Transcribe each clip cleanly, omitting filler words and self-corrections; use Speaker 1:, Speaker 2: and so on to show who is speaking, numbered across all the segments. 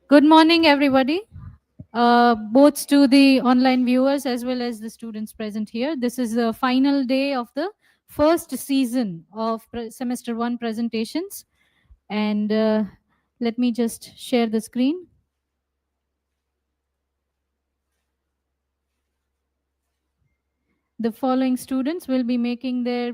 Speaker 1: Good morning, everybody, both to the online viewers as well as the students present here. This is the final day of the first season of semester 1 presentations. And let me just share the screen. The following students will be making their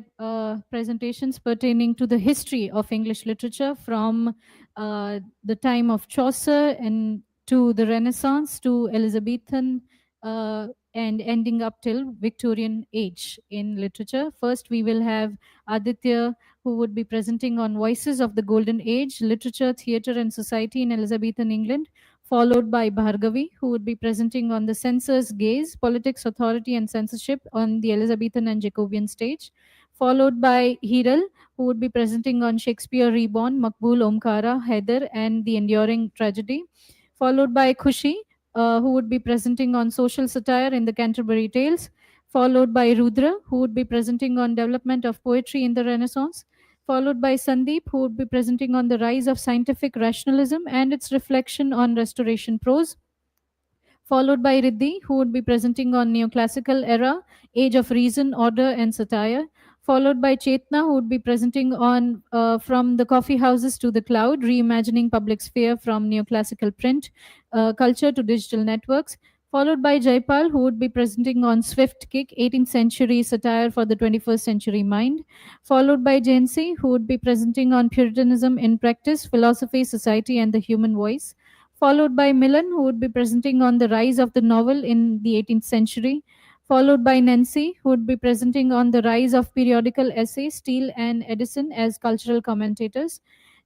Speaker 1: presentations pertaining to the history of English literature from the time of Chaucer and to the Renaissance to Elizabethan and ending up till Victorian age in literature. First, we will have Aditya, who would be presenting on Voices of the Golden Age, Literature, Theatre and Society in Elizabethan England, followed by Bhargavi, who would be presenting on the censor's gaze, politics, authority, and censorship on the Elizabethan and Jacobean stage, followed by Hiral, who would be presenting on Shakespeare Reborn, Maqbool, Omkara, Haider, and the enduring tragedy, followed by KHUSHI, who would be presenting on social satire in the Canterbury Tales, followed by Rudra, who would be presenting on development of poetry in the Renaissance, followed by Sandeep, who would be presenting on the rise of scientific rationalism and its reflection on restoration prose, followed by RIDDHI, who would be presenting on neoclassical era, age of reason, order, and satire, followed by Chetna, who would be presenting on from the coffee houses to the cloud, reimagining public sphere from neoclassical print culture to digital networks, followed by Jaipal, who would be presenting on Swift Kick, 18th century satire for the 21st century mind, followed by Jansi, who would be presenting on Puritanism in practice, philosophy, society, and the human voice, followed by Milan, who would be presenting on the rise of the novel in the 18th century, followed by Nancy, who would be presenting on the rise of periodical essays, Steele and Edison as cultural commentators.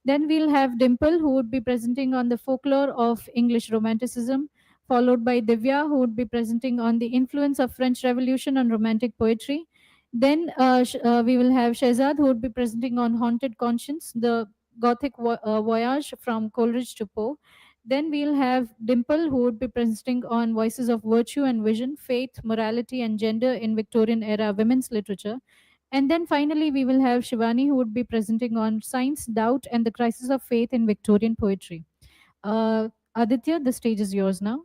Speaker 1: Then we'll have Dimple, who would be presenting on the folklore of English Romanticism, followed by Divya, who would be presenting on the influence of French Revolution on romantic poetry. Then we will have Shehzad, who would be presenting on Haunted Conscience, the Gothic voyage from Coleridge to Poe. Then we'll have Dimple, who would be presenting on voices of virtue and vision, faith, morality, and gender in Victorian era women's literature. And then finally, we will have Shivani, who would be presenting on science, doubt, and the crisis of faith in Victorian poetry. Aditya, the stage is yours now.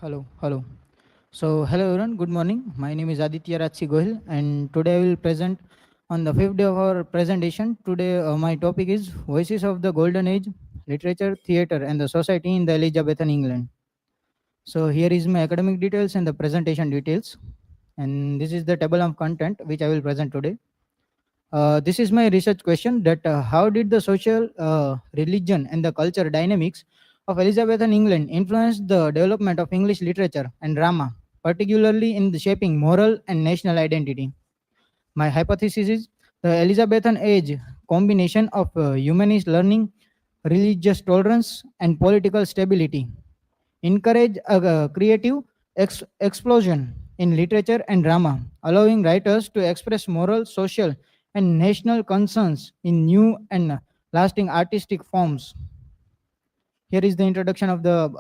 Speaker 2: Hello. Hello everyone, good morning. My name is ADITYARAJSINH Gohel, and today I will present on the fifth day of our presentation. Today, my topic is Voices of the Golden Age, Literature, Theatre, and the Society in the Elizabethan England. So, here is my academic details and the presentation details. And this is the table of content which I will present today. This is my research question that how did the social, religion, and the culture dynamics of Elizabethan England influence the development of English literature and drama, particularly in the shaping moral and national identity? My hypothesis is the Elizabethan age combination of humanist learning, religious tolerance, and political stability encourage a creative explosion in literature and drama, allowing writers to express moral, social, and national concerns in new and lasting artistic forms. Here is the introduction of the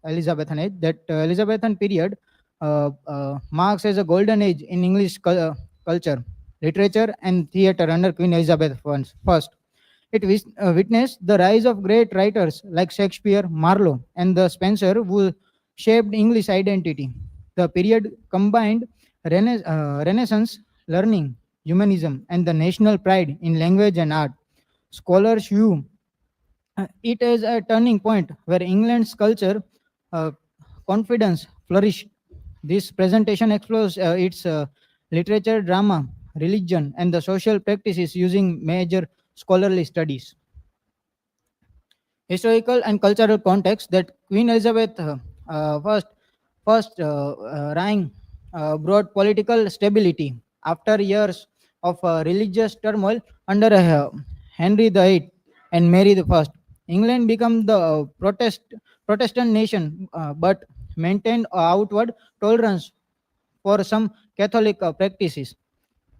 Speaker 2: Elizabethan age. That Elizabethan period marks as a golden age in English culture, literature, and theatre under Queen Elizabeth I. It witnessed the rise of great writers like Shakespeare, Marlowe, and the Spencer, who shaped English identity. The period combined Renaissance learning, humanism, and the national pride in language and art. Scholars view it as a turning point where England's culture uh, confidence flourished. This presentation explores its literature, drama, religion, and the social practices using major scholarly studies. Historical and cultural context that Queen Elizabeth First, Rhine brought political stability after years of religious turmoil under Henry VIII and Mary the First. England became the Protestant nation, but maintained outward tolerance for some Catholic practices.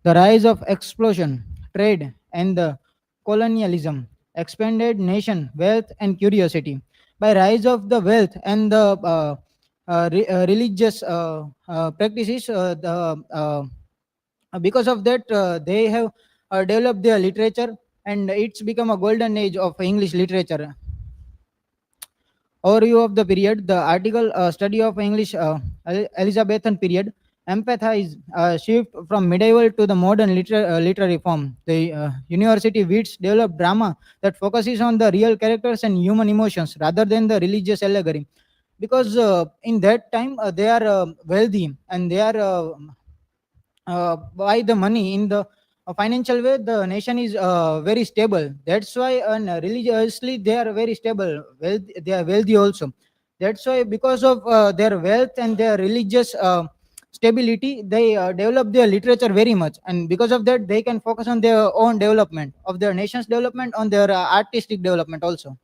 Speaker 2: The rise of explosion, trade, and the colonialism expanded nation wealth and curiosity. By rise of the wealth and the religious practices, because of that, they have developed their literature, and it's become a golden age of English literature. Overview of the period, the article study of English Elizabethan period empathize shift from medieval to the modern literary form. The university wits develop drama that focuses on the real characters and human emotions rather than the religious allegory. Because in that time they are wealthy, and they are by the money in the financial way, the nation is very stable. That's why, and religiously they are very stable, they are wealthy also. That's why, because of their wealth and their religious stability, they develop their literature very much, and because of that they can focus on their own development of their nation's development, on their artistic development also.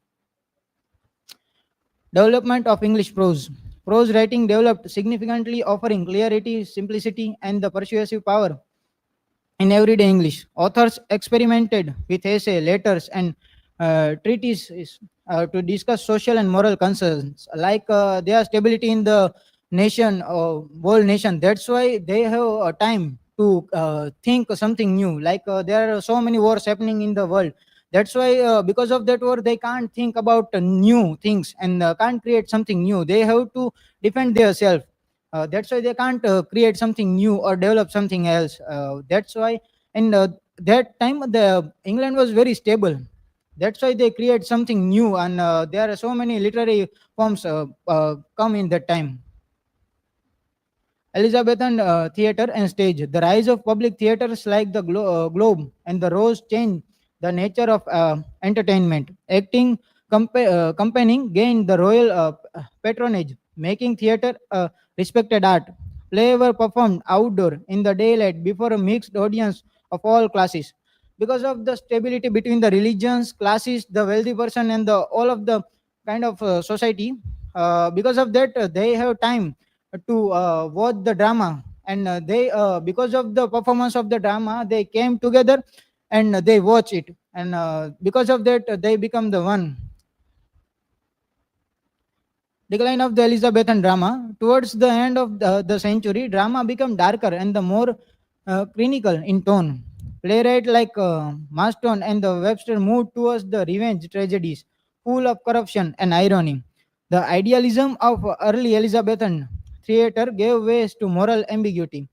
Speaker 2: Development of English prose. Prose writing developed significantly, offering clarity, simplicity, and the persuasive power in everyday English. Authors experimented with essay, letters, and treatises to discuss social and moral concerns, like their stability in the nation, world nation. That's why they have time to think something new. Like there are so many wars happening in the world. That's why, because of that war, they can't think about new things, and can't create something new. They have to defend themselves. That's why they can't create something new or develop something else. That's why, in that time, the England was very stable. That's why they create something new, and there are so many literary forms come in that time. Elizabethan theatre and stage. The rise of public theatres like the Globe and the Rose changed the nature of entertainment. Acting company gained the royal patronage, making theatre a respected art. Play were performed outdoor in the daylight before a mixed audience of all classes. Because of the stability between the religions, classes, the wealthy person, and the all of the kind of society, because of that, they have time to watch the drama, and they because of the performance of the drama, they came together and they watch it, and because of that, they become the one. Decline of the Elizabethan drama. Towards the end of the century, drama became darker and the more clinical in tone. Playwright like Marston and the Webster moved towards the revenge tragedies, full of corruption and irony. The idealism of early Elizabethan theatre gave way to moral ambiguity.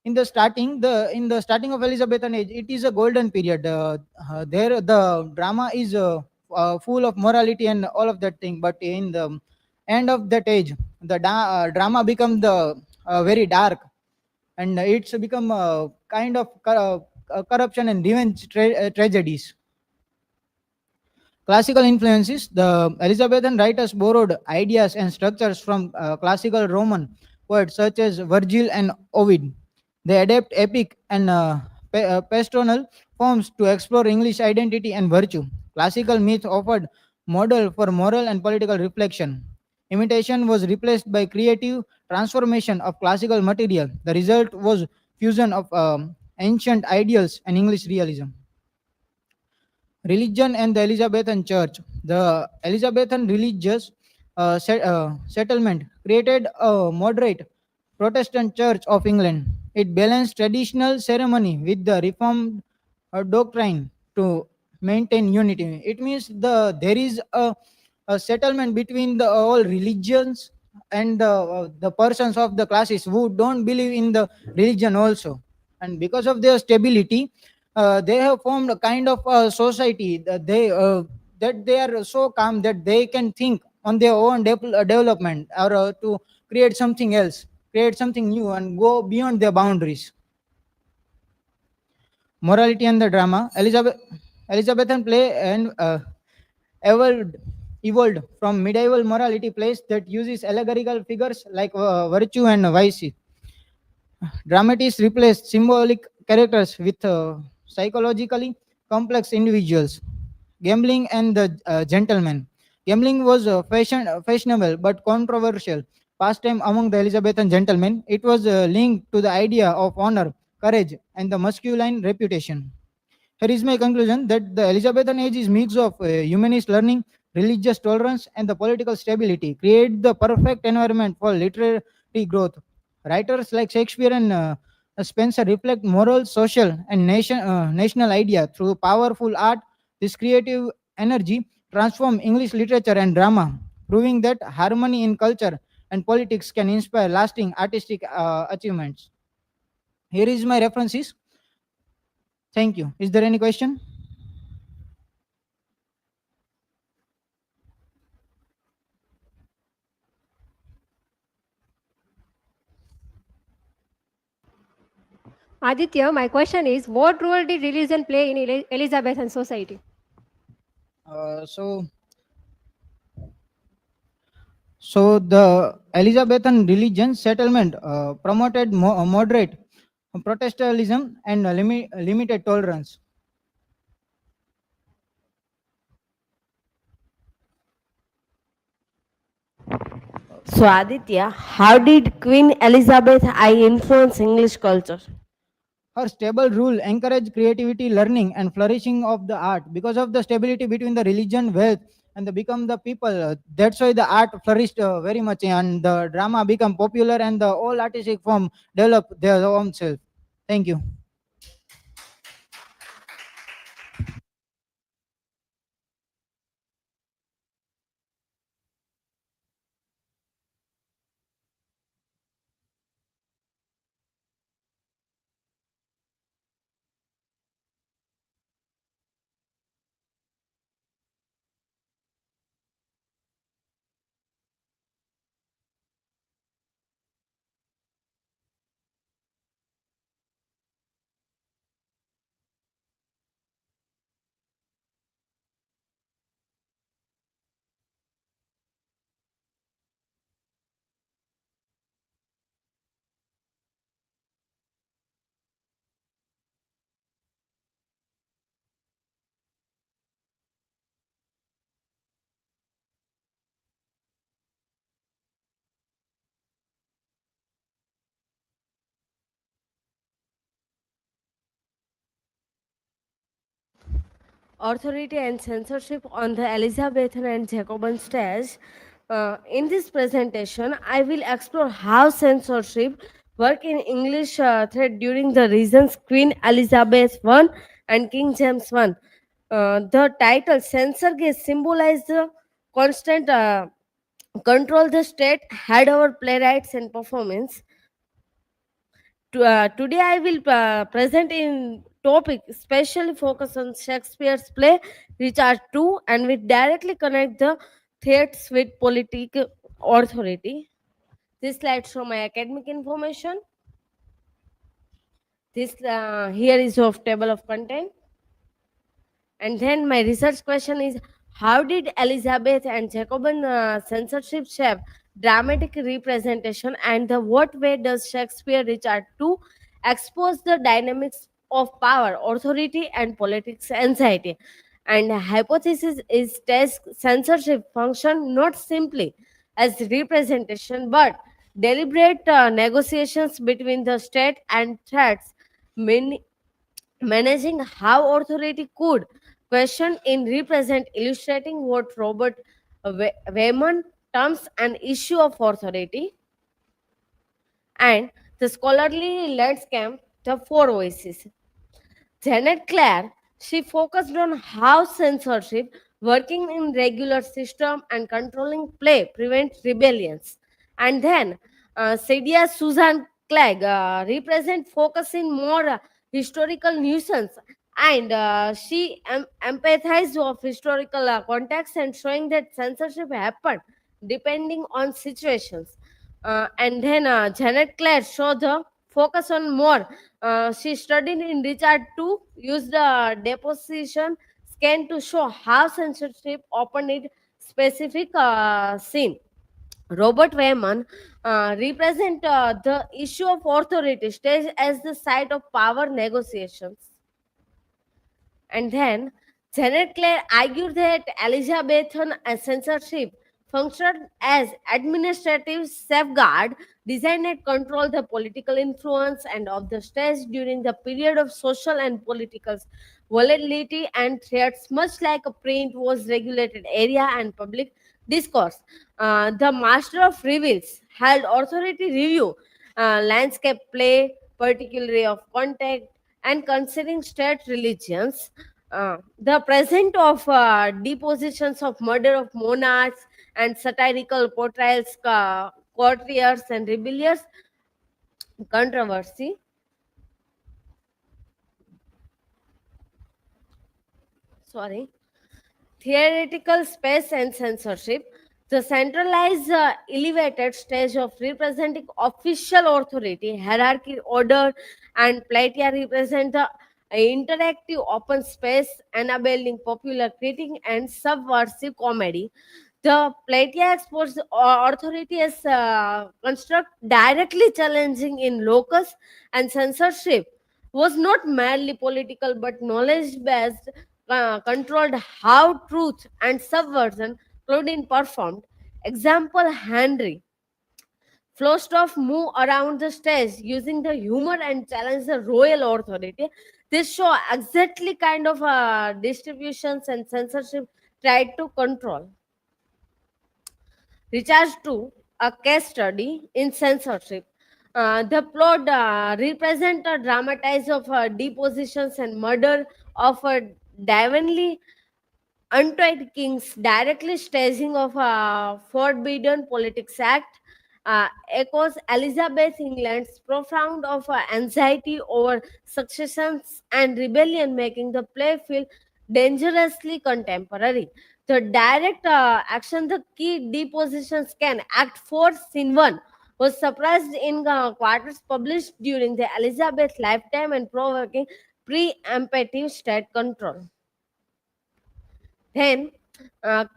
Speaker 2: In the starting of Elizabethan age, it is a golden period. There the drama is full of morality and all of that thing, but in the end of that age, the drama become the very dark, and it's become a kind of corruption and revenge tragedies. Classical influences. The Elizabethan writers borrowed ideas and structures from classical Roman poets such as Virgil and Ovid. They adapt epic and pastoral forms to explore English identity and virtue. Classical myth offered model for moral and political reflection. Imitation was replaced by creative transformation of classical material. The result was fusion of ancient ideals and English realism. Religion and the Elizabethan Church. The Elizabethan religious settlement created a moderate Protestant Church of England. It balanced traditional ceremony with the Reformed doctrine to maintain unity. It means there is a settlement between the all religions and the persons of the classes who don't believe in the religion also. And because of their stability, they have formed a kind of society that they are so calm that they can think on their own development, or to create something else, create something new, and go beyond their boundaries. Morality and the drama. Elizabethan play and evolved evolved from medieval morality plays that uses allegorical figures like virtue and vice. Dramatists replaced symbolic characters with psychologically complex individuals. Gambling and the gentleman. Gambling was fashionable but controversial pastime among the Elizabethan gentlemen. It was linked to the idea of honor, courage, and the masculine reputation. Here is my conclusion that the Elizabethan age is mix of humanist learning, religious tolerance, and the political stability. Create the perfect environment for literary growth. Writers like Shakespeare and Spencer reflect moral, social, and national idea through powerful art. This creative energy transform English literature and drama, proving that harmony in culture and politics can inspire lasting artistic achievements. Here is my references. Thank you. Is there any question?
Speaker 3: Aditya, my question is, what role did religion play in Elizabethan society?
Speaker 2: So, the Elizabethan religion settlement promoted moderate Protestantism and limited tolerance.
Speaker 4: So, Aditya, how did Queen Elizabeth I influence English culture?
Speaker 2: Her stable rule encouraged creativity, learning, and flourishing of the art. Because of the stability between the religion, wealth, and the become the people, that's why the art flourished very much, and the drama become popular, and the all artistic form developed their own self. Thank you.
Speaker 4: Authority and censorship on the Elizabethan and Jacobean stage. In this presentation, I will explore how censorship worked in English thread during the reigns Queen Elizabeth I and King James I. The title censor gauge symbolized the constant control the state had over playwrights and performance. Today I will present in topic specially focus on Shakespeare's play Richard II and will directly connect the theatres with political authority. This slide show my academic information. This here is of table of content. And then my research question is, how did Elizabeth and Jacobean censorship shape dramatic representation, and the what way does Shakespeare Richard II expose the dynamics of power, authority, and politics anxiety? And hypothesis is test censorship function not simply as representation but deliberate negotiations between the state and threats, managing how authority could question in represent illustrating what Robert Wayman terms an issue of authority and the scholarly landscape, the four voices. Janet Clare, she focused on how censorship, working in regular system and controlling play, prevents rebellions. And then Cedia Susan Clegg represent focusing more historical nuisance, and she empathized of historical context and showing that censorship happened depending on situations. And then Janet Clare showed the focus on more she studied in Richard to use the deposition scan to show how censorship opened it specific scene. Robert Wayman represent the issue of authority stage as the site of power negotiations. And then Janet Clare argued that Elizabethan censorship functioned as administrative safeguard designed to control the political influence and of the stage during the period of social and political volatility and threats, much like a print was regulated area and public discourse. The Master of Revels held authority review landscape play, particularly of contact and considering state religions. The present of depositions of murder of monarchs and satirical portrayals, courtiers and rebellious controversy. Sorry. Theoretical space and censorship. The centralized, elevated stage of representing official authority, hierarchy, order, and platea represent the interactive open space enabling popular critique and subversive comedy. The platea exposed authority as construct directly challenging in locus, and censorship was not merely political but knowledge based, controlled how truth and subversion Claudine performed. Example Henry. Falstaff move around the stage using the humor and challenge the royal authority. This show exactly kind of distributions and censorship tried to control. Recharge 2, a case study in censorship. The plot represent a dramatize of depositions and murder of a divinely untried kings, directly staging of a forbidden politics act, echoes Elizabeth England's profound of anxiety over successions and rebellion, making the play feel dangerously contemporary. The direct action, the key depositions can act for scene 1 was surprised in quarters published during the Elizabeth lifetime and provoking preemptive state control. Then,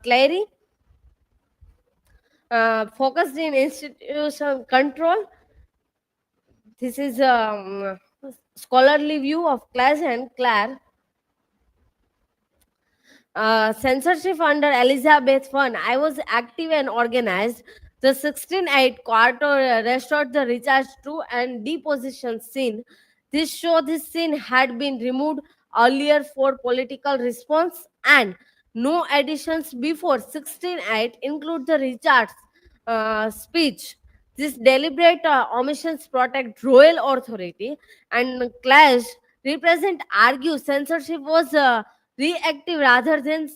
Speaker 4: Clary focused in institutional control. This is a scholarly view of Clash and Clare. Censorship under Elizabeth I. I was active and organized. The 1608 quarter restored the recharge to and deposition scene. This show this scene had been removed earlier for political response, and no additions before 1608 include the Richard's speech. This deliberate omissions protect royal authority, and Clash represent argue censorship was reactive rather than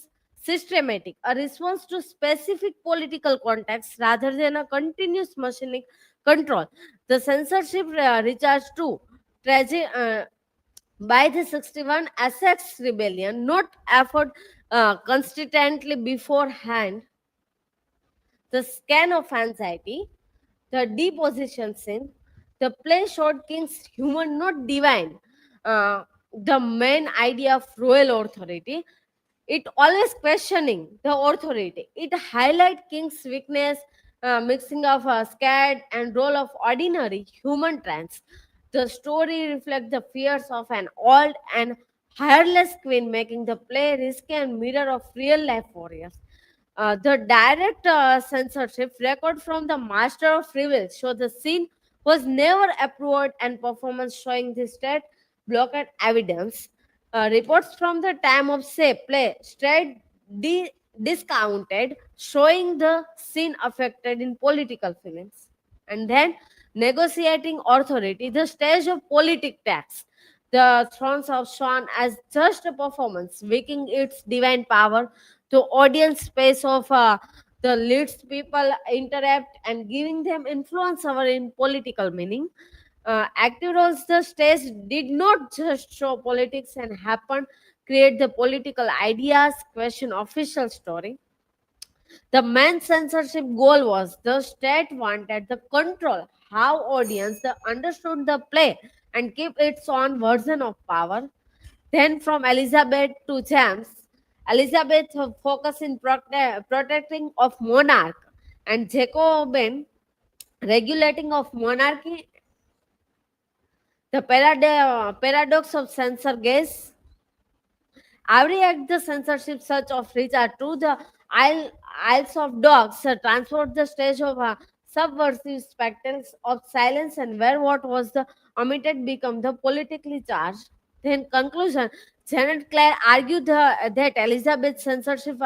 Speaker 4: systematic, a response to specific political context rather than a continuous machinic control. The censorship recharge too by the 61 Essex rebellion, not effort constantly beforehand. The scan of anxiety, the deposition scene, the play showed king's human, not divine. The main idea of royal authority, it always questioning the authority. It highlight king's weakness, mixing of scared and role of ordinary human trance. The story reflects the fears of an old and hireless queen, making the play risky and mirror of real life warriors. The direct censorship record from the Master of Revels show the scene was never approved and performance showing the state blocked evidence. Reports from the time of say play straight discounted, showing the scene affected in political feelings. And then negotiating authority, the stage of politic tax. The thrones of shown as just a performance, weakening its divine power to audience space of the leads people interact and giving them influence over in political meaning. Active roles, the stage did not just show politics and happen, create the political ideas, question official story. The main censorship goal was the state wanted the control how audience the understood the play and keep its own version of power. Then from Elizabeth to James, Elizabeth focus in protecting of monarch, and Jacobean regulating of monarchy. The paradox of censor gaze. Every act the censorship search of Richard to the Isles of Dogs transport the stage of subversive spectacles of silence, and where what was the omitted become the politically charged. Then conclusion, Janet Clare argued that Elizabeth's censorship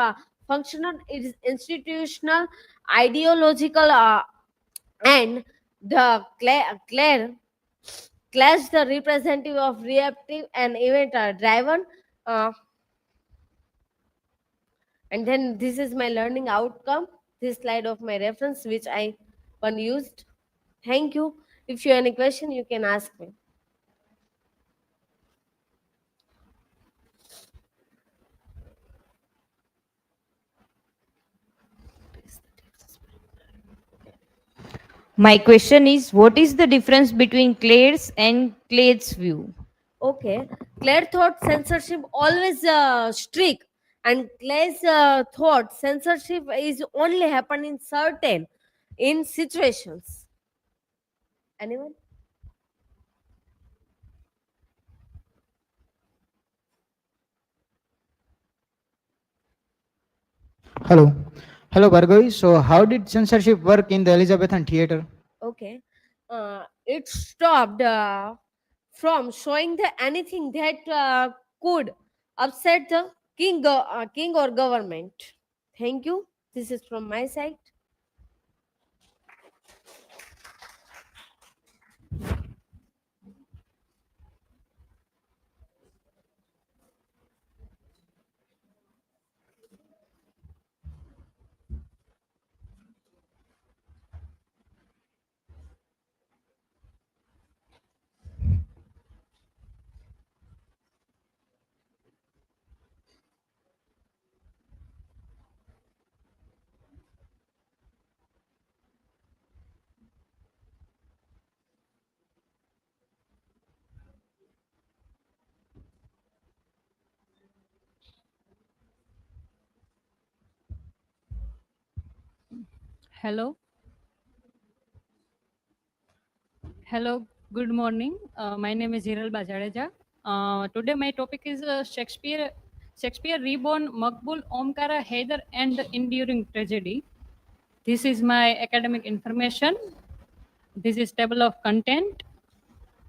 Speaker 4: functional is institutional, ideological, and the Clare clash the representative of reactive and event driven. Uh, and then this is my learning outcome. This slide of my reference which I one used. Thank you. If you have any question, you can ask me.
Speaker 5: My question is, what is the difference between Clare's and Clade's view?
Speaker 4: Okay, Claire thought censorship always strict, and Claire's thought censorship is only happen in certain in situations. Anyone?
Speaker 2: Hello. Hello, Bhargavi. So, how did censorship work in the Elizabethan theatre?
Speaker 4: Okay, it stopped from showing the anything that could upset the king or government. Thank you. This is from my side.
Speaker 6: Hello. Hello. Good morning. My name is HIRALBA JADEJA. Today my topic is Shakespeare. Shakespeare Reborn, Maqbool, Omkara, Haider, and the Enduring Tragedy. This is my academic information. This is table of content.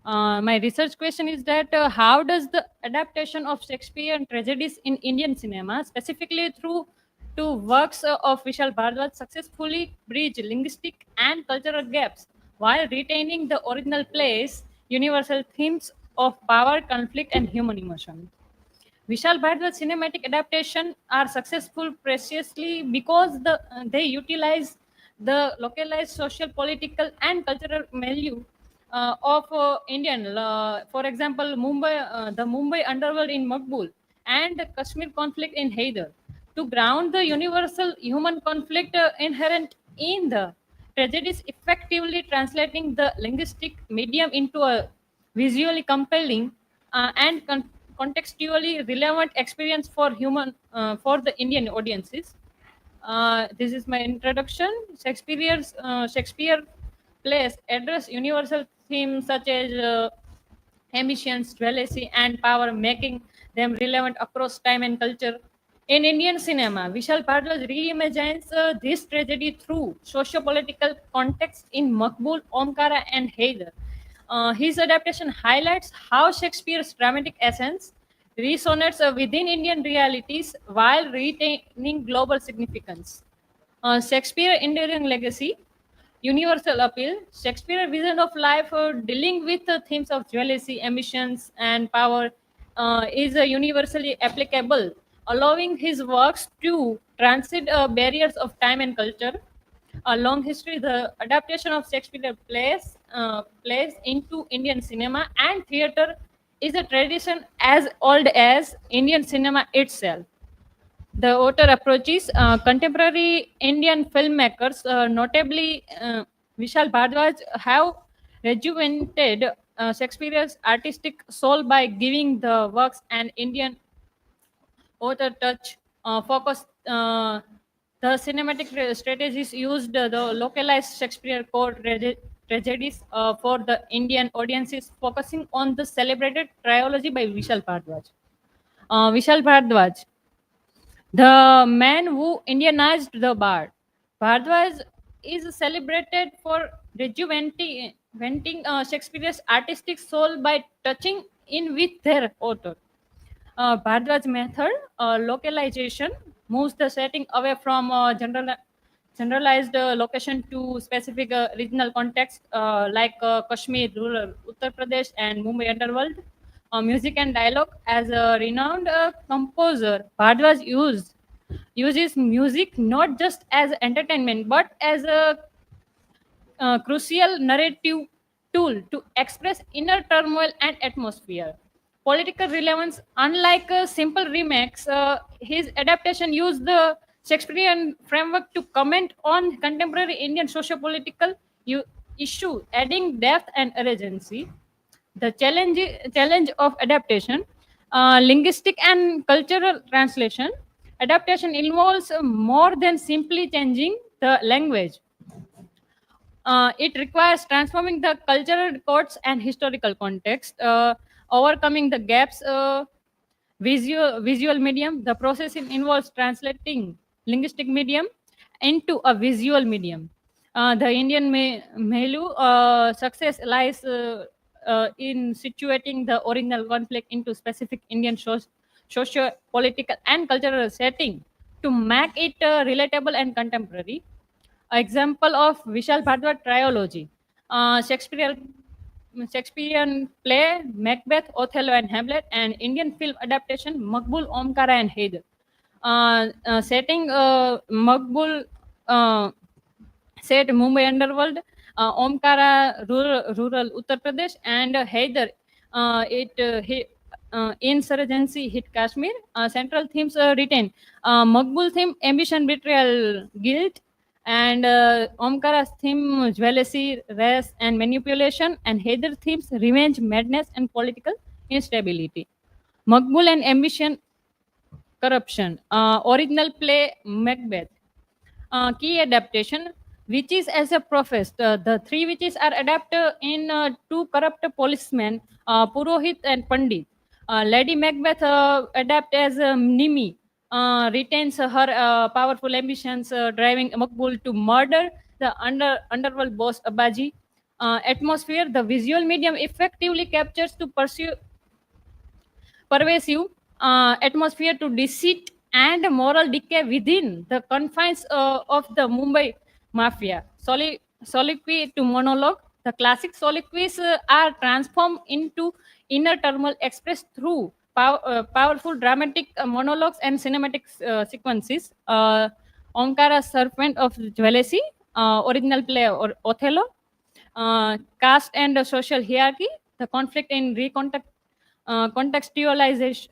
Speaker 6: My research question is that how does the adaptation of Shakespeare tragedies in Indian cinema, specifically through two works of Vishal Bhardwaj, successfully bridge linguistic and cultural gaps while retaining the original play's universal themes of power, conflict, and human emotion? Vishal Bhardwaj's cinematic adaptation are successful precisely because they utilize the localized social, political, and cultural milieu of Indian. For example, the Mumbai underworld in Maqbool and the Kashmir conflict in Haider, to ground the universal human conflict inherent in the tragedies, effectively translating the linguistic medium into a visually compelling and contextually relevant experience for the Indian audiences. This is my introduction. Shakespeare plays address universal themes such as ambitions, jealousy, and power, making them relevant across time and culture. In Indian cinema, Vishal Bhardwaj reimagines this tragedy through socio-political context in Maqbool, Omkara, and Haider. His adaptation highlights how Shakespeare's dramatic essence resonates within Indian realities while retaining global significance. Shakespeare enduring legacy, universal appeal. Shakespeare's vision of life dealing with the themes of jealousy, ambitions, and power is universally applicable, allowing his works to transcend barriers of time and culture. A long history, the adaptation of Shakespeare plays into Indian cinema and theatre is a tradition as old as Indian cinema itself. The author approaches contemporary Indian filmmakers, notably Vishal Bhardwaj, have rejuvenated Shakespeare's artistic soul by giving the works an Indian author touch. focus. The cinematic strategies used the localized Shakespeare court tragedies for the Indian audiences, focusing on the celebrated trilogy by Vishal Bhardwaj. Vishal Bhardwaj, the man who Indianized the bard. Bhardwaj is celebrated for rejuvenating Shakespeare's artistic soul by touching in with their author. Bhardwaj method, localization, moves the setting away from generalized location to specific regional context like Kashmir, rural Uttar Pradesh, and Mumbai underworld. Music and dialogue. As a renowned composer, Bhardwaj uses music not just as entertainment but as a crucial narrative tool to express inner turmoil and atmosphere. Political relevance, unlike simple remakes, his adaptation used the Shakespearean framework to comment on contemporary Indian socio-political issue, adding depth and urgency. The challenge of adaptation, linguistic and cultural translation. Adaptation involves more than simply changing the language. It requires transforming the cultural codes and historical context, overcoming the gaps. Visual medium. The process involves translating linguistic medium into a visual medium. The Indian Melu success lies in situating the original conflict into specific Indian socio political and cultural setting to make it relatable and contemporary. Example of Vishal Bhardwaj trilogy. Shakespearean play Macbeth, Othello, and Hamlet, and Indian film adaptation Maqbool, Omkara, and Haider. Setting Maqbool set Mumbai underworld, Omkara rural Uttar Pradesh, and Haider insurgency hit Kashmir. Central themes retain Maqbool theme ambition, betrayal, guilt, and Omkara's theme jealousy, race, and manipulation, and Haider themes revenge, madness, and political instability. Maqbool and ambition, corruption. Original play Macbeth. Key adaptation: witches as a professed. The three witches are adapted in two corrupt policemen, Purohit and Pandit. Lady Macbeth adapt as Nimi, retains her powerful ambitions, driving Maqbool to murder the underworld boss Abaji. Atmosphere: the visual medium effectively captures to pursue pervasive atmosphere to deceit and moral decay within the confines of the Mumbai mafia. Soliloquy to monologue. The classic soliloquies are transformed into inner turmoil expressed through powerful dramatic monologues and cinematic sequences. Omkara, Serpent of Jealousy, original play or Othello. Caste and social hierarchy. The conflict in contextualized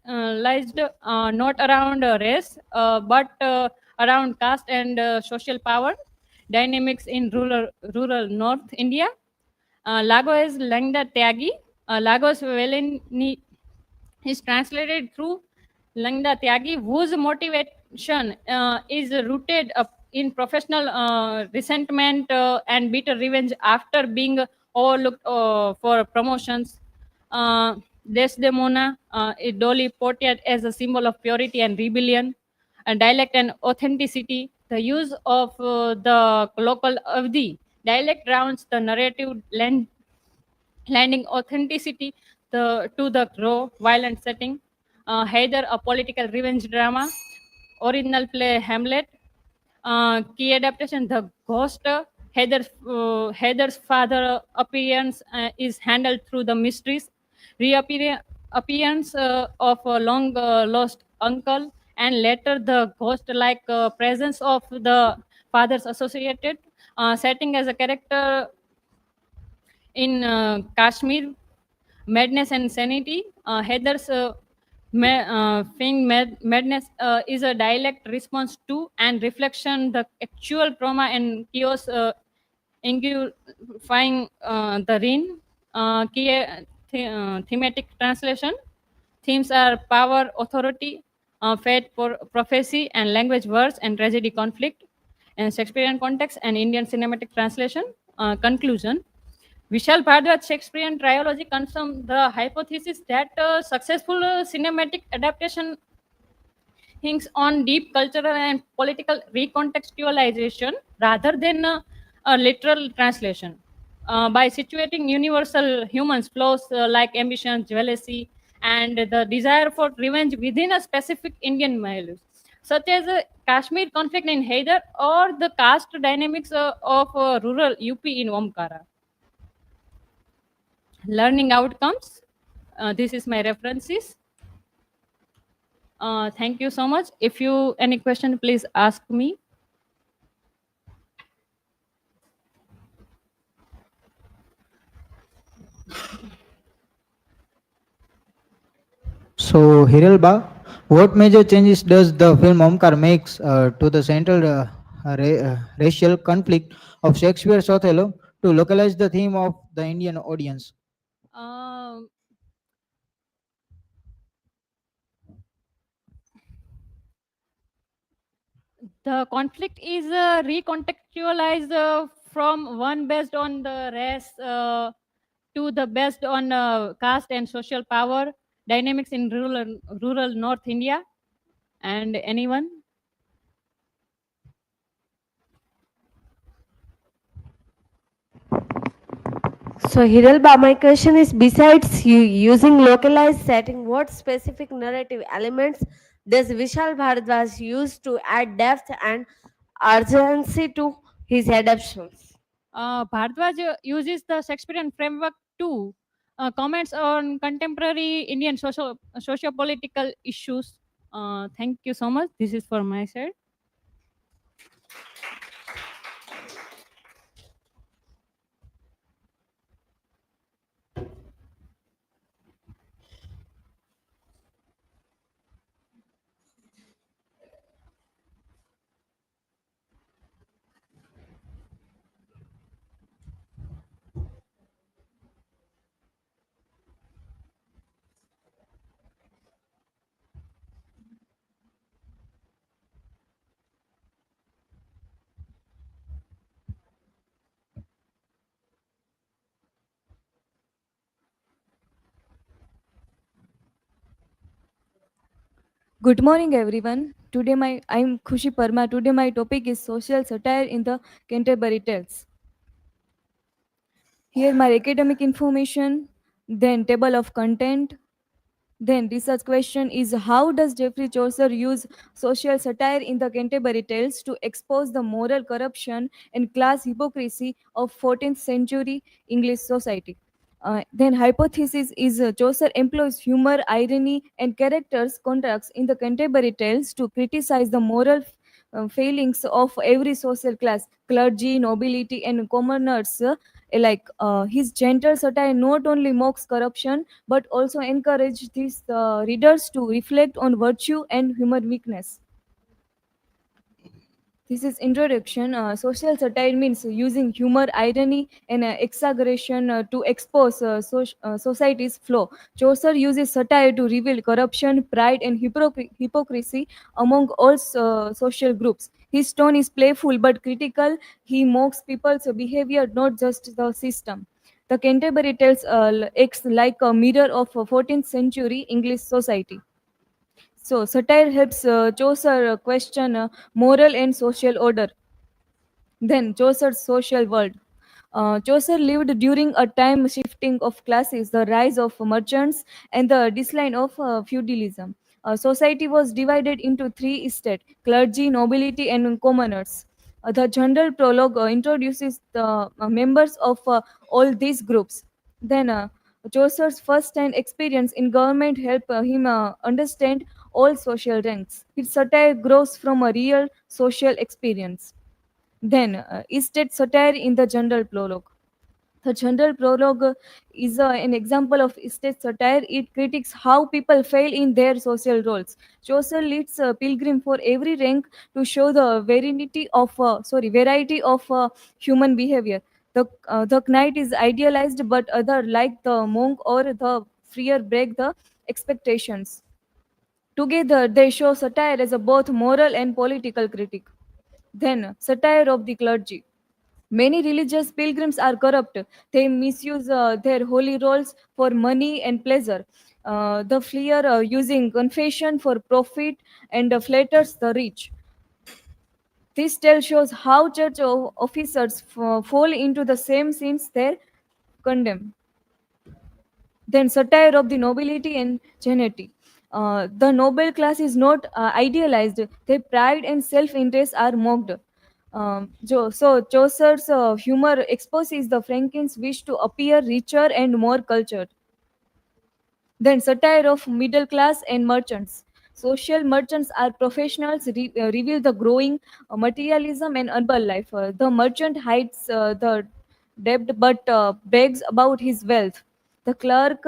Speaker 6: not around race but around caste and social power dynamics in rural North India. Lagos Langda Tyagi. Lagos Veleni is translated through Langda Tyagi, whose motivation is rooted up in professional resentment and bitter revenge after being overlooked for promotions. Desdemona, Dolly portrayed as a symbol of purity and rebellion, and dialect and authenticity. The use of the local Avdi dialect rounds the narrative, lending authenticity to the raw, violent setting. Haider, a political revenge drama. Original play Hamlet. Key adaptation: The Ghost. Haider's father appearance is handled through the mysteries, appearance of a long lost uncle, and later the ghost-like presence of the father's associated setting as a character in Kashmir. Madness and sanity. Haider's madness is a dialect response to and reflection the actual trauma and chaos engulfing the rain. Thematic translation. Themes are power, authority, fate, prophecy, and language words and tragedy conflict, and Shakespearean context and Indian cinematic translation. Conclusion. Vishal Bhardwaj's Shakespearean trilogy confirms the hypothesis that successful cinematic adaptation hinges on deep cultural and political recontextualization rather than a literal translation. By situating universal human flaws like ambition, jealousy, and the desire for revenge within a specific Indian values, such as Kashmir conflict in Haider or the caste dynamics of rural UP in Omkara. Learning outcomes. This is my references. Thank you so much. If you any question, please ask me.
Speaker 2: So, Hiralba, what major changes does the film Omkar makes to the central racial conflict of Shakespeare's Othello to localize the theme of the Indian audience?
Speaker 6: Um, the conflict is recontextualized from one based on the race to the based on caste and social power dynamics in rural North India. And anyone?
Speaker 4: So, Hiralba, my question is, besides you using localized setting, what specific narrative elements does Vishal Bhardwaj use to add depth and urgency to his adaptations?
Speaker 6: Bhardwaj uses the Shakespearean framework to comments on contemporary Indian socio-political issues. Thank you so much. This is for my side.
Speaker 7: Good morning, everyone. I'm KHUSHI Parmar. Today my topic is social satire in the Canterbury Tales. Here my academic information, then table of content, then research question is how does Geoffrey Chaucer use social satire in the Canterbury Tales to expose the moral corruption and class hypocrisy of 14th century English society? Then hypothesis is Chaucer employs humor, irony, and characters contracts in the Canterbury Tales to criticize the moral failings of every social class, clergy, nobility, and commoners. His gentle satire not only mocks corruption but also encourages these readers to reflect on virtue and human weakness. This is introduction. Social satire means using humor, irony, and exaggeration to expose society's flaw. Chaucer uses satire to reveal corruption, pride, and hypocrisy among all social groups. His tone is playful but critical. He mocks people's behavior, not just the system. The Canterbury Tales acts like a mirror of 14th century English society. So, satire helps Chaucer question moral and social order. Then, Chaucer's social world. Chaucer lived during a time shifting of classes, the rise of merchants, and the decline of feudalism. Society was divided into three estates clergy, nobility, and commoners. The general prologue introduces the members of all these groups. Then, Chaucer's first-hand experience in government helped him understand all social ranks. His satire grows from a real social experience. Then, estate satire in the general prologue. The general prologue is an example of estate satire. It critiques how people fail in their social roles. Chaucer leads a pilgrim for every rank to show the variety of human behavior. The knight is idealized, but other, like the monk or the friar, break the expectations. Together, they show satire as a both moral and political critique. Then, satire of the clergy. Many religious pilgrims are corrupt. They misuse their holy roles for money and pleasure. The fleer using confession for profit and flatters the rich. This tale shows how church officers fall into the same sins they condemn. Then satire of the nobility and geniality. The noble class is not idealized. Their pride and self-interest are mocked. So Chaucer's humor exposes the Franklins' wish to appear richer and more cultured. Then satire of middle class and merchants. Social merchants are professionals, reveal the growing materialism and urban life. The merchant hides the debt but brags about his wealth. The clerk,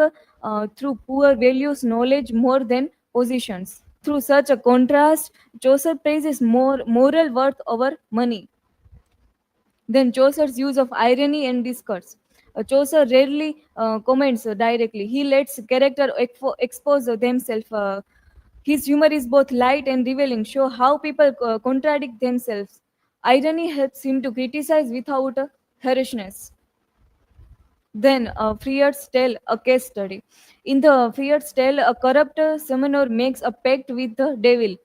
Speaker 7: through poor, values knowledge more than positions. Through such a contrast, Chaucer praises more moral worth over money. Then Chaucer's use of irony and discourse. Chaucer rarely comments directly. He lets character expose themselves. His humor is both light and revealing, show how people contradict themselves. Irony helps him to criticize without harshness. Then Freer's tale, a case study. In the Freer's tale, a corrupt summoner makes a pact with the devil.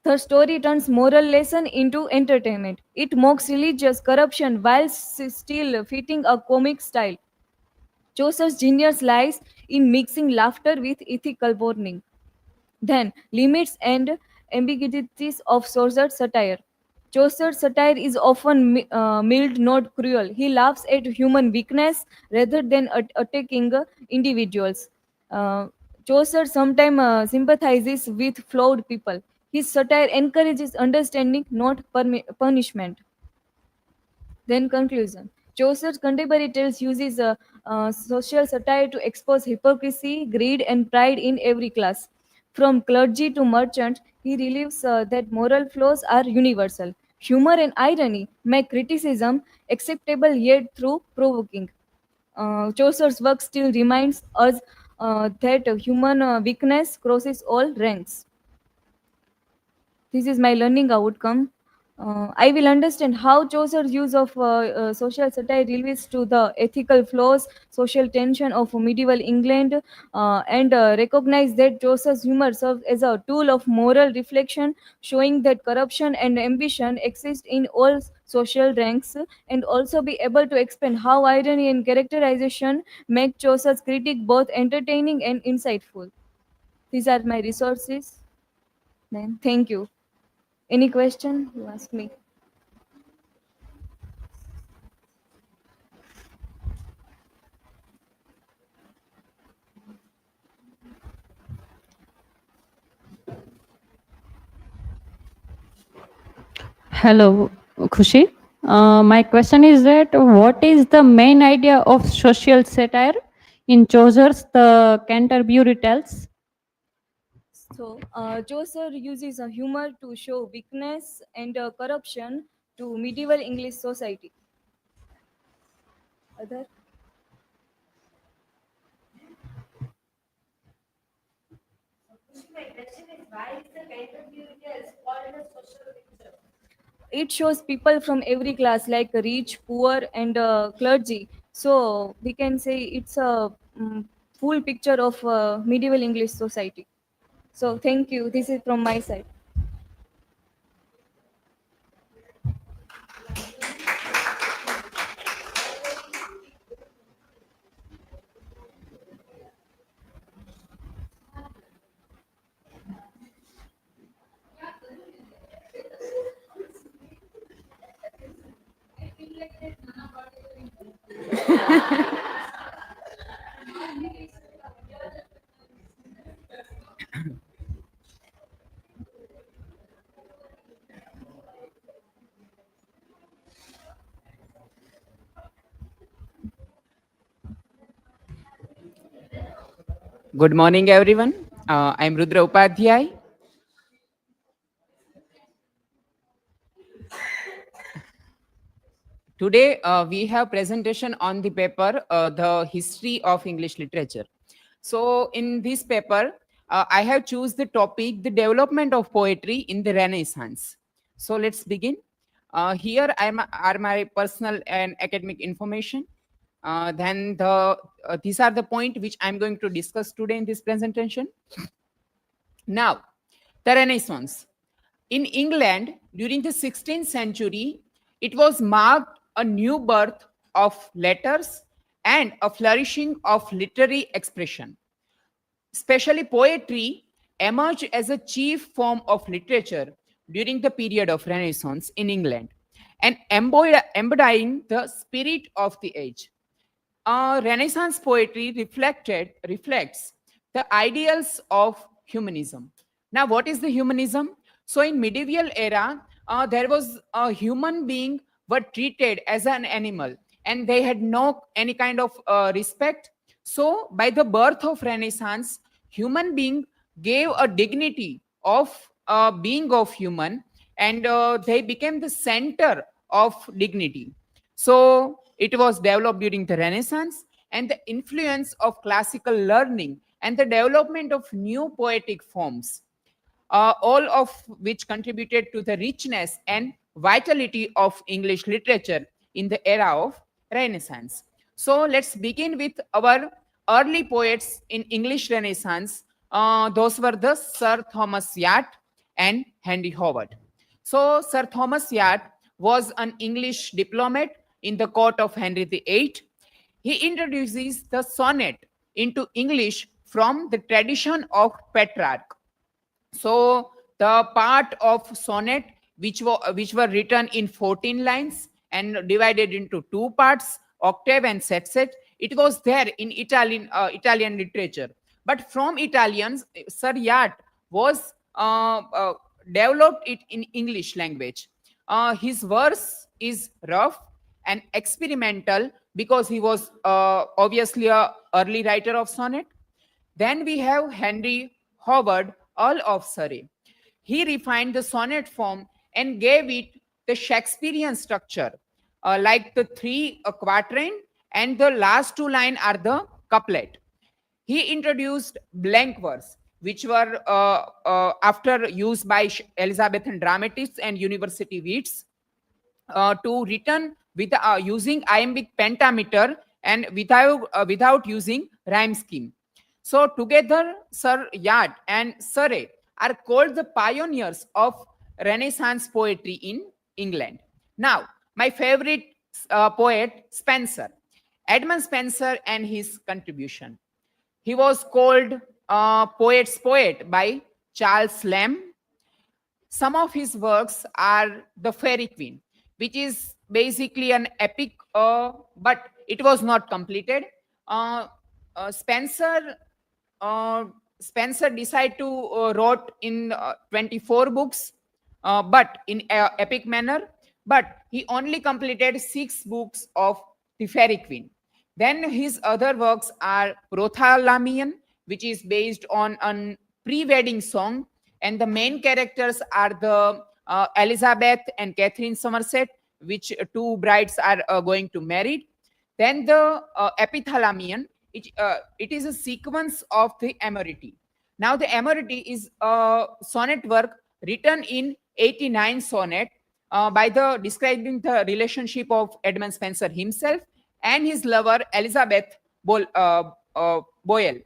Speaker 7: The story turns moral lesson into entertainment. It mocks religious corruption while still fitting a comic style. Chaucer's genius lies in mixing laughter with ethical warning. Then, limits and ambiguities of Chaucer's satire. Chaucer's satire is often mild, not cruel. He laughs at human weakness rather than attacking individuals. Uh, Chaucer sometimes sympathizes with flawed people. His satire encourages understanding, not punishment. Then conclusion. Chaucer's contemporary tales uses social satire to expose hypocrisy, greed, and pride in every class. From clergy to merchant, he relieves that moral flaws are universal. Humor and irony make criticism acceptable yet through provoking. Chaucer's work still reminds us that human weakness crosses all ranks. This is my learning outcome. I will understand how Chaucer's use of social satire relates to the ethical flaws, social tension of medieval England, and recognize that Chaucer's humor serves as a tool of moral reflection, showing that corruption and ambition exist in all social ranks, and also be able to explain how irony and characterization make Chaucer's critique both entertaining and insightful. These are my resources. Then, thank you. Any question? You ask me.
Speaker 6: Hello, Khushi. My question is that what is the main idea of social satire in Chaucer's The Canterbury Tales?
Speaker 7: So, Chaucer uses humor to show weakness and corruption to medieval English society. Other?
Speaker 4: My question is, why is the Canterbury Tales called a social picture?
Speaker 7: It shows people from every class, like rich, poor, and clergy. So, we can say it's a full picture of medieval English society. So, thank you. This is from my side.
Speaker 8: Good morning, everyone. I'm Rudra UPADHYAY. Today, we have presentation on the paper, The History of English Literature. So, in this paper, I have choose the topic, the development of poetry in the Renaissance. So let's begin. Here are my personal and academic information. These are the point which I'm going to discuss today in this presentation. Now, the Renaissance. In England, during the 16th century, it was marked a new birth of letters and a flourishing of literary expression. Especially poetry emerged as a chief form of literature during the period of Renaissance in England and embodying the spirit of the age. Renaissance poetry reflects the ideals of humanism. Now, what is the humanism? So, in medieval era, there was a human being were treated as an animal, and they had no any kind of respect. So, by the birth of Renaissance, human being gave a dignity of being of human, and they became the center of dignity. So, it was developed during the Renaissance, and the influence of classical learning and the development of new poetic forms, all of which contributed to the richness and vitality of English literature in the era of Renaissance. So let's begin with our early poets in English Renaissance. Those were the Sir Thomas Yat and Henry Howard. So Sir Thomas Yat was an English diplomat in the court of Henry VIII. He introduces the sonnet into English from the tradition of Petrarch. So the part of sonnet which were written in 14 lines and divided into two parts, octave and sextet, it was there in Italian literature. But from Italians, Sir Yat was developed it in English language. His verse is rough and experimental because he was obviously a early writer of sonnet. Then we have Henry Howard, Earl of Surrey. He refined the sonnet form and gave it the Shakespearean structure, like the three quatrain and the last two lines are the couplet. He introduced blank verse, which were after used by Elizabethan dramatists and university wits to written with using iambic pentameter and without using rhyme scheme. So together, Sir Yat and Surrey are called the pioneers of Renaissance poetry in England. Now, my favorite poet, Spenser. Edmund Spenser and his contribution. He was called poet's poet by Charles Lamb. Some of his works are The Fairy Queen, which is basically an epic, but it was not completed. Spenser decided to wrote in 24 books, but in epic manner. But he only completed 6 books of The Fairy Queen. Then his other works are Prothalamion, which is based on a pre-wedding song, and the main characters are the Elizabeth and Catherine Somerset, which two brides are going to marry. Then the Epithalamion, it is a sequence of the Amority. Now the Amority is a sonnet work written in 89 sonnet by describing the relationship of Edmund Spenser himself and his lover Elizabeth Boyle.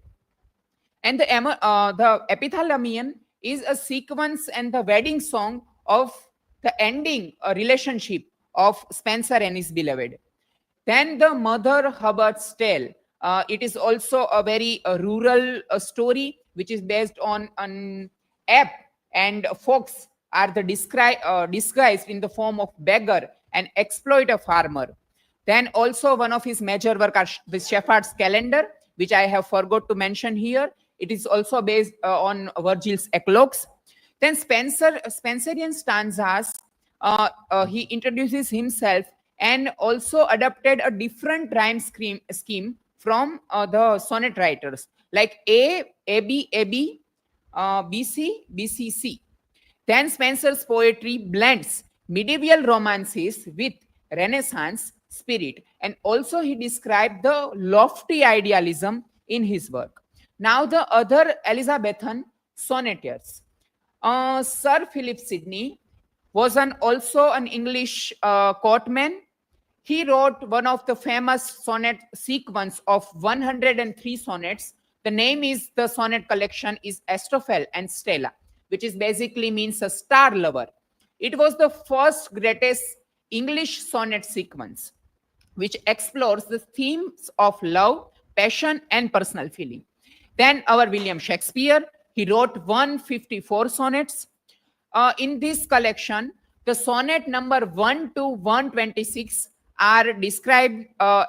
Speaker 8: And the Epithalamion is a sequence and the wedding song of the ending relationship of Spenser and his beloved. Then the Mother Hubbard's Tale. It is also a very rural story which is based on an ape and fox are the disguised in the form of beggar and exploit a farmer. Then also one of his major work are the Shepherd's Calendar, which I have forgot to mention here. It is also based on Virgil's Eclogues. Then Spenserian stanzas, he introduces himself and also adopted a different rhyme scheme from the sonnet writers like A, AB, AB, BC, BCC. Then Spenser's poetry blends medieval romances with Renaissance spirit, and also he described the lofty idealism in his work. Now the other Elizabethan sonneteers. Sir Philip Sidney was also an English courtman. He wrote one of the famous sonnet sequence of 103 sonnets. The name is the sonnet collection is Astrophel and Stella, which is basically means a star lover. It was the first greatest English sonnet sequence, which explores the themes of love, passion, and personal feeling. Then our William Shakespeare, he wrote 154 sonnets. In this collection, the sonnet number 1 to 126 are described,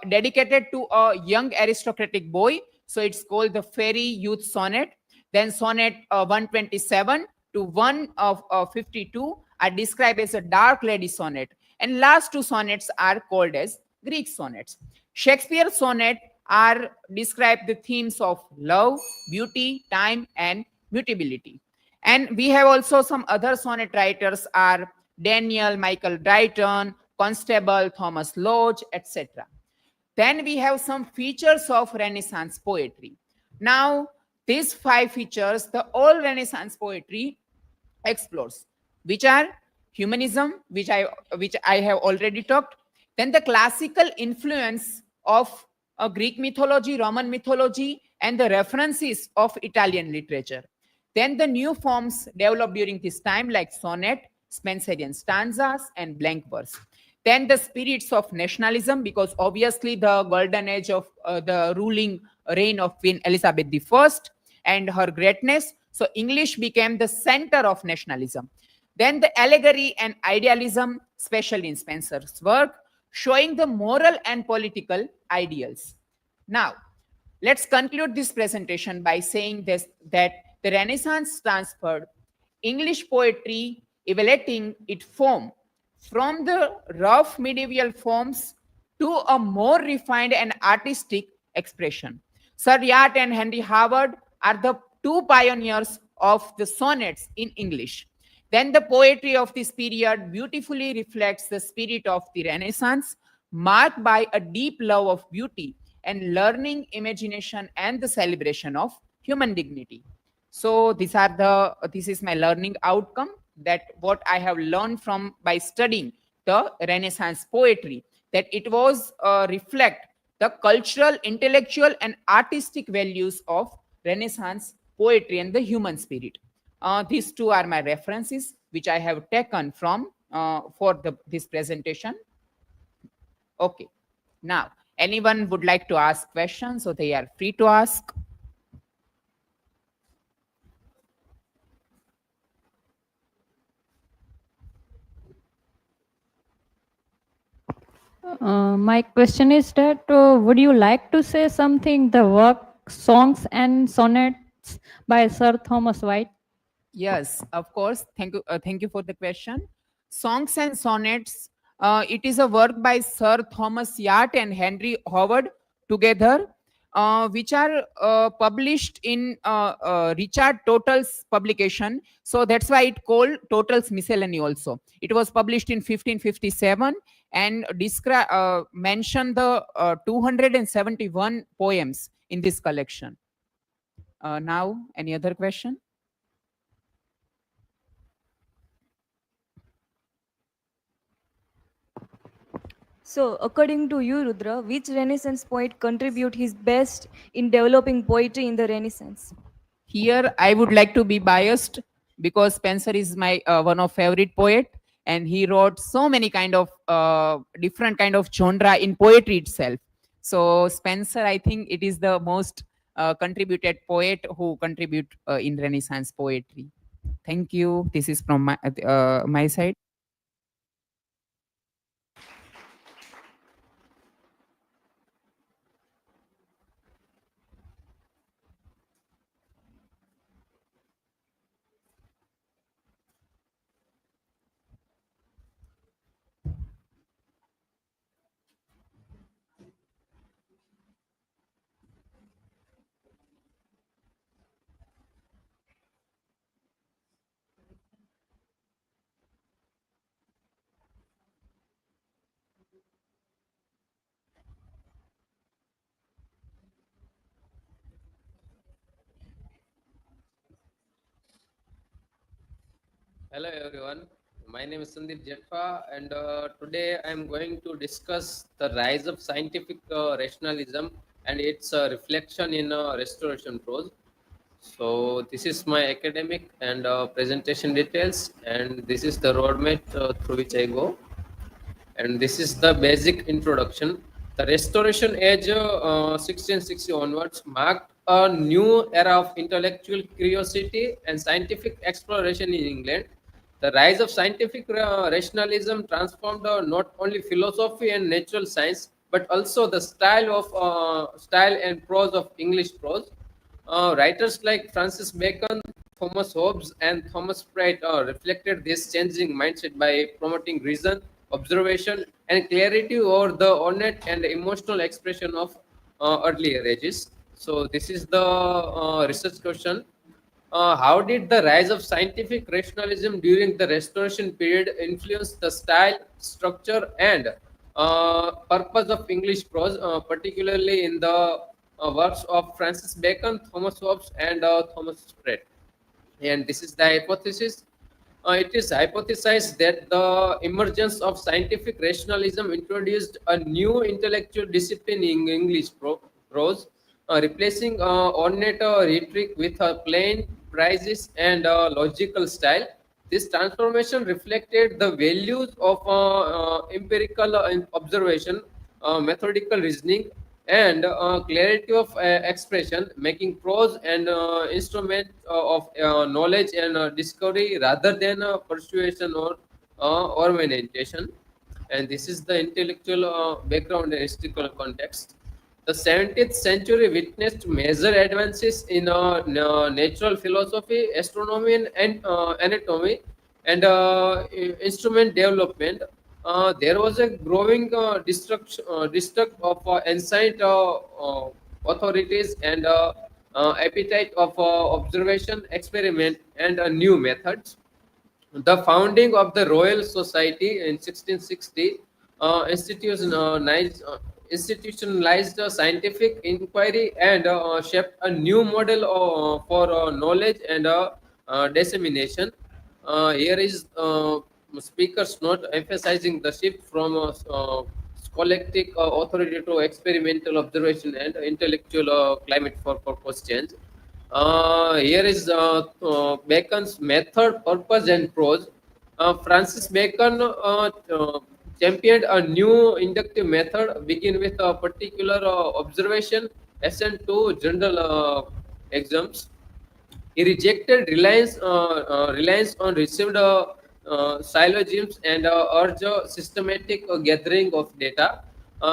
Speaker 8: dedicated to a young aristocratic boy. So it's called the Fairy Youth Sonnet. Then sonnet 127 to 152 are described as a dark lady sonnet. And last two sonnets are called as Greek sonnets. Shakespeare's sonnet are describe the themes of love, beauty, time, and mutability. And we have also some other sonnet writers are Daniel Michael Drayton, Constable Thomas Lodge, etc. Then we have some features of Renaissance poetry. Now, these 5 features, the all Renaissance poetry explores, which are humanism, which I have already talked. Then the classical influence of Greek mythology, Roman mythology, and the references of Italian literature. Then the new forms developed during this time, like sonnet, Spenserian stanzas, and blank verse. Then the spirits of nationalism, because obviously the golden age of the ruling reign of Queen Elizabeth I and her greatness. So English became the center of nationalism. Then the allegory and idealism, especially in Spencer's work, showing the moral and political ideals. Now, let's conclude this presentation by saying this, that the Renaissance transferred English poetry, evaluating its form from the rough medieval forms to a more refined and artistic expression. Sir Yatt and Henry Howard are the two pioneers of the sonnets in English. Then the poetry of this period beautifully reflects the spirit of the Renaissance, marked by a deep love of beauty and learning, imagination, and the celebration of human dignity. So this is my learning outcome, that what I have learned from by studying the Renaissance poetry, that it was reflect the cultural, intellectual, and artistic values of Renaissance poetry and the human spirit. These two are my references which I have taken from for this presentation. Okay, now anyone would like to ask questions, so they are free to ask.
Speaker 6: My question is that would you like to say something the work songs and sonnets by Sir Thomas White?
Speaker 8: Yes, of course. Thank you for the question. Songs and Sonnets. It is a work by Sir Thomas Yatt and Henry Howard together, which are published in Richard Total's publication. So that's why it called Total's Miscellany. Also, it was published in 1557 and mentioned the 271 poems in this collection. Now, any other question?
Speaker 7: So, according to you, Rudra, which Renaissance poet contribute his best in developing poetry in the Renaissance?
Speaker 8: Here I would like to be biased because Spencer is my one of favorite poet, and he wrote so many kind of different kind of genre in poetry itself. So Spencer, I think it is the most contributed poet who contribute in Renaissance poetry. Thank you. This is from my side.
Speaker 9: Hello everyone, my name is Sandeep Jetha, and today I am going to discuss the rise of scientific rationalism and its reflection in restoration prose. So this is my academic and presentation details, and this is the roadmap through which I go. And this is the basic introduction. The Restoration Age, 1660 onwards, marked a new era of intellectual curiosity and scientific exploration in England. The rise of scientific rationalism transformed not only philosophy and natural science, but also the style and prose of English prose. Writers like Francis Bacon, Thomas Hobbes, and Thomas Pratt reflected this changing mindset by promoting reason, observation, and clarity over the ornate and emotional expression of earlier ages. So, this is the research question. How did the rise of scientific rationalism during the Restoration period influence the style, structure, and purpose of English prose, particularly in the works of Francis Bacon, Thomas Hobbes, and Thomas Pratt? And this is the hypothesis. It is hypothesized that the emergence of scientific rationalism introduced a new intellectual discipline in English prose, replacing ornate rhetoric with a plain, precise, and logical style. This transformation reflected the values of empirical observation, methodical reasoning, and clarity of expression, making prose an instrument of knowledge and discovery rather than persuasion or ornamentation. And this is the intellectual background and historical context. The 17th century witnessed major advances in natural philosophy, astronomy, and anatomy, and instrument development. There was a growing distrust of ancient authorities and appetite of observation, experiment, and new methods. The founding of the Royal Society in 1660 institutionalized scientific inquiry and shaped a new model for knowledge and dissemination. Here is speakers note emphasizing the shift from scholastic authority to experimental observation and intellectual climate for purpose change. Here is Bacon's method, purpose, and prose. Francis Bacon championed a new inductive method, begin with a particular observation, ascend to general exams. He rejected reliance on received syllogisms and urged a systematic gathering of data.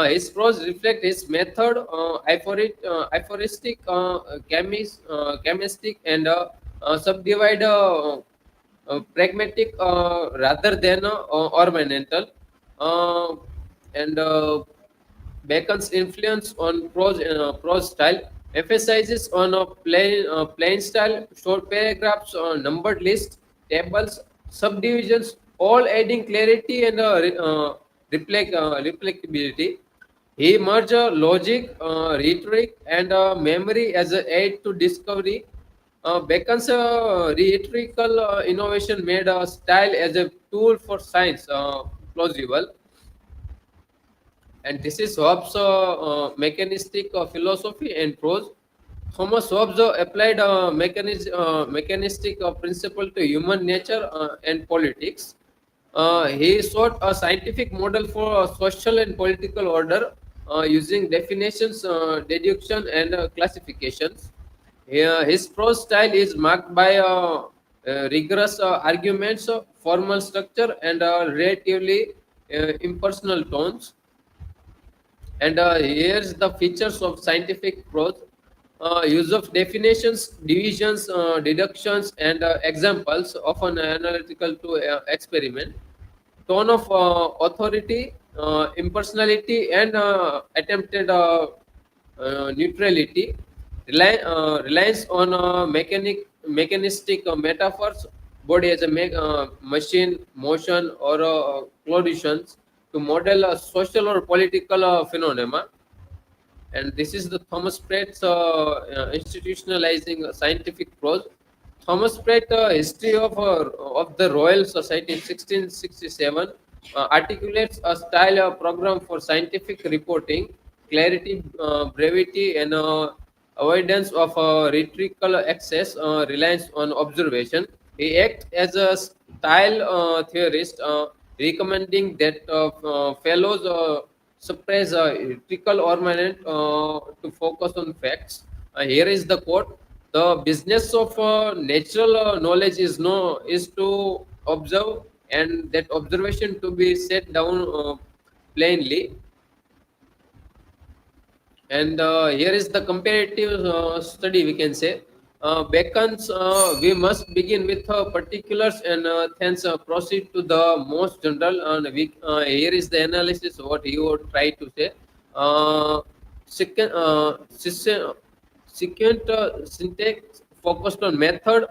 Speaker 9: His prose reflect his method, aphoristic, chemistic, and subdivide pragmatic rather than ornamental. Uh, and Bacon's influence on prose style emphasizes on a plain style, short paragraphs, numbered lists, tables, subdivisions, all adding clarity and replicability. He merged logic, rhetoric, and memory as an aid to discovery. Bacon's rhetorical innovation made style as a tool for science plausible. And this is Hobbes' mechanistic philosophy and prose. Thomas Hobbes applied mechanistic principle to human nature and politics. He sought a scientific model for social and political order using definitions, deduction, and classifications. His prose style is marked by rigorous arguments, formal structure, and relatively impersonal tones. And here's the features of scientific prose. Use of definitions, divisions, deductions, and examples, often analytical to experiment. Tone of authority, impersonality, and attempted neutrality. Reliance on mechanistic metaphors, body as a machine, motion, or conditions to model a social or political phenomena. And this is the Thomas Pratt's institutionalizing scientific prose. Thomas Pratt, History of the Royal Society, 1667, articulates a style program for scientific reporting, clarity, brevity, and avoidance of rhetorical excess, reliance on observation. He acts as a style theorist, recommending that fellows suppress rhetorical ornament to focus on facts. Here is the quote: "The business of natural knowledge is to observe, and that observation to be set down plainly." And here is the comparative study, we can say. Bacon's we must begin with particulars and thence proceed to the most general. And here is the analysis what he would try to say. Second, sequent syntax focused on method,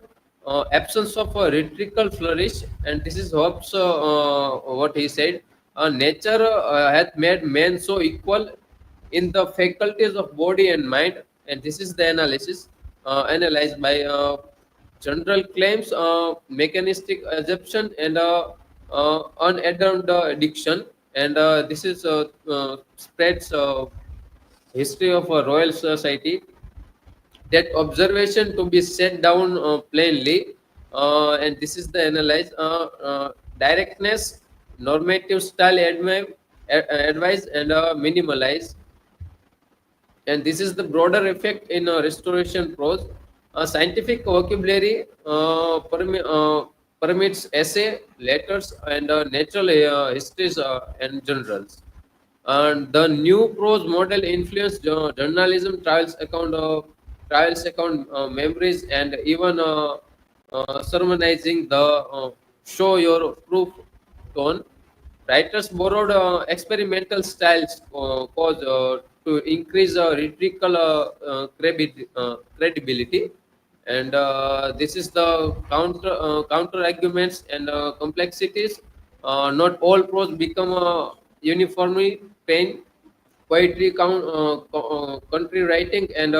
Speaker 9: absence of a rhetorical flourish, and this is Hobbes what he said. Nature hath made men so equal in the faculties of body and mind, and this is the analysis analyzed by general claims, mechanistic assumption, and unadorned diction, and this is spreads history of a royal society, that observation to be set down plainly, and this is the analyze, directness, normative style advise, and minimalize, and this is the broader effect in restoration prose. Scientific vocabulary permits essay, letters, and natural histories and journals. And the new prose model influenced journalism, memories, and even sermonizing the show your proof tone. Writers borrowed experimental styles to increase rhetorical credibility, and this is the counter arguments and complexities. Not all prose become uniformly plain. Poetry, country writing, and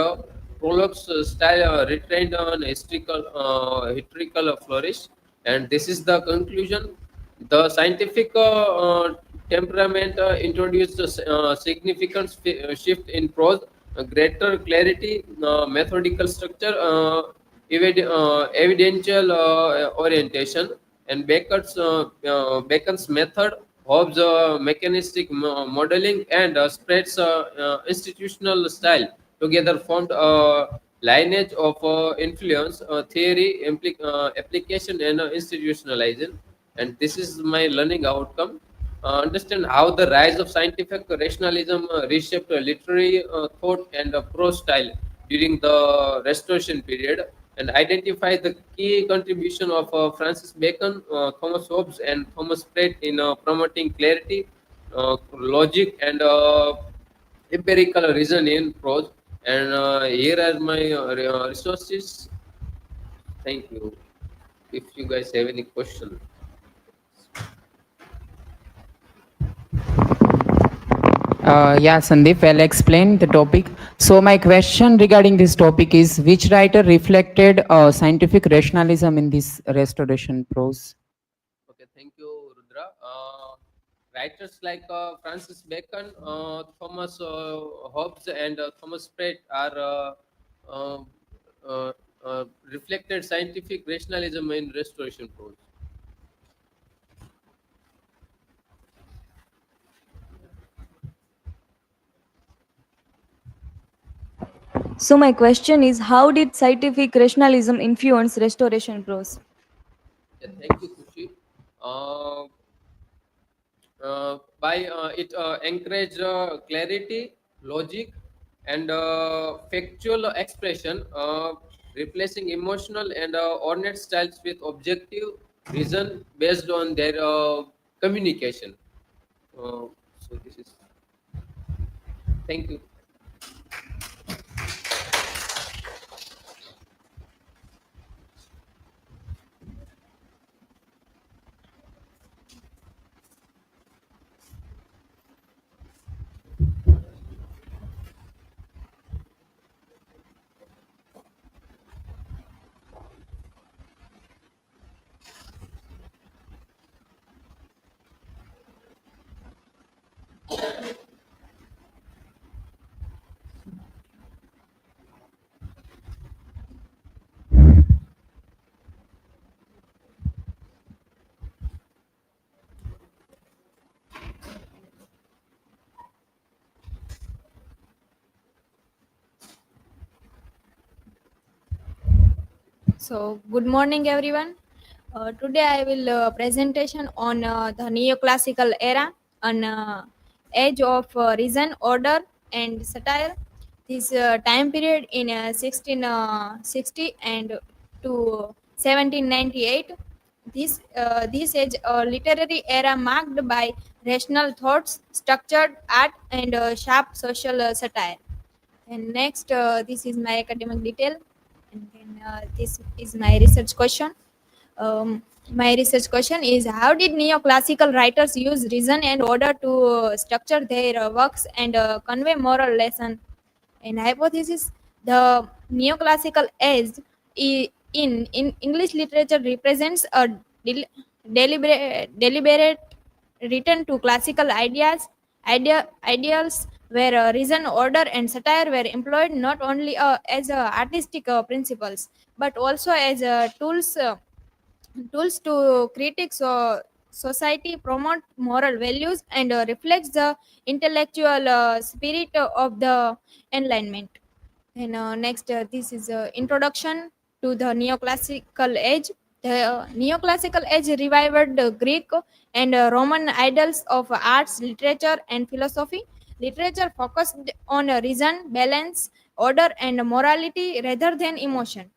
Speaker 9: prologues style retained on historical flourish. And this is the conclusion. The scientific temperament introduced a significant shift in prose, greater clarity, methodical structure, evidential orientation, and Bacon's method, Hobbes' mechanistic modeling, and Spread's institutional style together formed a lineage of influence, theory, application, and institutionalization. And this is my learning outcome. Understand how the rise of scientific rationalism reshaped literary thought and prose style during the Restoration period, and identify the key contribution of Francis Bacon, Thomas Hobbes, and Thomas Pratt in promoting clarity, logic, and empirical reason in prose. And here are my resources. Thank you. If you guys have any question.
Speaker 8: Yeah, Sandeep, well explained the topic. So my question regarding this topic is, which writer reflected scientific rationalism in this restoration prose?
Speaker 9: Okay, thank you, Rudra. Writers like Francis Bacon, Thomas Hobbes, and Thomas Pratt are uh, uh, reflected scientific rationalism in restoration prose.
Speaker 7: So my question is, how did scientific rationalism influence restoration prose?
Speaker 9: Yeah, thank you, Kushi. Uh, by it encourage clarity, logic, and factual expression, replacing emotional and ornate styles with objective reason based on their communication. So this is. Thank you.
Speaker 10: So, good morning, everyone. Today, I will presentation on the neoclassical era, an age of reason, order, and satire. This time period in 1660 and to 1798. This age, literary era marked by rational thoughts, structured art, and sharp social satire. And next, this is my academic detail. And then this is my research question. My research question is, how did neoclassical writers use reason and order to structure their works and convey moral lesson? And hypothesis, the neoclassical age in English literature represents a deliberate return to classical ideals where reason, order, and satire were employed not only as artistic principles but also as tools to critique society, promote moral values, and reflects the intellectual spirit of the Enlightenment. And next, this is introduction to the neoclassical age. The neoclassical age revived the Greek and Roman ideals of arts, literature, and philosophy. Literature focused on reason, balance, order, and morality rather than emotion.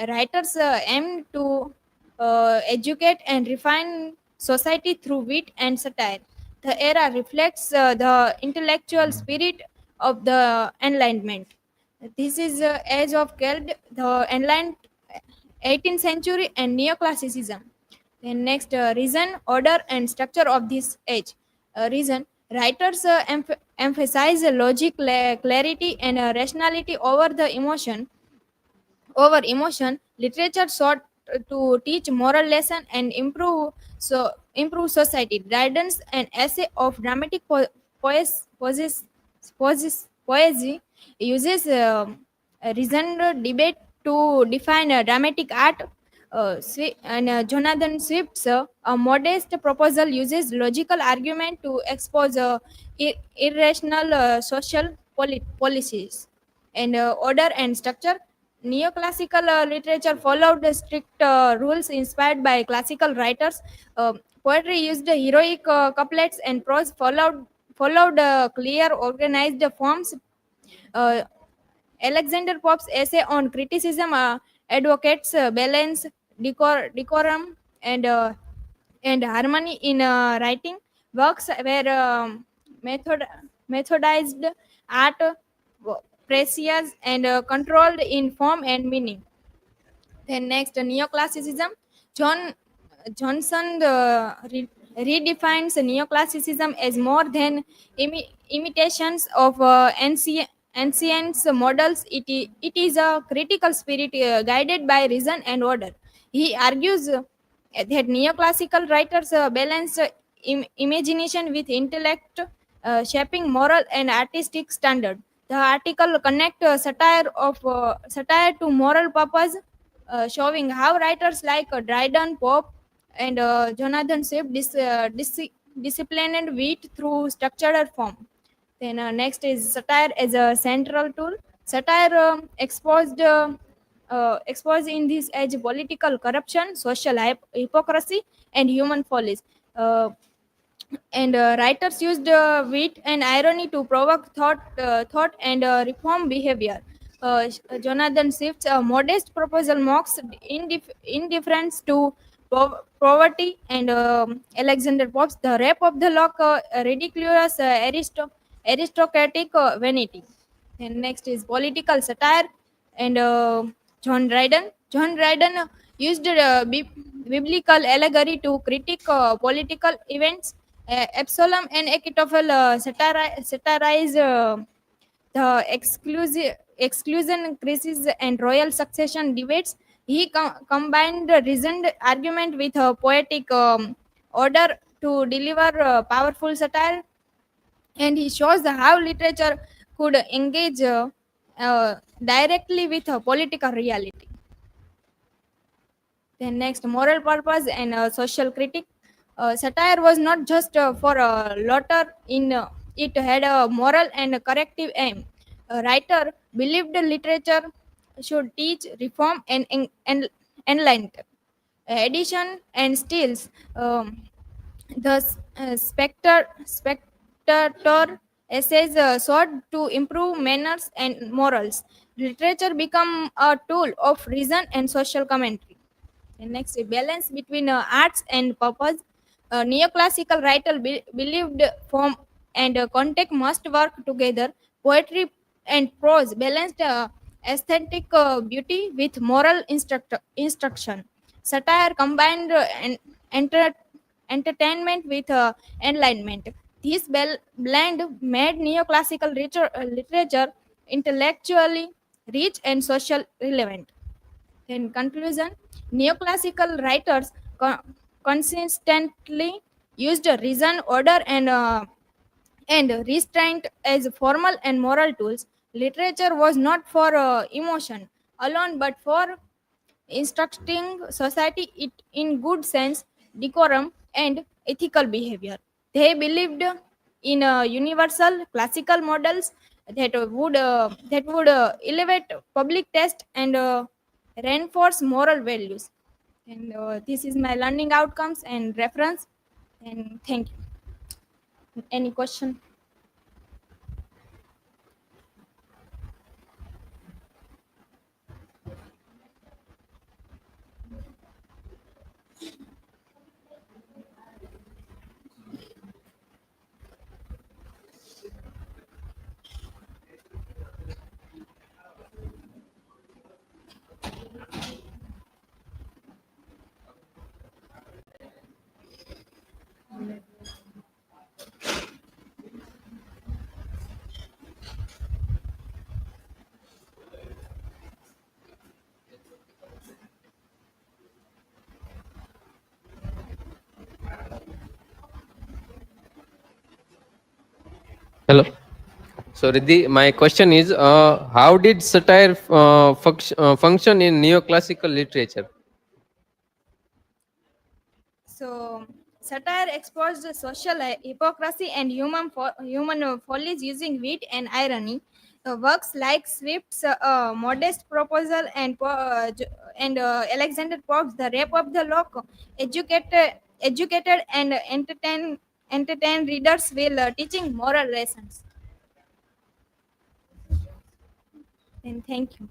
Speaker 10: Writers aim to educate and refine society through wit and satire. The era reflects the intellectual spirit of the Enlightenment. This is the age of Celt, the Enlightened 18th century, and Neoclassicism. Then next, reason, order, and structure of this age. Reason. Writers emphasize logic, clarity, and rationality over emotion. Literature sought to teach moral lesson and improve society. Dryden's an essay of dramatic poesy uses a reasoned debate to define dramatic art. And Jonathan Swift's a modest proposal uses logical argument to expose irrational social policies. And order and structure. Neoclassical literature followed the strict rules inspired by classical writers. Poetry used heroic couplets, and prose followed clear, organized forms. Uh, Alexander Pope's essay on criticism advocates balance, decorum, and harmony in writing. Works were methodized, art precious, and controlled in form and meaning. Then next, neoclassicism. John Johnson redefines neoclassicism as more than imitations of ancient models. It is a critical spirit guided by reason and order. He argues that neoclassical writers balance imagination with intellect, shaping moral and artistic standard. The article connect satire to moral purpose, showing how writers like Dryden, Pope, and Jonathan Swift disciplined wit through structured form. Then next is satire as a central tool. Satire exposed in this age political corruption, social hypocrisy, and human follies. And writers used wit and irony to provoke thought and reform behavior. Jonathan Swift's modest proposal mocks indifference to poverty, and Alexander Pope's The Rape of the Lock ridiculous aristocratic vanity. And next is political satire and John Dryden. John Dryden used biblical allegory to critique political events. Absalom and Achitophel satirize the exclusion crisis and royal succession debates. He combined the reasoned argument with a poetic order to deliver powerful satire. and he shows how literature could engage directly with political reality. Then next, moral purpose and social critique. Satire was not just for laughter. It had a moral and corrective aim. A writer believed literature should teach, reform, and enlighten. Addition and steals. The spectator essays sought to improve manners and morals. Literature become a tool of reason and social commentary. And next, a balance between arts and purpose. Neoclassical writer believed form and context must work together. Poetry and prose balanced aesthetic beauty with moral instruction. Satire combined enter- entertainment with enlightenment. This blend made neoclassical literature intellectually rich and social relevant. In conclusion, neoclassical writers consistently used reason, order, and restraint as formal and moral tools. Literature was not for emotion alone, but for instructing society it in good sense, decorum, and ethical behavior. They believed in universal classical models that would elevate public taste and reinforce moral values. And this is my learning outcomes and reference. And thank you. Any question?
Speaker 9: Hello. So, Riddhi, my question is, how did satire function in neoclassical literature?
Speaker 10: So, satire exposed the social hypocrisy and human follies using wit and irony. Works like Swift's Modest Proposal and Alexander Pope's The Rape of the Lock educated and entertain readers while teaching moral lessons. And thank you.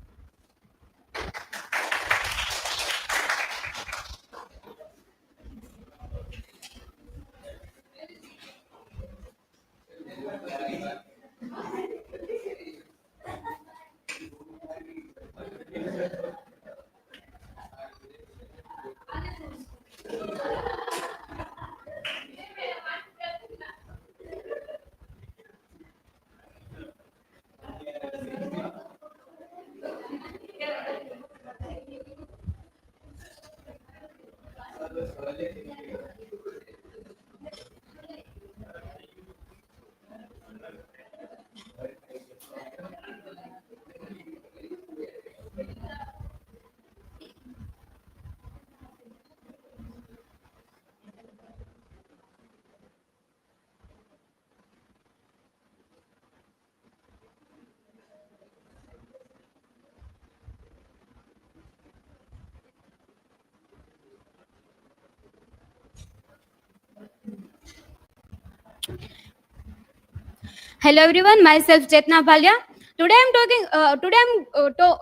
Speaker 11: Hello everyone, myself BHALIYA. Today I'm talking. Today I'm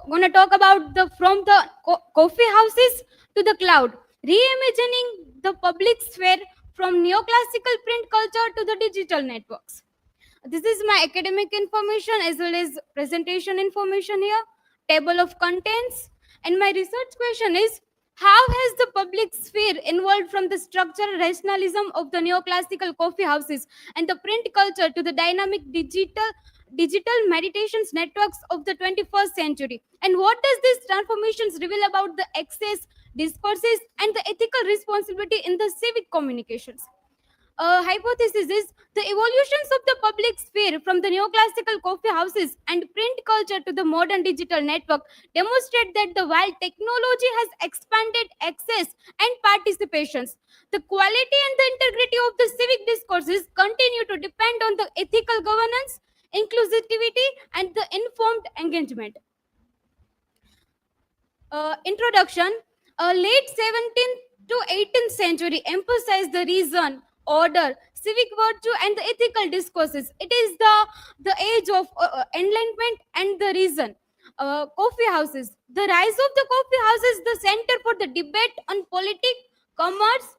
Speaker 11: going to talk about the from the coffee houses to the cloud, reimagining the public sphere from neoclassical print culture to the digital networks. This is my academic information as well as presentation information here, table of contents, and my research question is, how has the public sphere evolved from the structural rationalism of the neoclassical coffee houses and the print culture to the dynamic digital meditations networks of the 21st century? And what does these transformations reveal about the access, discourses, and the ethical responsibility in the civic communications? hypothesis is the evolutions of the public sphere from the neoclassical coffee houses and print culture to the modern digital network demonstrate that the while technology has expanded access and participations, the quality and the integrity of the civic discourses continue to depend on the ethical governance, inclusivity, and the informed engagement. Introduction. Late 17th to 18th century emphasized the reason, order, civic virtue, and the ethical discourses. It is the age of enlightenment and the reason. Coffee houses. The rise of the coffee houses, the center for the debate on politics, commerce,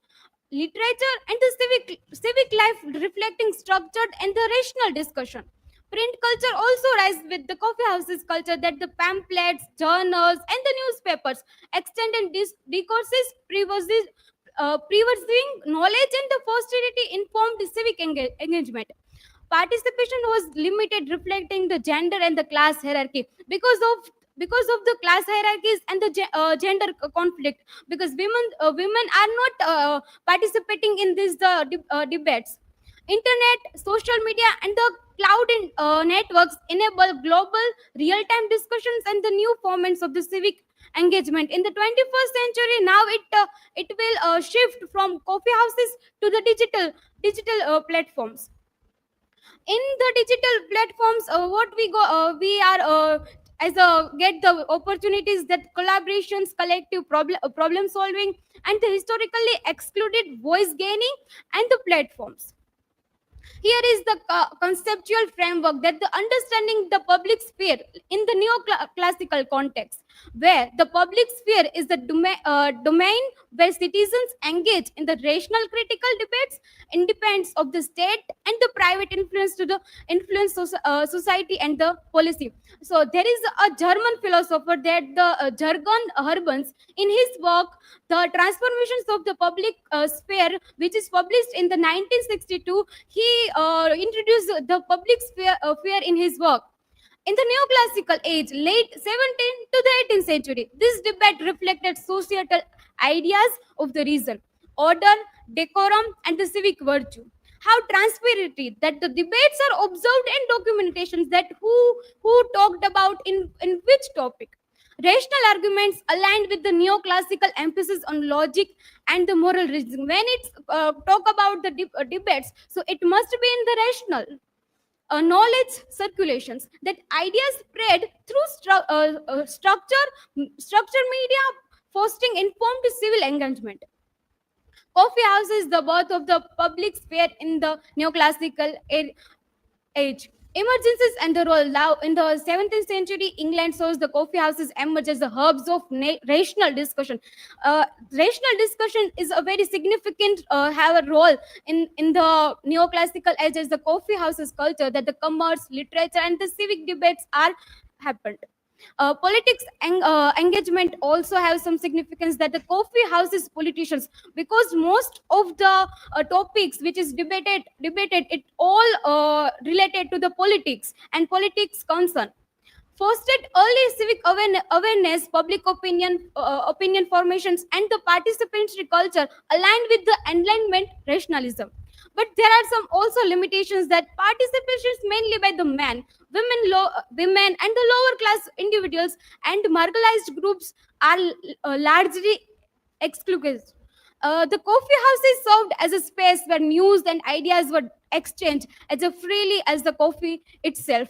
Speaker 11: literature, and the civic life, reflecting structured and the rational discussion. Print culture also rise with the coffee houses culture that the pamphlets, journals, and the newspapers extended discourses, preserving knowledge and the posterity informed civic engagement. Participation was limited, reflecting the gender and the class hierarchy because of the class hierarchies and the gender conflict, because women are not participating in these debates. Internet, social media, and the cloud networks enable global real-time discussions and the new formats of the civic engagement. In the 21st century, now it will shift from coffee houses to the digital platforms. In the digital platforms, what we are as a get the opportunities that collaborations, collective problem solving, and the historically excluded voice gaining and the platforms. Here is the conceptual framework that the understanding the public sphere in the neoclassical context, where the public sphere is the domain where citizens engage in the rational critical debates, independence of the state and the private influence to the influence society and the policy. So there is a German philosopher that the Jürgen Habermas, in his work The Transformations of the Public Sphere, which is published in the 1962, he introduced the public sphere in his work. In the neoclassical age, late 17th to the 18th century, this debate reflected societal ideas of the reason, order, decorum, and the civic virtue. How transparency that the debates are observed in documentations that who talked about in which topic. Rational arguments aligned with the neoclassical emphasis on logic and the moral reasoning. When it's talk about the debates, so it must be in the rational. Knowledge circulations that ideas spread through structure media, fostering informed civil engagement. Coffee house is the birth of the public sphere in the neoclassical age. Emergencies and the role. Now, in the 17th century, England shows the coffee houses emerge as the hubs of rational discussion. Rational discussion is a very significant have a role in the neoclassical age as the coffee houses culture that the commerce, literature, and the civic debates are happened. Politics and engagement also have some significance that the coffee houses politicians, because most of the topics which is debated it all related to the politics and politics concern. Fostered early civic awareness, public opinion formations, and the participatory culture aligned with the Enlightenment rationalism. But there are some also limitations that participation is mainly by the women, and the lower class individuals and marginalized groups are largely excluded. The coffee houses served as a space where news and ideas were exchanged as freely as the coffee itself.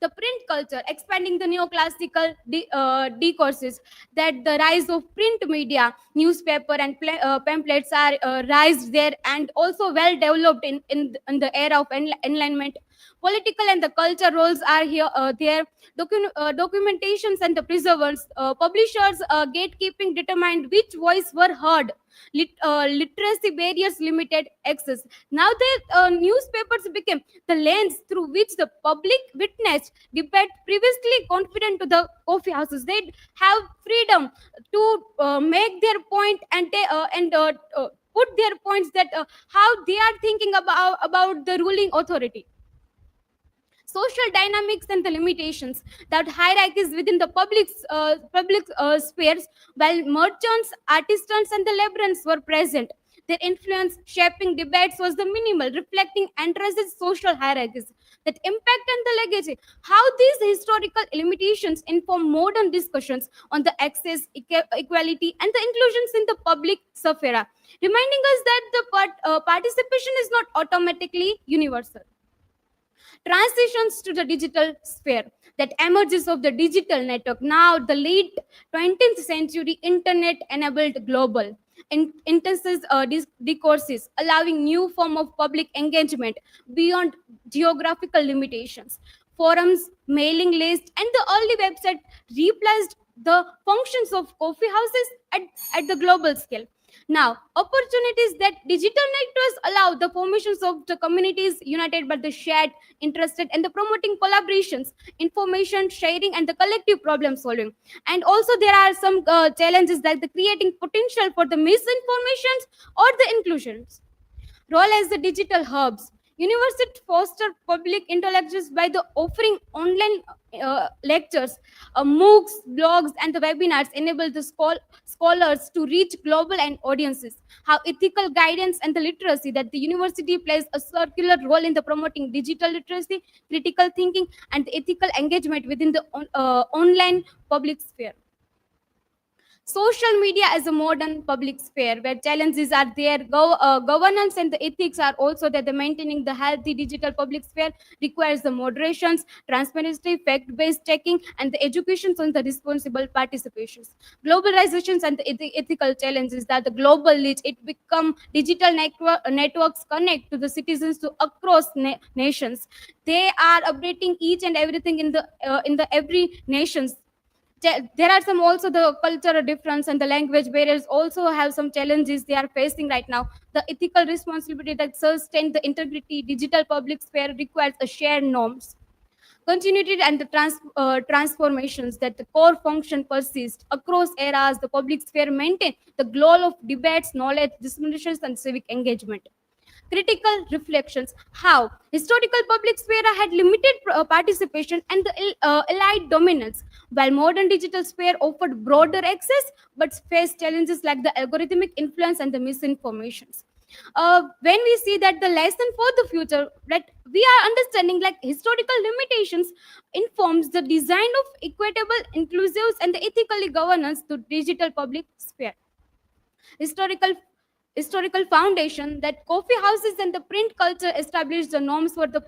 Speaker 11: The print culture, expanding the neoclassical discourses, that the rise of print media, newspaper and pamphlets are raised there and also well developed in the era of enlightenment. Political and the culture roles are here there. Documentations and the preservers, publishers, gatekeeping determined which voice were heard. Literacy barriers limited access. Now the newspapers became the lens through which the public witnessed debate previously confident to the coffee houses. They have freedom to make their point and put their points that how they are thinking about the ruling authority. Social dynamics and the limitations, that hierarchies within the public spheres, while merchants, artisans, and the laborers were present. Their influence shaping debates was the minimal, reflecting Andrew's social hierarchies that impact and the legacy. How these historical limitations inform modern discussions on the access, equality, and the inclusions in the public sphere, reminding us that the participation is not automatically universal. Transitions to the digital sphere that emerges of the digital network. Now, the late 20th century internet enabled global intensive discourses, allowing new form of public engagement beyond geographical limitations. Forums, mailing lists, and the early website replaced the functions of coffee houses at the global scale. Now, opportunities that digital networks allow the formations of the communities united by the shared interested and the promoting collaborations, information sharing, and the collective problem solving. And also, there are some challenges like the creating potential for the misinformations or the inclusions. Role as the digital hubs. Universities foster public intellectuals by the offering online lectures, MOOCs, blogs, and the webinars enable the scholars to reach global and audiences. How ethical guidance and the literacy that the university plays a circular role in the promoting digital literacy, critical thinking, and the ethical engagement within the online public sphere. Social media as a modern public sphere where challenges are there, governance and the ethics are also that the maintaining the healthy digital public sphere requires the moderations, transparency, fact-based checking, and the education on the responsible participations. Globalizations and the ethical challenges that the global reach, it become digital networks connect to the citizens to across nations. They are updating each and everything in the every nations. There are some also the cultural difference and the language barriers also have some challenges they are facing right now. The ethical responsibility that sustain the integrity digital public sphere requires a shared norms, continuity, and the transformations that the core function persist across eras. The public sphere maintain the glow of debates, knowledge disseminations, and civic engagement. Critical reflections. How historical public sphere had limited participation and the elite dominance, while modern digital sphere offered broader access but faced challenges like the algorithmic influence and the misinformations. When we see that the lesson for the future, that we are understanding like historical limitations informs the design of equitable, inclusive, and the ethically governance to digital public sphere. Historical foundation that coffee houses and the print culture established the norms for the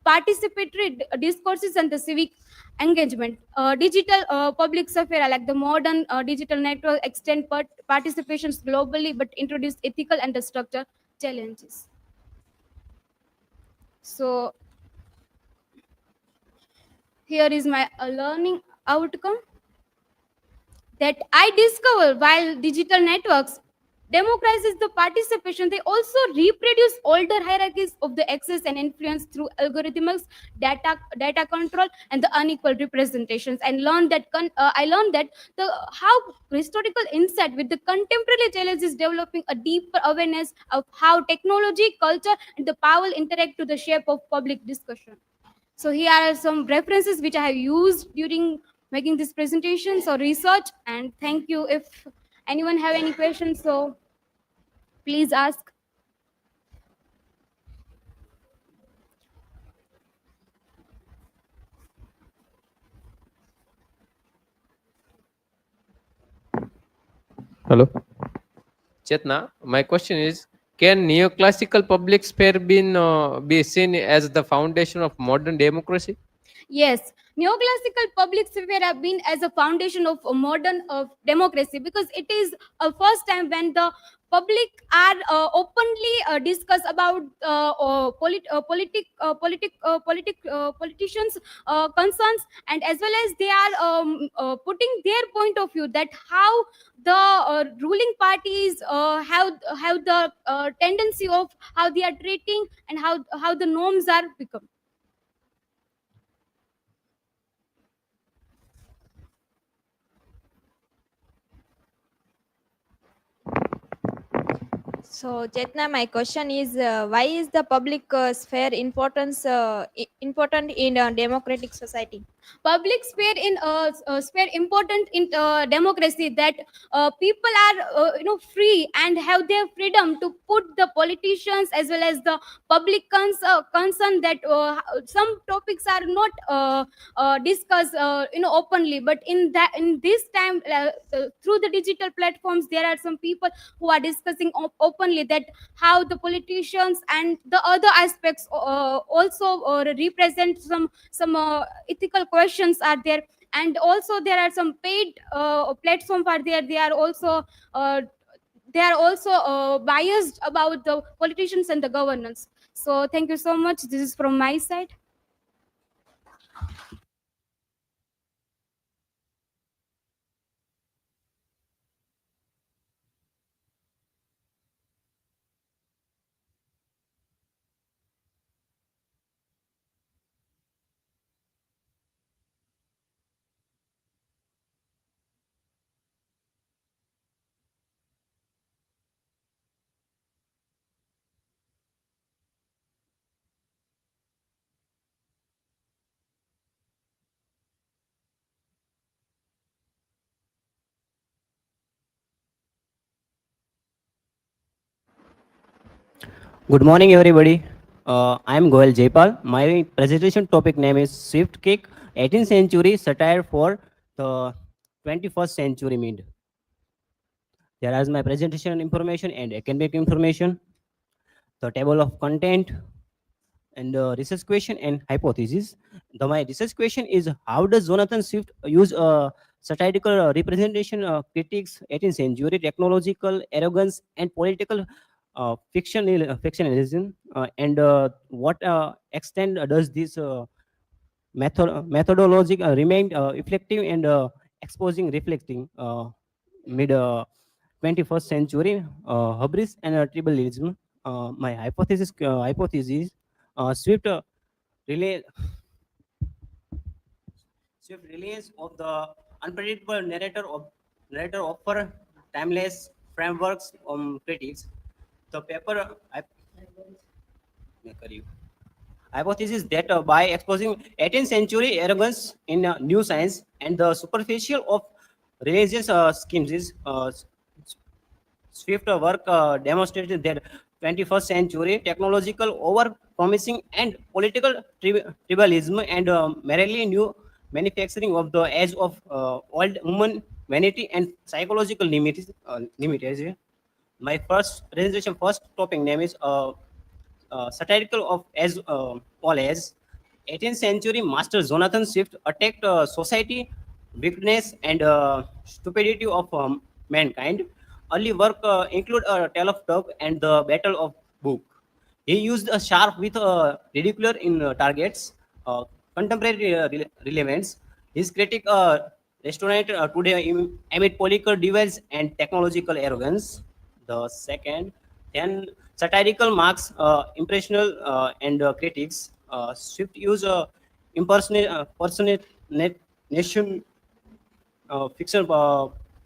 Speaker 11: participatory discourses and the civic engagement. Digital public sphere like the modern digital network extend participations globally but introduce ethical and the structure challenges. So here is my learning outcome that I discover while digital networks democratizes the participation, they also reproduce older hierarchies of the access and influence through algorithms, data control, and the unequal representations. And I learned that the how historical insight with the contemporary challenges developing a deeper awareness of how technology, culture, and the power interact to the shape of public discussion. So here are some references which I have used during making this presentations or research, and thank you. If anyone have any questions, so please ask.
Speaker 9: Hello. Chetna, my question is, can neoclassical public sphere be seen as the foundation of modern democracy?
Speaker 11: Yes, neoclassical public sphere have been as a foundation of a modern democracy because it is a first time when the public are openly discuss about politicians concerns, and as well as they are putting their point of view that how the ruling parties have the tendency of how they are treating and how the norms are become.
Speaker 10: So, Chetna, my question is, why is the public sphere important in a democratic society?
Speaker 11: Public sphere in sphere important in democracy, that people are free and have their freedom to put the politicians as well as the public concern, that some topics are not discussed openly, but in this time, through the digital platforms, there are some people who are discussing openly that how the politicians and the other aspects also represent some ethical questions are there. And also there are some paid platforms are there, uh, they are also biased about the politicians and the governance. So thank you so much, this is from my side.
Speaker 12: Good morning, everybody. I am Gohel Jaypal. My presentation topic name is Swift Kick, 18th century satire for the 21st century mid. There is my presentation information and academic information, the table of content, and research question and hypothesis. My research question is, how does Jonathan Swift use satirical representation, critics, 18th century technological arrogance and political fictionalism, and what extent does this methodology remain effective and exposing, reflecting mid 21st century hubris and tribalism? My hypothesis Swift relay Swift reliance of the unpredictable narrator offer timeless frameworks on critics. The paper hypothesis that by exposing 18th century arrogance in new science and the superficial of religious schemes, Swift work demonstrated that 21st century technological over-promising and political tribalism and merely new manufacturing of the edge of old human vanity and psychological limitation. My first topic name is satirical of as all as 18th century master Jonathan Swift attacked society, weakness, and stupidity of mankind. Early work include a Tale of Tug and the Battle of Book. He used a sharp with ridicule in targets, contemporary relevance. His critic restaurant today amid political divides and technological arrogance. The second, then satirical marks, impressional and critics. Swift use personation fiction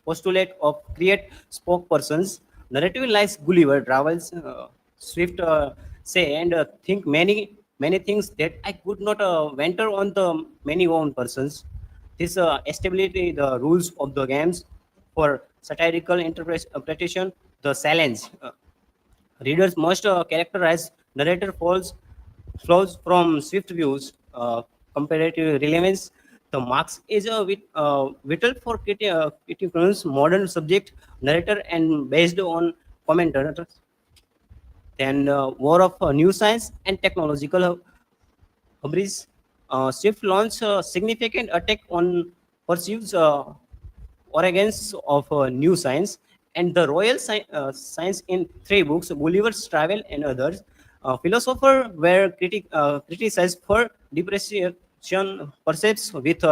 Speaker 12: postulate of create spokespersons. Narrative likes Gulliver travels. Swift say and think many things that I could not venture on the many own persons. This established the rules of the games for satirical interpretation. The challenge. Readers must characterize narrator flows from Swift views, comparative relevance. The marks is vital for critical modern subject narrator and based on commentators. Then war of new science and technological hubris. Swift launched a significant attack on pursuits organs of new science and the royal science in 3 books, Gulliver's Travel and others. Philosophers were criticized for depreciation percepts with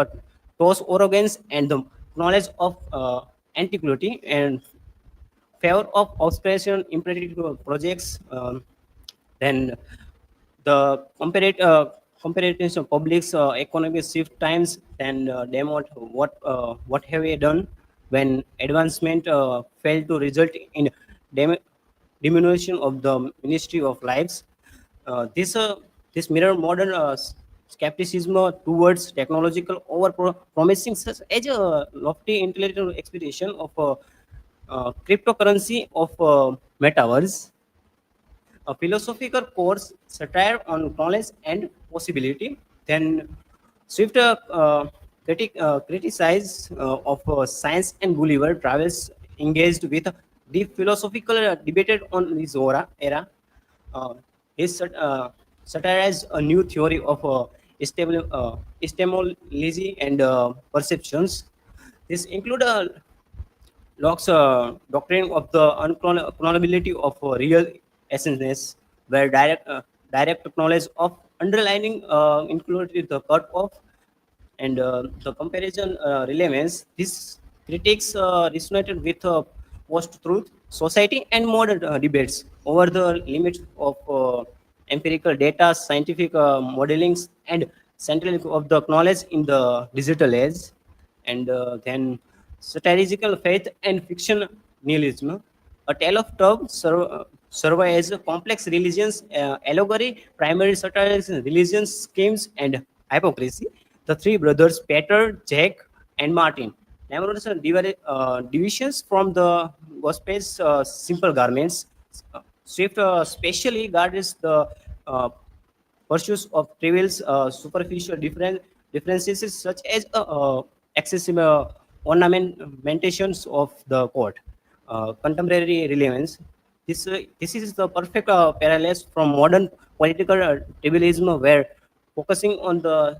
Speaker 12: gross arrogance and the knowledge of antiquity and favor of obsession imperative projects. Then the comparisons of public's economic shift times and demo what have we done when advancement failed to result in diminution of the Ministry of Lives. This mirror modern skepticism towards technological over promising such as a lofty intellectual expectation of cryptocurrency of metaverse, a philosophical course satire on knowledge and possibility. Then Swift criticized of science and Gulliver travels engaged with deep philosophical debate on this era. Uh, his satirized a new theory of epistemology and perceptions. This include Locke's doctrine of the unclonability of real essences, where direct knowledge of underlining included the cut off and the comparison relevance. These critics resonated with post-truth society and modern debates over the limits of empirical data, scientific modelings, and centrality of the knowledge in the digital age. And then satirical faith and fiction nihilism, a tale of two survey as a complex religions, allegory, primary satires, religions, schemes, and hypocrisy. The three brothers, Peter, Jack, and Martin, numerous divisions from the Gospel's simple garments. Swift specially guards the pursuits of trivial, superficial differences such as excessive ornamentations of the court, contemporary relevance. This is the perfect parallel from modern political tribalism, where focusing on the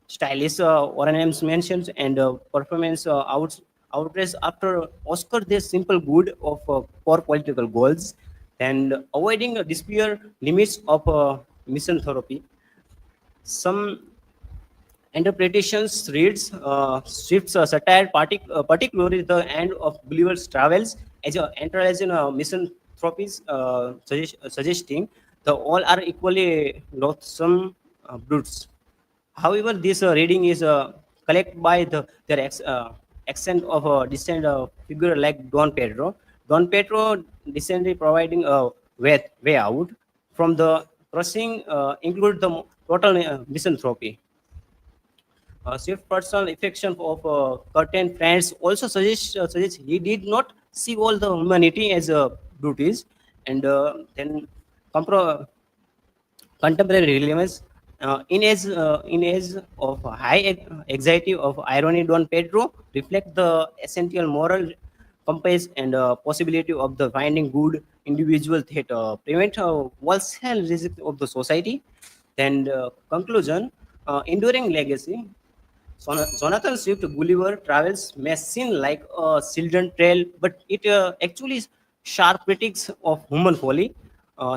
Speaker 12: stylish ornaments mentions and performance outrage after Oscar the simple good of for political goals, and avoiding despair limits of misanthropy. Some interpretations reads Swift's satire, particularly the end of Gulliver's Travels, as an enterprising misanthropes, suggesting the all are equally loathsome brutes. However, this reading is collected by their accent of a distant figure like Don Pedro. Don Pedro descended providing a way out from the crushing include the total misanthropy. Swift personal affection of certain friends also suggests he did not see all the humanity as brutes, and then contemporary relevance. In age of high anxiety of irony, Don Pedro reflect the essential moral compass and possibility of the finding good individual that prevent wholesale risk of the society. Then conclusion, enduring legacy. Jonathan Swift Gulliver Travels may seem like a children tale, but it actually is sharp critics of human folly.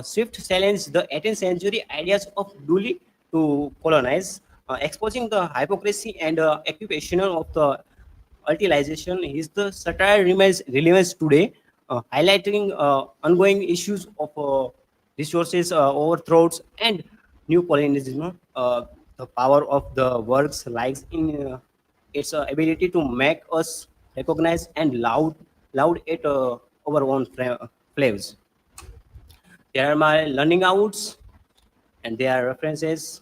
Speaker 12: Swift challenged the 18th century ideas of duty to colonize, exposing the hypocrisy and occupation of the utilization. His the satire remains relevant today, highlighting ongoing issues of resources overthrows and new colonialism. The power of the works lies in its ability to make us recognize and loud at our own flavors. There are my learning outs and there are references.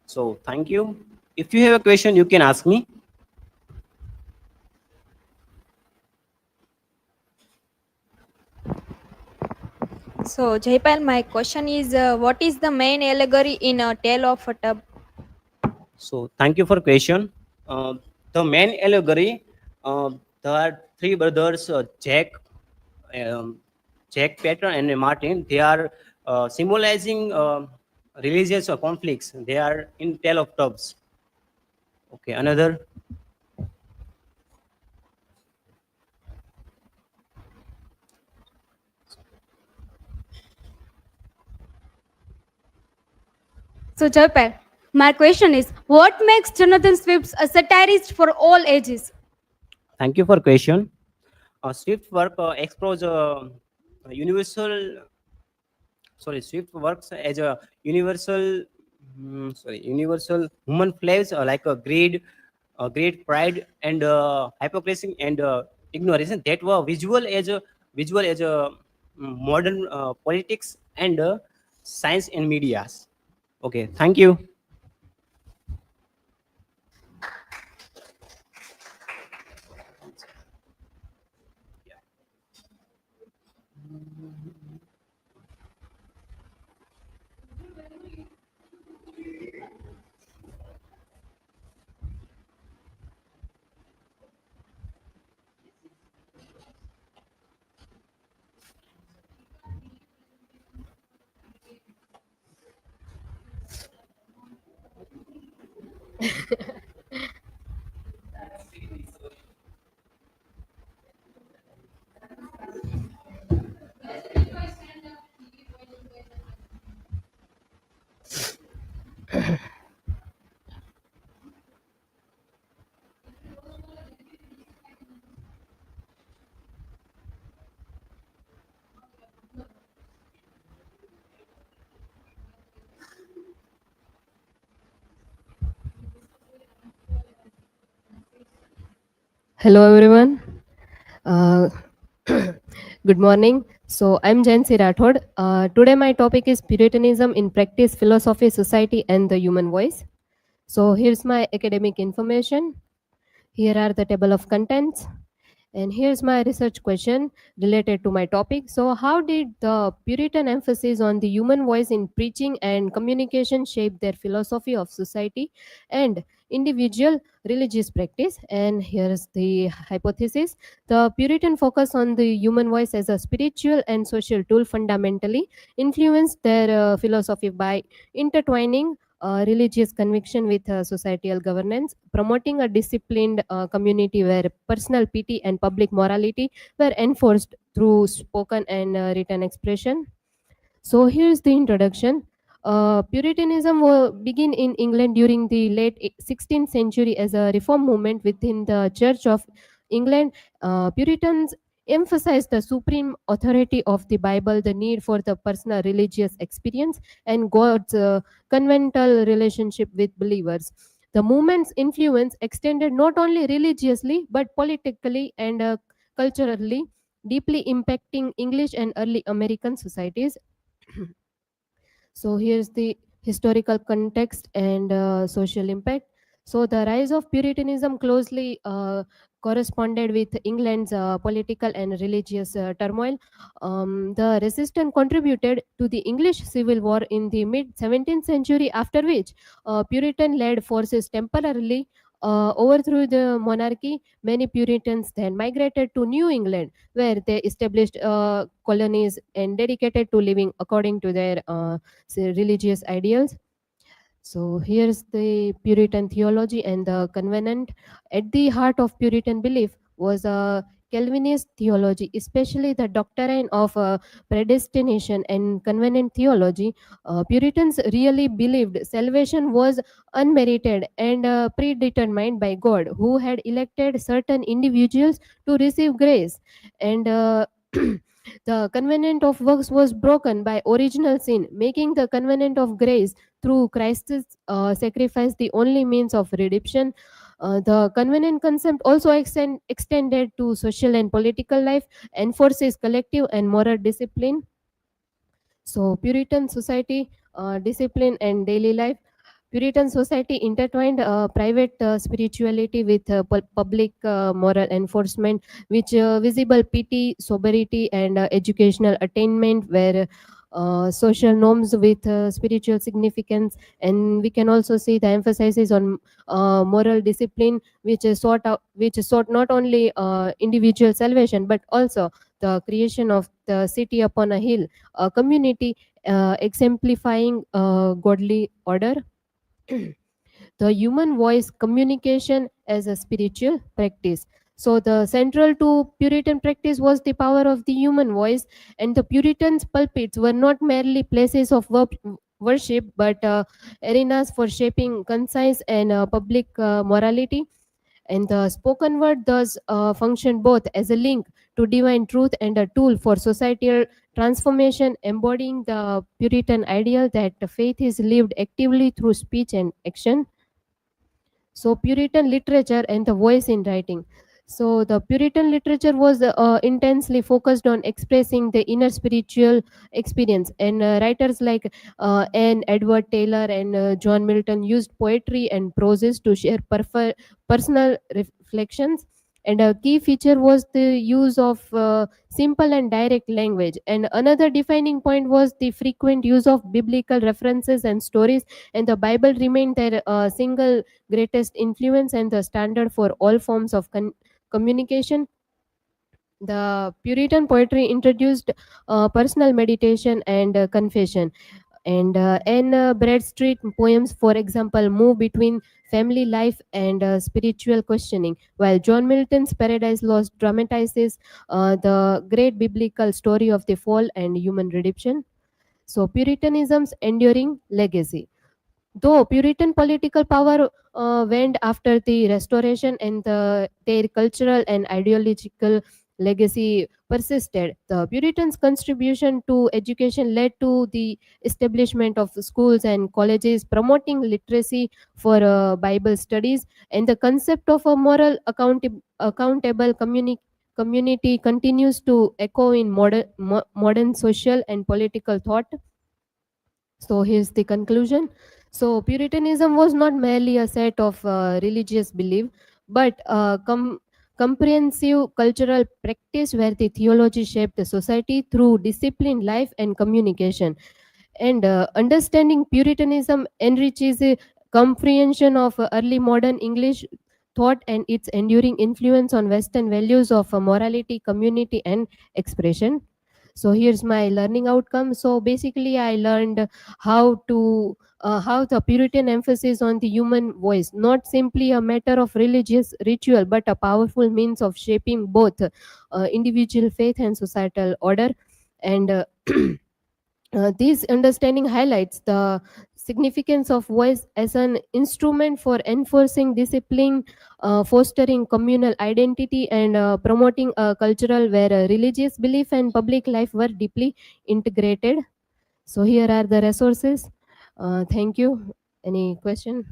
Speaker 12: So thank you. If you have a question, you can ask me.
Speaker 10: So, Jaypal, my question is, what is the main allegory in A Tale of a Tub?
Speaker 12: So thank you for question. The main allegory, there are three brothers, Jack, Peter, and Martin. They are symbolizing religious conflicts. They are in Tale of Tubs. Okay, another.
Speaker 11: So, Jaypal, my question is, what makes Jonathan Swift a satirist for all ages?
Speaker 12: Thank you for question. Swift work explores universal. Sorry, Swift works as a universal. Universal human flaws like a greed, pride, and hypocrisy and ignorance that were visual as a modern politics and science and medias. Okay, thank you.
Speaker 13: Hello everyone. Uh, good morning. So I'm Jansi Rathod. Today my topic is Puritanism in Practice, Philosophy, Society and the Human Voice. So here's my academic information. Here are the table of contents. And here's my research question related to my topic. So how did the Puritan emphasis on the human voice in preaching and communication shape their philosophy of society and individual religious practice? And here's the hypothesis. The Puritan focus on the human voice as a spiritual and social tool fundamentally influenced their philosophy by intertwining religious conviction with societal governance, promoting a disciplined community where personal piety and public morality were enforced through spoken and written expression. So here's the introduction. Puritanism began in England during the late 16th century as a reform movement within the Church of England. Puritans emphasized the supreme authority of the Bible, the need for the personal religious experience, and God's covenantal relationship with believers. The movement's influence extended not only religiously but politically and culturally, deeply impacting English and early American societies. So here's the historical context and social impact. So the rise of Puritanism closely corresponded with England's political and religious turmoil. The resistance contributed to the English Civil War in the mid 17th century, after which Puritan-led forces temporarily overthrew the monarchy. Many Puritans then migrated to New England, where they established colonies and dedicated to living according to their religious ideals. So here's the Puritan theology and the covenant. At the heart of Puritan belief was a Calvinist theology, especially the doctrine of predestination and covenant theology. Puritans really believed salvation was unmerited and predetermined by God, who had elected certain individuals to receive grace. And the covenant of works was broken by original sin, making the covenant of grace through Christ's sacrifice the only means of redemption. The covenant concept also extended to social and political life, enforces collective and moral discipline. So Puritan society, discipline and daily life. Puritan society intertwined private spirituality with public moral enforcement, which visible piety, sobriety, and educational attainment were social norms with spiritual significance. And we can also see the emphasis on moral discipline, which sought not only individual salvation but also the creation of the city upon a hill, a community exemplifying godly order. The human voice communication as a spiritual practice. So the central to Puritan practice was the power of the human voice, and the Puritans' pulpits were not merely places of worship but arenas for shaping concise and public morality. And the spoken word thus functioned both as a link to divine truth and a tool for societal transformation, embodying the Puritan ideal that faith is lived actively through speech and action. So Puritan literature and the voice in writing. So the Puritan literature was intensely focused on expressing the inner spiritual experience, and writers like Anne Edward Taylor and John Milton used poetry and prose to share personal reflections. And a key feature was the use of simple and direct language. And another defining point was the frequent use of biblical references and stories. And the Bible remained their single greatest influence and the standard for all forms of communication. The Puritan poetry introduced personal meditation and confession. And Bradstreet poems, for example, move between family life and spiritual questioning, while John Milton's Paradise Lost dramatizes the great biblical story of the fall and human redemption. So, Puritanism's enduring legacy. Though Puritan political power waned after the Restoration, and their cultural and ideological legacy persisted, the Puritans' contribution to education led to the establishment of schools and colleges promoting literacy for Bible studies, and the concept of a moral accountable community continues to echo in modern social and political thought. So here's the conclusion. So Puritanism was not merely a set of religious belief, but a comprehensive cultural practice where the theology shaped the society through disciplined life and communication. And understanding Puritanism enriches the comprehension of early modern English thought and its enduring influence on Western values of morality, community, and expression. So here's my learning outcome. So basically, I learned how the Puritan emphasis on the human voice, not simply a matter of religious ritual, but a powerful means of shaping both individual faith and societal order. And this understanding highlights the significance of voice as an instrument for enforcing discipline, fostering communal identity, and promoting a cultural where religious belief and public life were deeply integrated. So here are the resources. Thank you. Any question?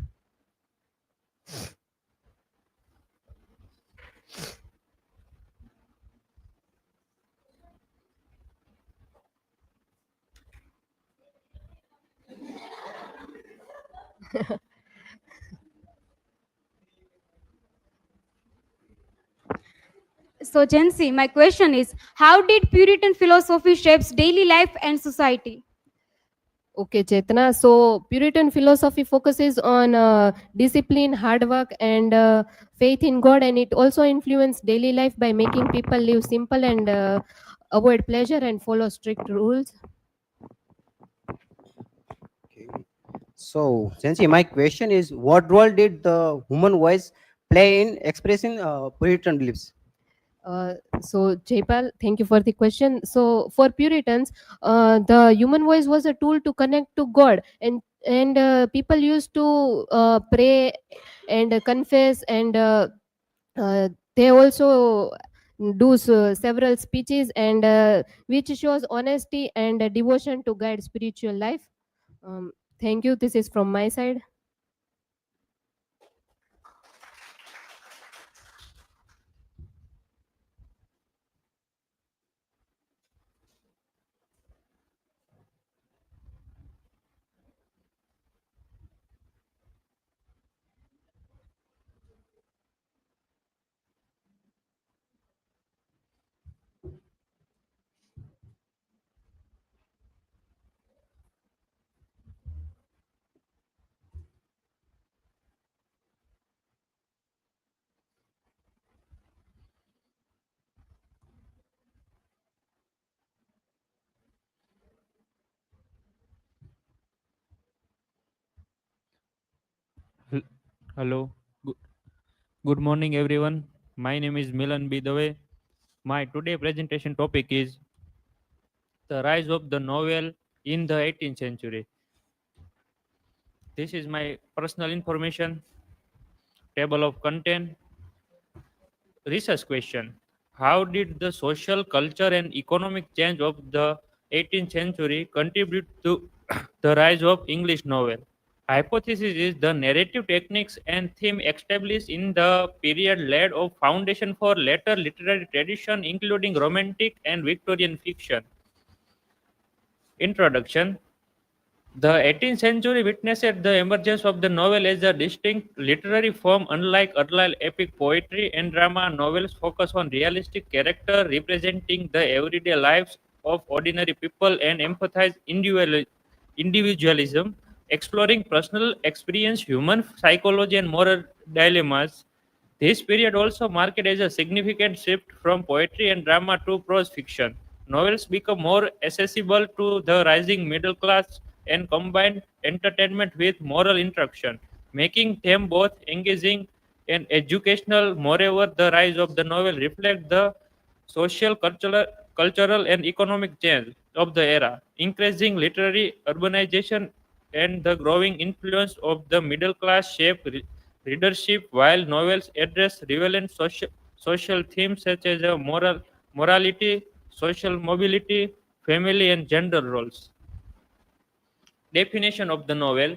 Speaker 11: So, Jansi, my question is, how did Puritan philosophy shapes daily life and society?
Speaker 13: Okay, Chetna. So Puritan philosophy focuses on discipline, hard work, and faith in God, and it also influenced daily life by making people live simple and avoid pleasure and follow strict rules.
Speaker 12: Okay. So, Sensi, my question is, what role did the human voice play in expressing Puritan beliefs?
Speaker 13: So Jaipal, thank you for the question. So for Puritans, the human voice was a tool to connect to God, and people used to pray and confess, and they also do several speeches, and which shows honesty and devotion to guide spiritual life. Thank you. This is from my side.
Speaker 14: Hello. Good morning, everyone. My name is Milan B. Dave. My today presentation topic is the rise of the novel in the 18th century. This is my personal information, table of content, research question. How did the social, culture, and economic change of the 18th century contribute to the rise of English novel? Hypothesis is the narrative techniques and theme established in the period laid a foundation for later literary tradition, including Romantic and Victorian fiction. Introduction. The 18th century witnessed the emergence of the novel as a distinct literary form. Unlike earlier epic poetry and drama, novels focus on realistic character representing the everyday lives of ordinary people and empathize individualism, exploring personal experience, human psychology, and moral dilemmas. This period also marked as a significant shift from poetry and drama to prose fiction. Novels become more accessible to the rising middle class and combined entertainment with moral instruction, making them both engaging and educational. Moreover, the rise of the novel reflects the social, cultural and economic change of the era, increasing literary urbanization and the growing influence of the middle class shape readership, while novels address relevant social themes such as morality, social mobility, family, and gender roles. Definition of the novel.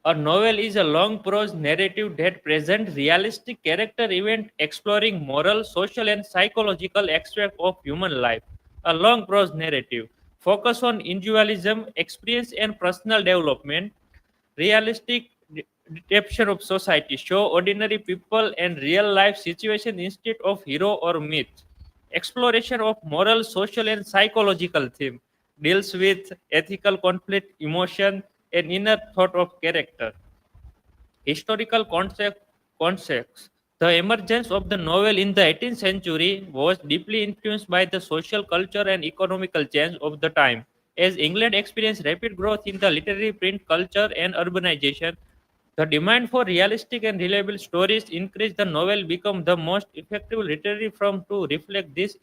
Speaker 14: A novel is a long prose narrative that presents realistic character event exploring moral, social, and psychological aspects of human life. A long prose narrative focus on individualism, experience, and personal development. Realistic depiction of society show ordinary people and real life situation instead of hero or myth. Exploration of moral, social, and psychological theme deals with ethical conflict, emotion, and inner thought of character. Historical concepts. The emergence of the novel in the 18th century was deeply influenced by the social, culture, and economical change of the time. As England experienced rapid growth in the literary print culture and urbanization, the demand for realistic and reliable stories increased. The novel became the most effective literary form to reflect this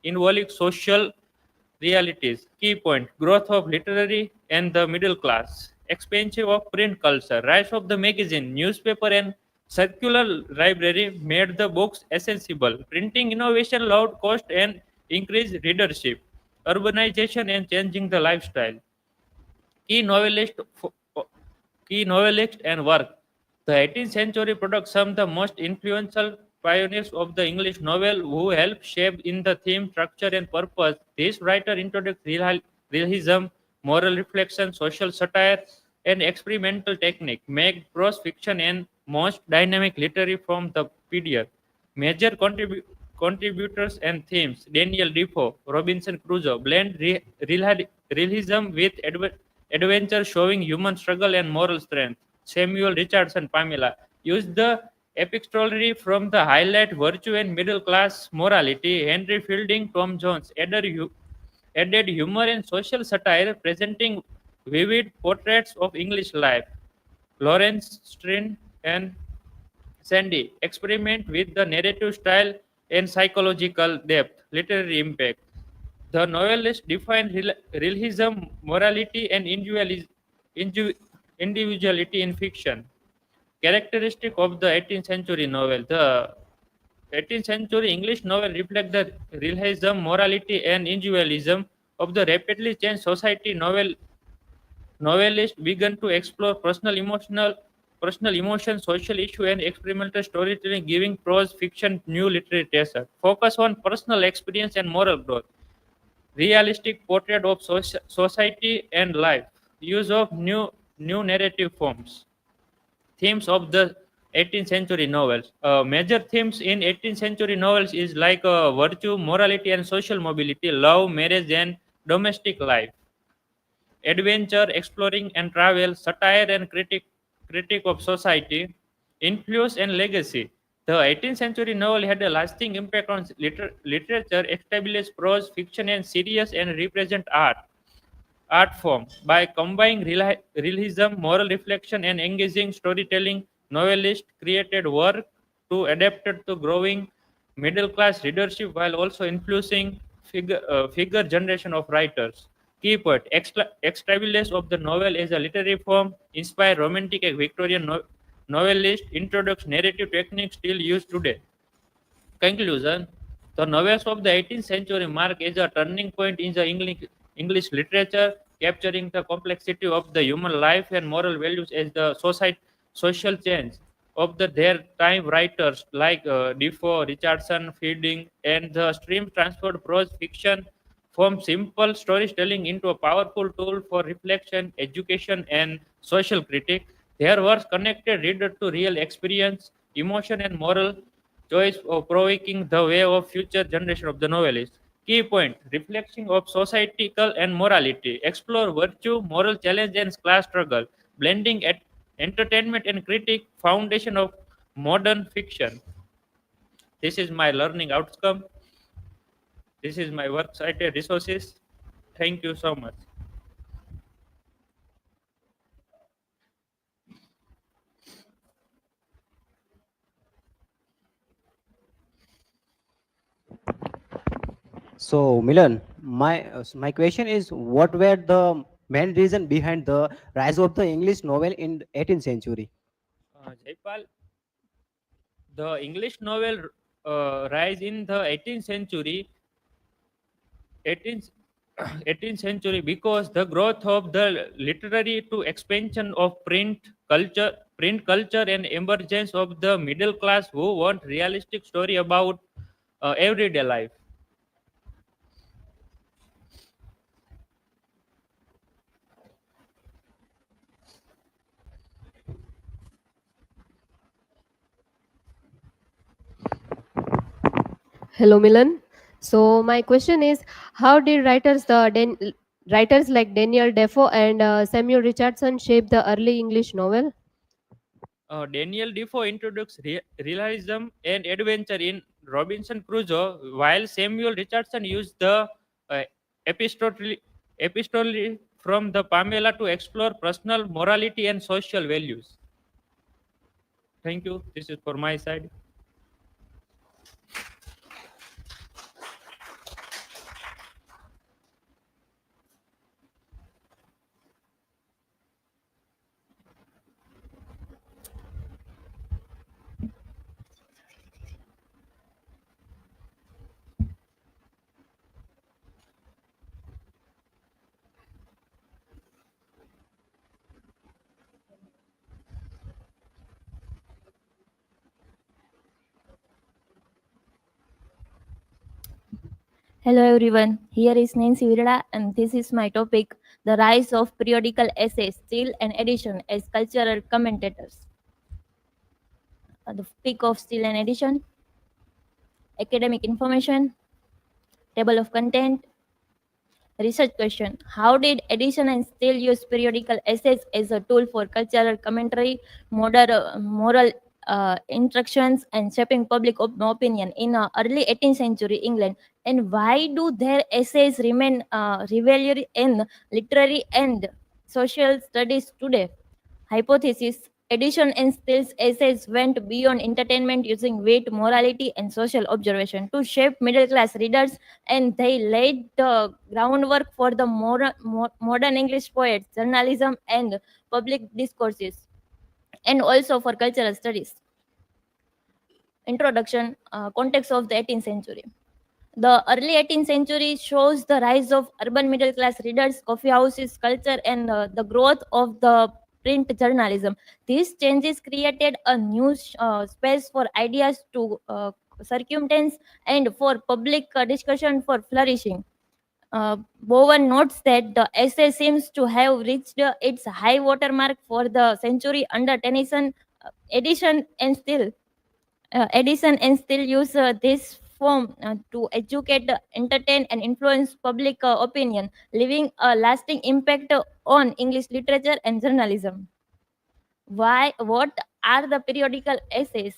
Speaker 14: involving social realities. Key point: growth of literary and the middle class, expansion of print culture, rise of the magazine, newspaper, and circular library made the books accessible. Printing innovation lowered cost and increased readership. Urbanization and changing the lifestyle. Key novelist, key novelist and work. The 18th century produced some of the most influential pioneers of the English novel who helped shape in the theme, structure, and purpose. This writer introduced realism, moral reflection, social satire, and experimental technique, make prose fiction and most dynamic literary from the period. Major contributors and themes: Daniel Defoe, Robinson Crusoe, blend realism with adventure, showing human struggle and moral strength. Samuel Richardson Pamela used the epistolary from the highlight virtue and middle class morality. Henry Fielding, Tom Jones added humor and social satire, presenting vivid portraits of English life. Lawrence Stern and Sandy experiment with the narrative style and psychological depth. Literary impact. The novelist defined realism, morality, and individuality in fiction. Characteristic of the 18th century novel. The 18th century English novel reflect the realism, morality, and individualism of the rapidly changed society. Novelists began to explore personal emotion, social issue, and experimental storytelling, giving prose fiction new literary texture. Focus on personal experience and moral growth. Realistic portrait of society and life. Use of new narrative forms. Themes of the 18th century novels. Major themes in 18th century novels is like virtue, morality, and social mobility, love, marriage, and domestic life. Adventure, exploring and travel, satire and critique of society, influence and legacy. The 18th century novel had a lasting impact on literature, established prose, fiction, and serious and represent art form. By combining realism, moral reflection, and engaging storytelling, novelists created work to adapt to growing middle class readership while also influencing figure generation of writers. Key point: extravagance of the novel as a literary form, inspired romantic and Victorian novelist, introduced narrative techniques still used today. Conclusion: the novels of the 18th century mark as a turning point in the English literature. capturing the complexity of the human life and moral values as the social change of their time. Writers like Defoe, Richardson, Fielding, and the stream transferred prose fiction from simple storytelling into a powerful tool for reflection, education, and social critique. Their works connected reader to real experience, emotion, and moral choice of provoking the way of future generation of the novelists. Key point: reflection of societal and morality, explore virtue, moral challenge, and class struggle, blending entertainment and critique, foundation of modern fiction. This is my learning outcome. This is my work cited resources. Thank you so much.
Speaker 12: So, Milan, my question is, what were the main reason behind the rise of the English novel in 18th century?
Speaker 14: Jaypal, the English novel rise in the 18th century 18th 18th century because the growth of the literary to expansion of print culture and emergence of the middle class who want realistic story about everyday life.
Speaker 13: Hello, Milan. So my question is, how did writers like Daniel Defoe and Samuel Richardson shape the early English novel?
Speaker 14: Daniel Defoe introduced realism and adventure in Robinson Crusoe, while Samuel Richardson used the uh, epistolary from the Pamela to explore personal morality and social values. Thank you. This is for my side.
Speaker 15: Hello everyone, here is Nancy Virada and this is my topic, the rise of periodical essays, still and edition as cultural commentators. The peak of still and edition, academic information, table of content, research question. How did edition and still use periodical essays as a tool for cultural commentary, moral instructions and shaping public opinion in early 18th century England? And why do their essays remain relevant in literary and social studies today? Hypothesis: Edition and Still's essays went beyond entertainment, using wit, morality, and social observation to shape middle-class readers, and they laid the groundwork for the modern English poets, journalism, and public discourses, and also for cultural studies. Introduction, context of the 18th century. The early 18th century shows the rise of urban middle class readers, coffee houses, culture, and the growth of the print journalism. These changes created a new space for ideas to circumstance and for public discussion for flourishing. Bowen notes that the essay seems to have reached its high watermark for the century under Tennyson. Edition and still Edison and still use this form to educate, entertain, and influence public opinion, leaving a lasting impact on English literature and journalism. Why? What are the periodical essays?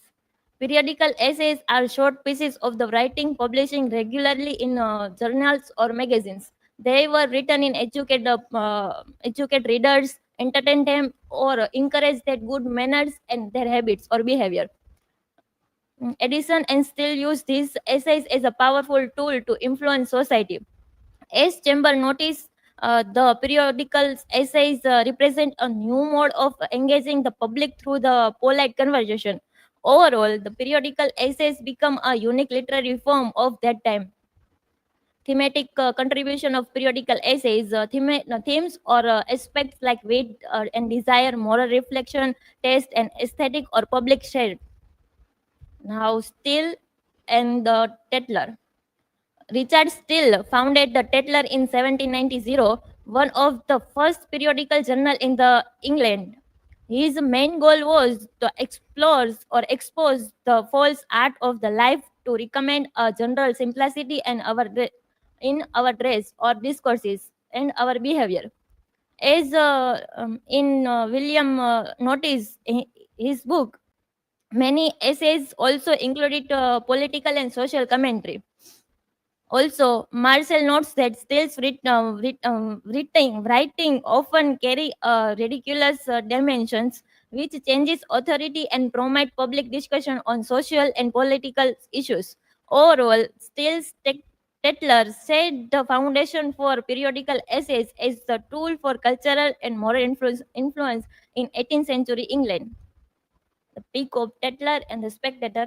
Speaker 15: Periodical essays are short pieces of the writing publishing regularly in journals or magazines. They were written in educate readers, entertain them, or encourage their good manners and their habits or behavior. Edison and still use these essays as a powerful tool to influence society. As Chamber noticed, the periodical essays represent a new mode of engaging the public through the polite conversation. Overall, the periodical essays become a unique literary form of that time. thematic contribution of periodical essays, themes or aspects like wit and desire, moral reflection, taste, and aesthetic or public share. Now, Steele and the Tetler. Richard Steele founded the Tetler in 1790, one of the first periodical journal in the England. His main goal was to explore or expose the false art of the life, to recommend a general simplicity and in our dress or discourses and our behavior. As in William noticed in his book, many essays also included political and social commentary. Also, Marcel notes that Steele's writing often carry ridiculous dimensions, which changes authority and promote public discussion on social and political issues. Overall, Steele's Tetler said the foundation for periodical essays is the tool for cultural and moral influence in 18th century England. The peak of Tetler and the Spectator.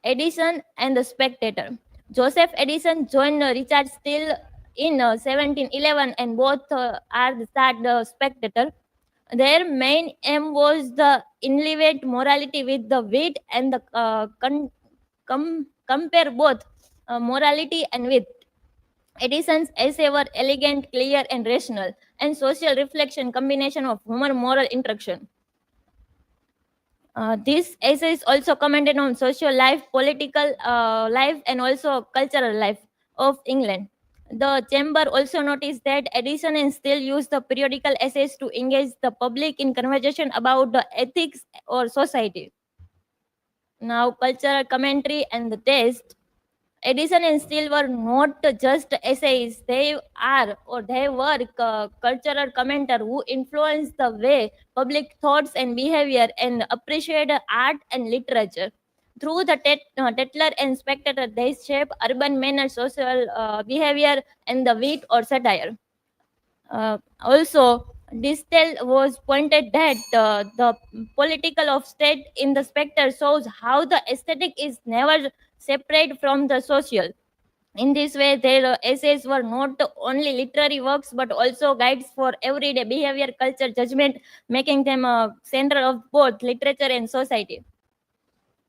Speaker 15: Edison and the Spectator. Joseph Edison joined Richard Steele in 1711, and both are the Spectator. Their main aim was the elevate morality with the wit and the compare both morality and wit. Edison's essays were elegant, clear, and rational, and social reflection combination of humor, moral instruction. These essays also commented on social life, political life, and also cultural life of England. The Chamber also noticed that Edison and Steele used the periodical essays to engage the public in conversation about the ethics or society. Now, cultural commentary and the taste. Edison and Steele were not just essays, they were cultural commentators who influenced the way public thoughts and behavior and appreciated art and literature. Through the Tetler and Spectator, they shape urban manners, social behavior, and the wit or satire. Also, Distel was pointed that the political of state in the Spectre shows how the aesthetic is never separate from the social. In this way, their essays were not only literary works but also guides for everyday behavior, culture, judgment, making them a center of both literature and society.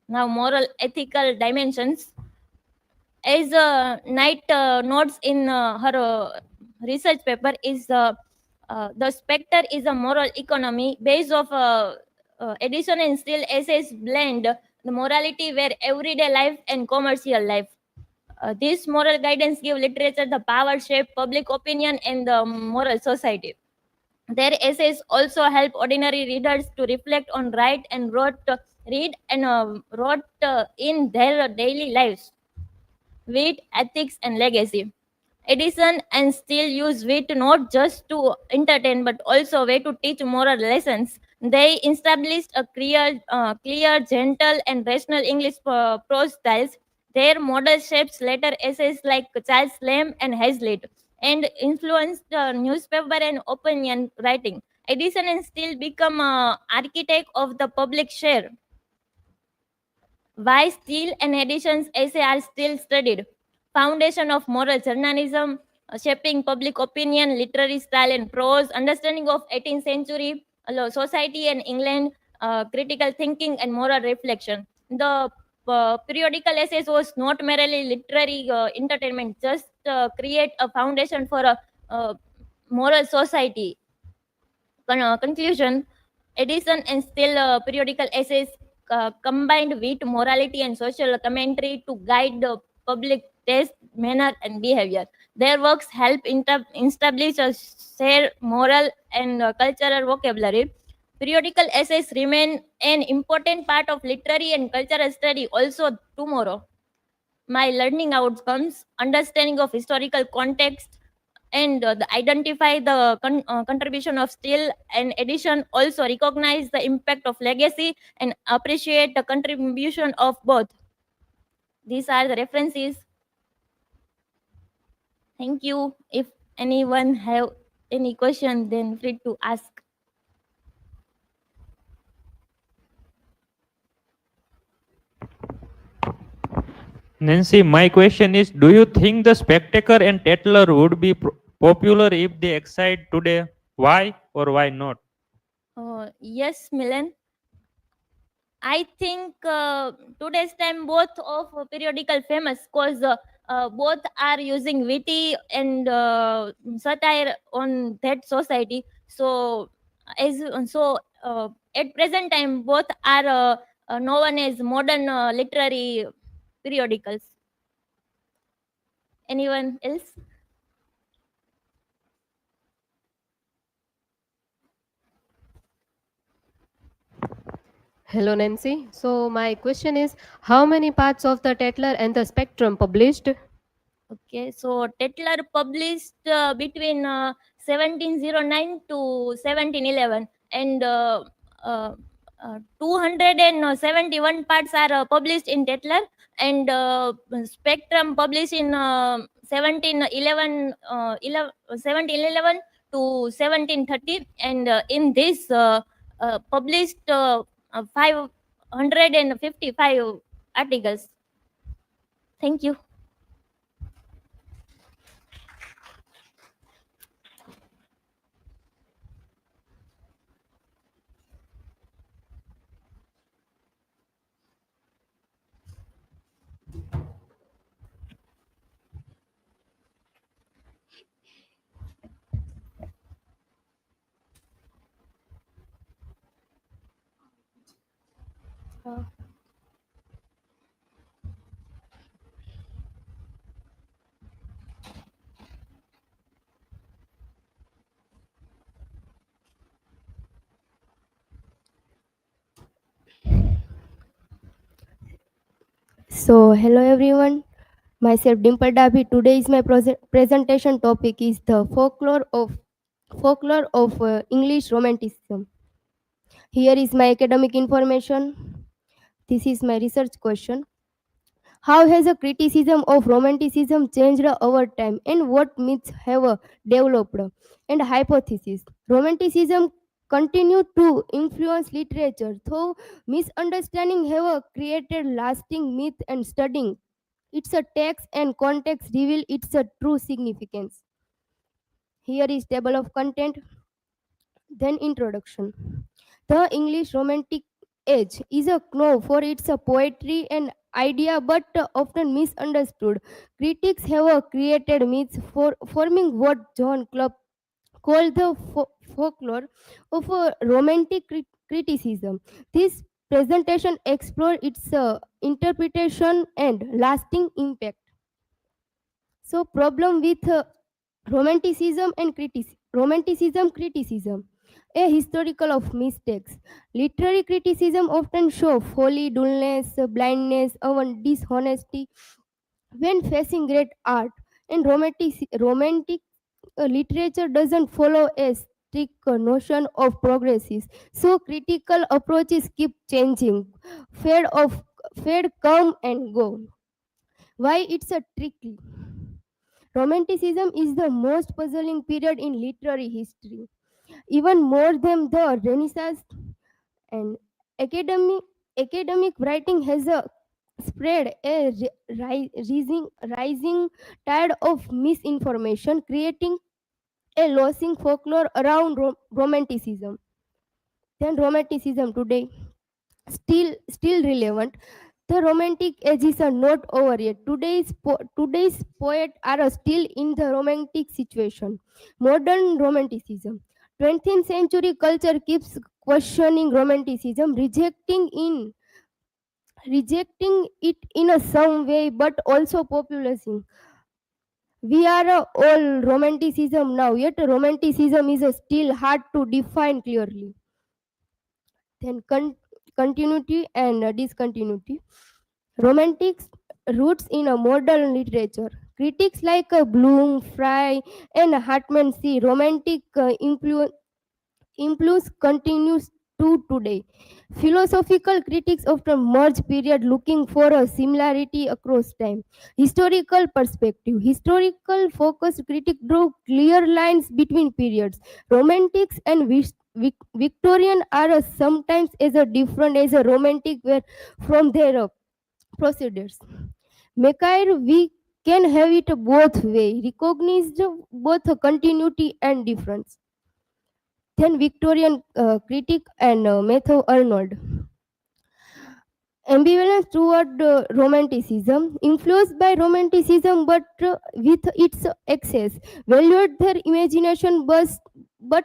Speaker 15: Now, moral ethical dimensions. As Knight notes in her research paper, is the Spectre is a moral economy based of Edison and Steele essays blend the morality where everyday life and commercial life. This moral guidance give literature the power shape public opinion and the moral society. Their essays also help ordinary readers to reflect on read and wrote in their daily lives. Wit, ethics, and legacy. Edison and Steele use wit not just to entertain but also a way to teach moral lessons. They established a clear, gentle, and rational English prose styles. Their model shapes later essays like Charles Lamb and Hazlitt and influenced newspaper and opinion writing. Edison and Steele become architect of the public share. Why Steele and Edison's essays are still studied. Foundation of moral journalism, shaping public opinion, literary style and prose, understanding of 18th century society and England, critical thinking and moral reflection. The periodical essays was not merely literary entertainment, just create a foundation for a moral society. Conclusion, Edison and Steele periodical essays combined wit, morality, and social commentary to guide the public taste, manner, and behavior. Their works help establish a shared moral and cultural vocabulary. Periodical essays remain an important part of literary and cultural study also tomorrow. My learning outcomes, understanding of historical context, and identify the contribution of Steele and Edison, also recognize the impact of legacy and appreciate the contribution of both. These are the references. Thank you. If anyone have any question, then free to ask.
Speaker 14: Nancy, my question is, do you think the Spectator and Tatler would be popular if they excite today? Why or why not?
Speaker 15: Yes, Milan. I think today's time both of periodical famous because both are using witty and satire on that society. So at present time both are known as modern literary periodicals. Anyone else?
Speaker 13: Hello, Nancy. So my question is, how many parts of the Tatler and the Spectrum published?
Speaker 15: Okay, so Tetler published between 1709 to 1711, and 271 parts are published in Tetler, and Spectrum published in 1711 to 1730, and in this published 555 articles. Thank you.
Speaker 16: So, hello everyone. Myself Dimple Dabi. Today is my presentation topic is the folklore of English Romanticism. Here is my academic information. This is my research question. How has a criticism of Romanticism changed over time, and what myths have developed? And hypothesis: Romanticism continued to influence literature, though misunderstanding have created lasting myth, and studying its a text and context reveal its a true significance. Here is table of content. Then introduction. The English Romantic Age is a known for its poetry and idea, but often misunderstood. Critics have created myths for forming what John Clubb called the folklore of romantic criticism. This presentation explores its interpretation and lasting impact. So, problem with romanticism criticism, a historical of mistakes. Literary criticism often show folly, dullness, blindness, or dishonesty when facing great art. And romantic literature doesn't follow a strict notion of progresses, so critical approaches keep changing, fade, come and go. Why it's a tricky? Romanticism is the most puzzling period in literary history, even more than the Renaissance. And academic writing has spread a rising tide of misinformation, creating a losing folklore around romanticism. Then romanticism today still relevant. The romantic ages are not over yet. Today's poets are still in the romantic situation. Modern romanticism. 20th century culture keeps questioning romanticism, rejecting it in a some way, but also popularizing. We are all romanticism now, yet romanticism is still hard to define clearly. Then continuity and discontinuity. Romantics roots in a modern literature. Critics like Bloom, Fry, and Hartman see romantic influence continues to today. Philosophical critics often merge period looking for a similarity across time. Historical perspective. Historical focused critics draw clear lines between periods. Romantics and Victorian are sometimes as different as a romantic were from their procedures. Makair, we can have it both way, recognize both continuity and difference. Then Victorian critic and Matthew Arnold. Ambivalence toward romanticism, influenced by romanticism but with its excess, valued their imagination but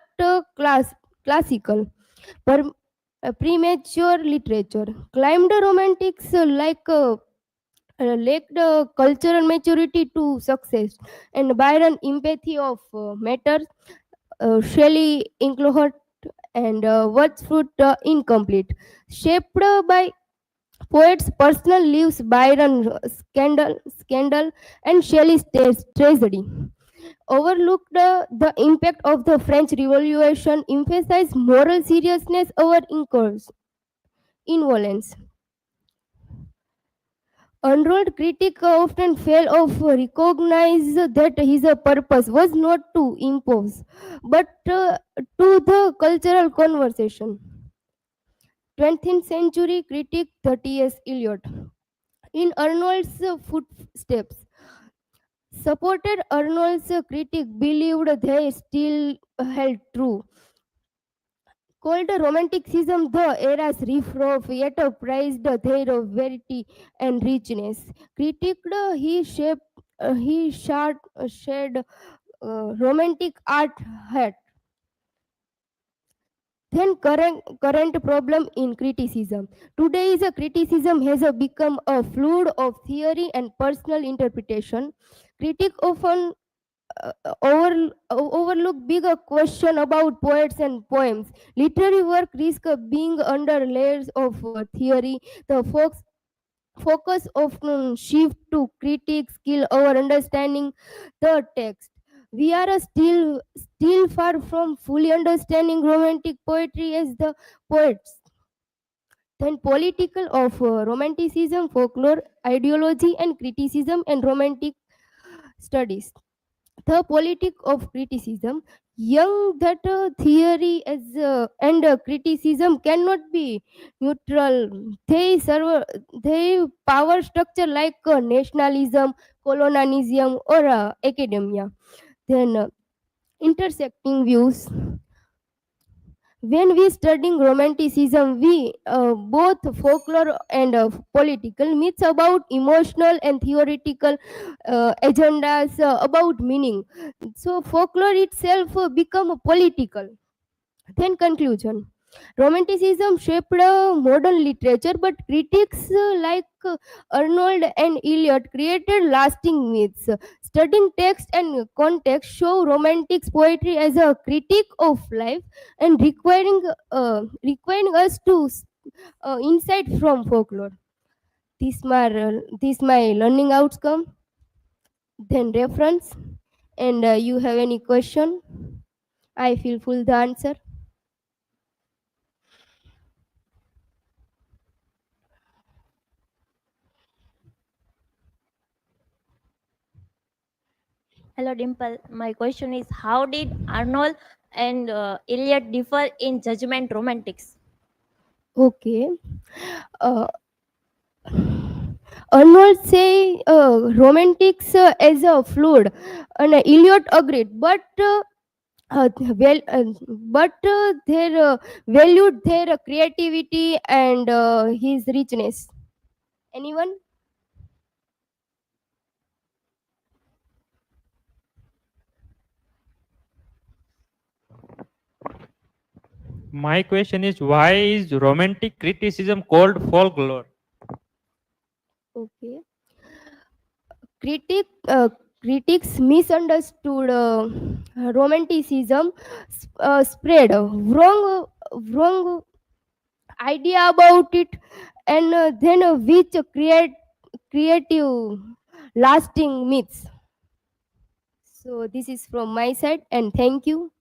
Speaker 16: classical, premature literature, climbed romantics lacked cultural maturity to success, and Byron empathy of matter, Shelley include and Wordsworth incomplete, shaped by poets' personal lives, Byron scandal, and Shelley's tragedy. Overlooked the impact of the French Revolution, emphasized moral seriousness over involence. Unrolled critic often fail of recognize that his purpose was not to impose, but to the cultural conversation. 20th century critic T.S. Eliot, in Arnold's footsteps, supported Arnold's critic believed they still held true. Called Romanticism the era's riff-raff, yet prized their verity and richness. Critiqued, he shared romantic art hat. Then current problem in criticism. Today's criticism has become a fluid of theory and personal interpretation. Critics often overlook bigger question about poets and poems. Literary work risk being under layers of theory. The focus often shift to critique skill over understanding the text. We are still far from fully understanding romantic poetry as the poets. Then political of romanticism, folklore, ideology, and criticism and romantic studies. The politic of criticism, young that theory as and criticism cannot be neutral. They power structure like nationalism, colonialism, or academia. Then intersecting views. When we studying romanticism, we both folklore and political myths about emotional and theoretical agendas about meaning. So folklore itself become political. Then conclusion. Romanticism shaped modern literature, but critics like Arnold and Eliot created lasting myths. Studying text and context show romantic poetry as a critique of life and requiring us to insight from folklore. This my learning outcome. Then reference. And you have any question? I feel full the answer.
Speaker 15: Hello, Dimple. My question is, how did Arnold and Eliot differ in judgment romantics?
Speaker 16: Okay. Uh, Arnold say romantics as a fluid, and Eliot agreed, but they valued their creativity and his richness. Anyone?
Speaker 14: My question is, why is romantic criticism called folklore?
Speaker 16: Okay. Critic, critics misunderstood romanticism, spread wrong idea about it, and then which creative lasting myths. So this is from my side, and thank you.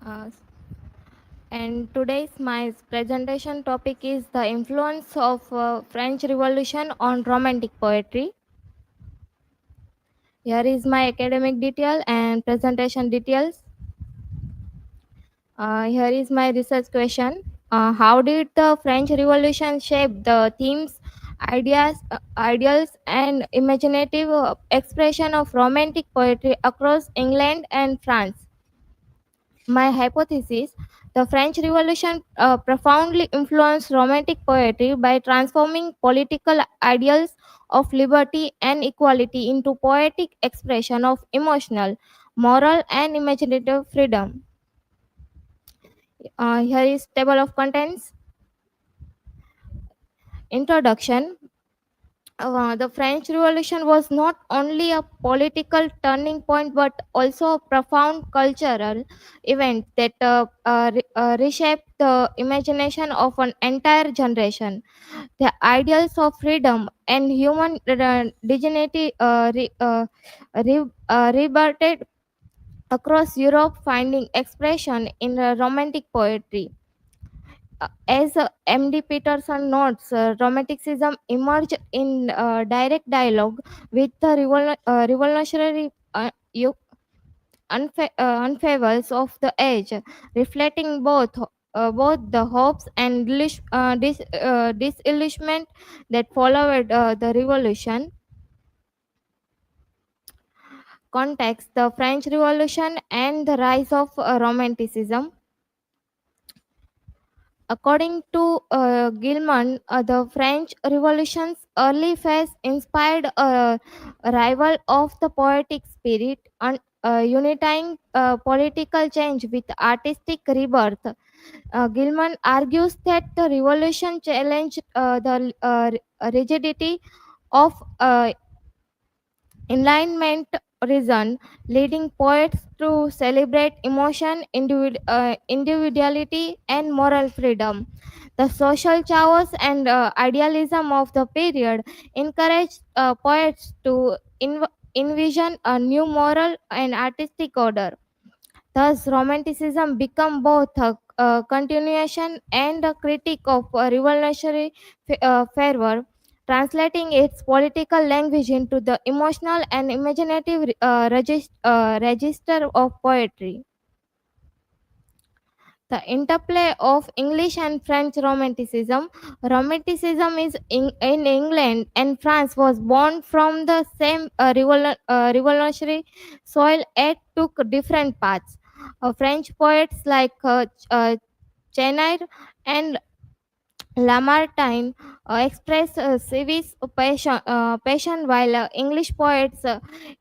Speaker 17: Uh, and today's my presentation topic is the influence of French Revolution on romantic poetry. Here is my academic detail and presentation details. Here is my research question. How did the French Revolution shape the themes, ideas, ideals, and imaginative expression of romantic poetry across England and France? My hypothesis: the French Revolution profoundly influenced Romantic poetry by transforming political ideals of liberty and equality into poetic expression of emotional, moral, and imaginative freedom. Here is table of contents. Introduction. The French Revolution was not only a political turning point but also a profound cultural event that reshaped the imagination of an entire generation. The ideals of freedom and human dignity rebirthed across Europe, finding expression in Romantic poetry. As M.D. Peterson notes, Romanticism emerged in direct dialogue with the revolutionary unfavors of the age, reflecting both the hopes and disillusionment that followed the revolution. Context: the French Revolution and the rise of Romanticism. According to Gilman, the French Revolution's early phase inspired a revival of the poetic spirit, unifying political change with artistic rebirth. Gilman argues that the revolution challenged the rigidity of enlightenment reason, leading poets to celebrate emotion, individuality, and moral freedom. The social chaos and idealism of the period encouraged poets to envision a new moral and artistic order. Thus, Romanticism became both a continuation and a critique of revolutionary fervor, translating its political language into the emotional and imaginative register of poetry. The interplay of English and French Romanticism. Romanticism is in England and France was born from the same revolutionary soil, yet took different paths. French poets like Chenard and Lamartine express civic passion, while English poets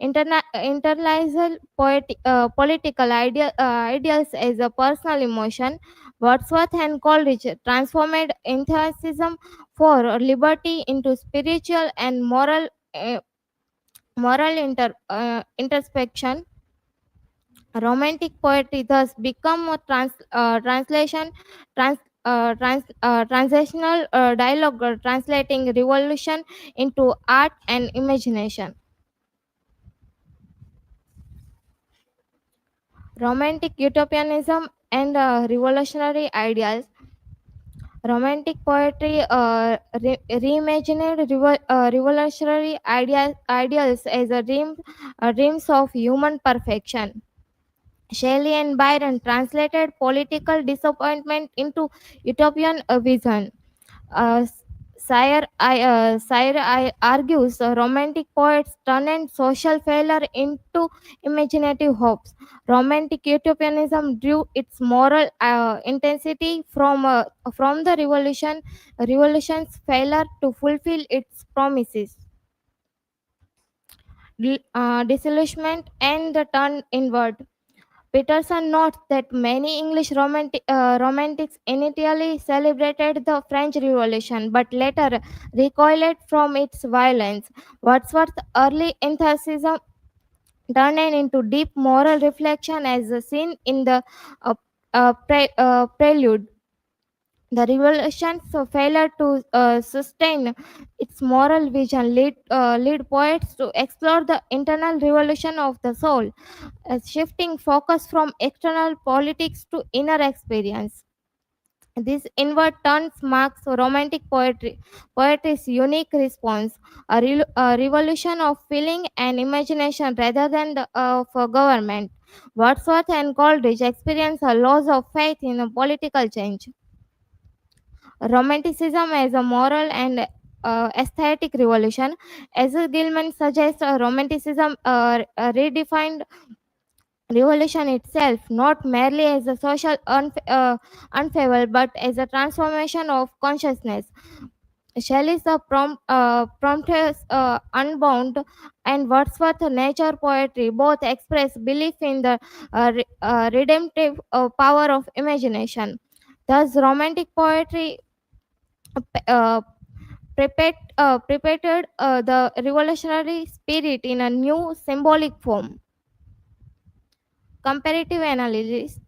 Speaker 17: internalize political ideals as a personal emotion. Wordsworth and Coleridge transformed enthusiasm for liberty into spiritual and moral introspection. Romantic poetry thus become a translational dialogue, translating revolution into art and imagination. Romantic utopianism and revolutionary ideals. Romantic poetry reimagined revolutionary ideals as dreams of human perfection. Shelley and Byron translated political disappointment into utopian vision. Uh, Sire argues romantic poets turned social failure into imaginative hopes. Romantic utopianism drew its moral intensity from the revolution's failure to fulfill its promises. Disillusionment and the turn inward. Peterson notes that many English romantics initially celebrated the French Revolution but later recoiled from its violence. Wordsworth's early enthusiasm turned into deep moral reflection as seen in the prelude. The revolution's failure to sustain its moral vision lead poets to explore the internal revolution of the soul, shifting focus from external politics to inner experience. This inward turns marks romantic poetry's unique response, a revolution of feeling and imagination rather than for government. Wordsworth and Coleridge experience a loss of faith in a political change. Romanticism as a moral and aesthetic revolution. As Gilman suggests, Romanticism redefined revolution itself, not merely as a social unfavor, but as a transformation of consciousness. Shelley's Prometheus Unbound and Wordsworth's nature poetry both express belief in the redemptive power of imagination. Thus, romantic poetry uh, prepared the revolutionary spirit in a new symbolic form. Comparative analysis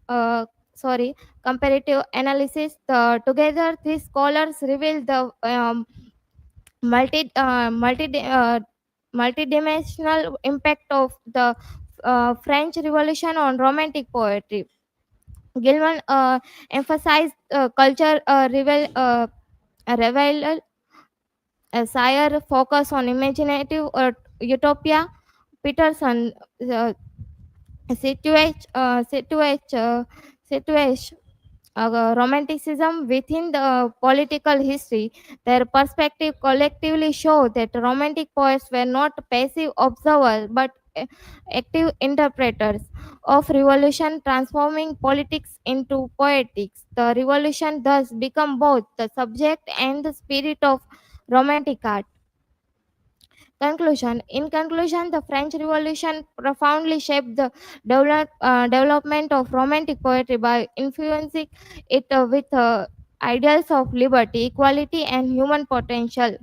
Speaker 17: comparative analysis together these scholars reveal the multi multi multidimensional impact of the French Revolution on romantic poetry. Gilman emphasized culture revival, Sire focus on imaginative utopia. Peterson situate situate romanticism within the political history. Their perspective collectively show that romantic poets were not passive observers but active interpreters of revolution, transforming politics into poetics. The revolution thus become both the subject and the spirit of romantic art. Conclusion. In conclusion, the French Revolution profoundly shaped the development of romantic poetry by influencing it with ideals of liberty, equality, and human potential.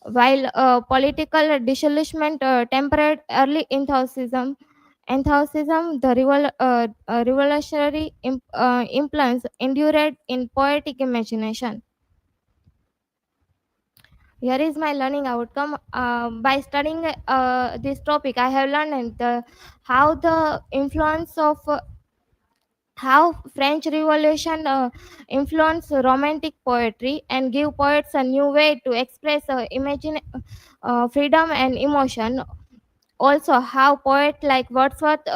Speaker 17: While political disillusionment tempered early enthusiasm, the revolutionary influence endured in poetic imagination. Here is my learning outcome. By studying this topic, I have learned how the influence of how French Revolution influenced romantic poetry and give poets a new way to express freedom and emotion. Also, how poets like Wordsworth,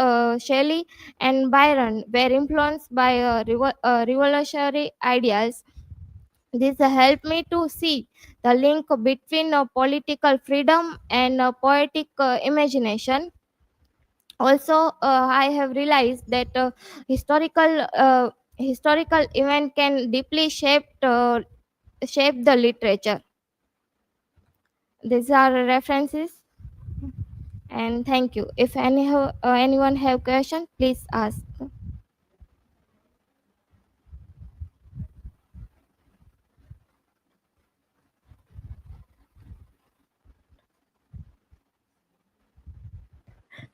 Speaker 17: Shelley, and Byron were influenced by revolutionary ideals. This helped me to see the link between political freedom and poetic imagination. Also, I have realized that historical event can deeply shape the literature. These are references, and thank you. If anyone have question, please ask.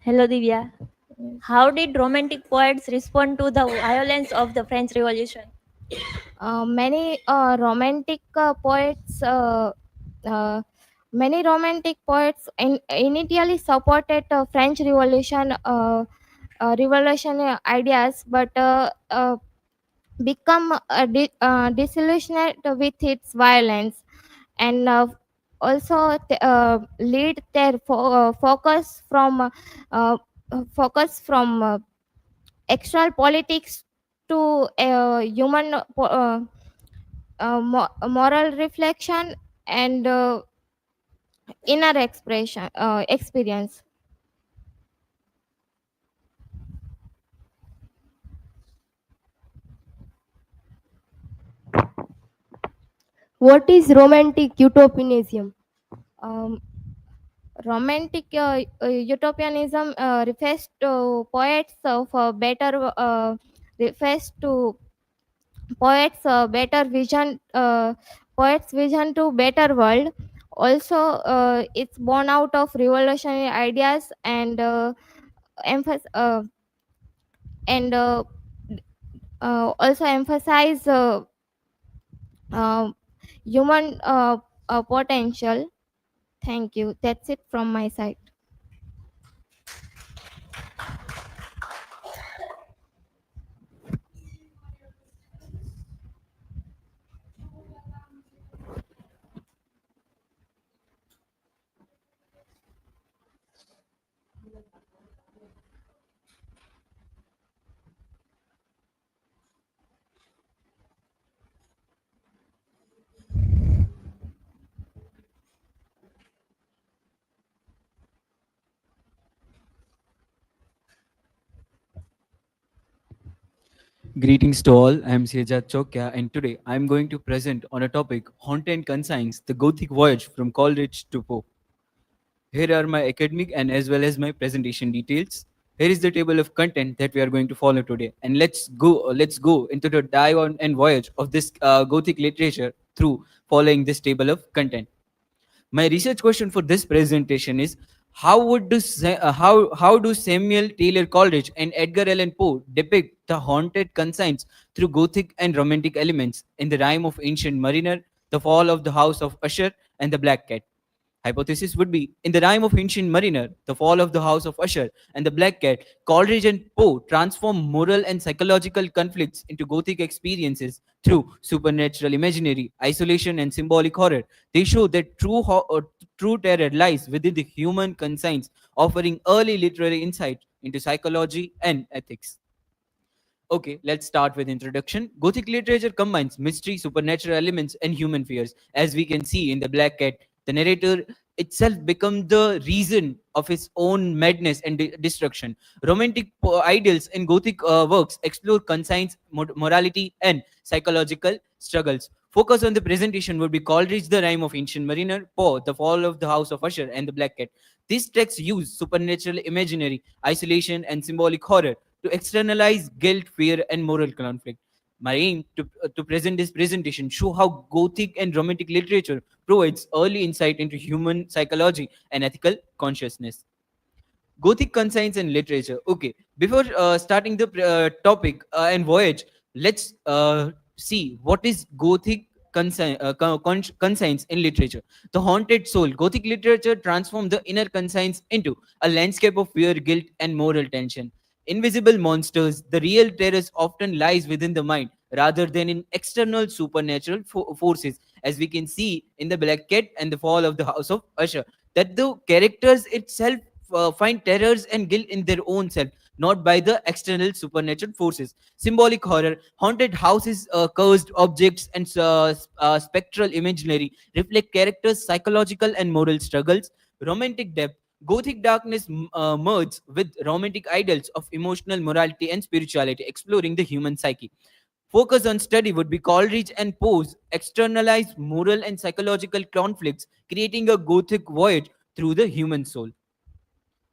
Speaker 15: Hello, Divya. How did romantic poets respond to the violence of the French Revolution?
Speaker 17: Many romantic poets many romantic poets initially supported French revolutionary ideas, but become disillusioned with its violence, and also lead their focus from external politics to human moral reflection and inner expression experience.
Speaker 16: What is romantic utopianism?
Speaker 17: Um, Romantic utopianism refers to poets of better refers to poets better vision poets vision to better world. Also, it's born out of revolutionary ideas and emphasis and also emphasize human potential. Thank you. That's it from my side.
Speaker 18: Greetings to all, I am Sejat Chokya and today I am going to present on a topic Haunted Conscience, the Gothic Voyage from Coleridge to Poe. Here are my academic and as well as my presentation details. Here is the table of content that we are going to follow today, and let's go into the dive on and voyage of this Gothic literature through following this table of content. My research question for this presentation is how do Samuel Taylor Coleridge and Edgar Allan Poe depict the haunted conscience through Gothic and Romantic elements in the rhyme of Ancient Mariner, the fall of the House of Usher, and the Black Cat? Hypothesis would be in the rhyme of Ancient Mariner, the fall of the House of Usher, and the Black Cat, Coleridge and Poe transform moral and psychological conflicts into Gothic experiences through supernatural imaginary, isolation, and symbolic horror. They show that true terror lies within the human conscience, offering early literary insight into psychology and ethics. Okay, let's start with introduction. Gothic literature combines mystery, supernatural elements, and human fears. As we can see in the Black Cat, the narrator itself becomes the reason of his own madness and destruction. Romantic ideals in Gothic works explore conscience, morality, and psychological struggles. Focus on the presentation would be Coleridge, the rhyme of Ancient Mariner, Poe, the fall of the House of Usher, and the Black Cat. These texts use supernatural imaginary, isolation, and symbolic horror to externalize guilt, fear, and moral conflict. My aim to present this presentation show how Gothic and Romantic literature provides early insight into human psychology and ethical consciousness. Gothic conscience and literature. Okay, before starting the topic and voyage, let's see what is Gothic conscience in literature. The haunted soul. Gothic literature transformed the inner conscience into a landscape of fear, guilt, and moral tension. Invisible monsters, the real terrors often lies within the mind rather than in external supernatural forces, as we can see in the Black Cat and the fall of the House of Usher, that the characters itself find terrors and guilt in their own self, not by the external supernatural forces. Symbolic horror, haunted houses, cursed objects, and spectral imaginary reflect characters' psychological and moral struggles. Romantic depth, Gothic darkness merges with romantic ideals of emotional morality and spirituality, exploring the human psyche. Focus on study would be Coleridge and Poe's externalized moral and psychological conflicts, creating a Gothic voyage through the human soul.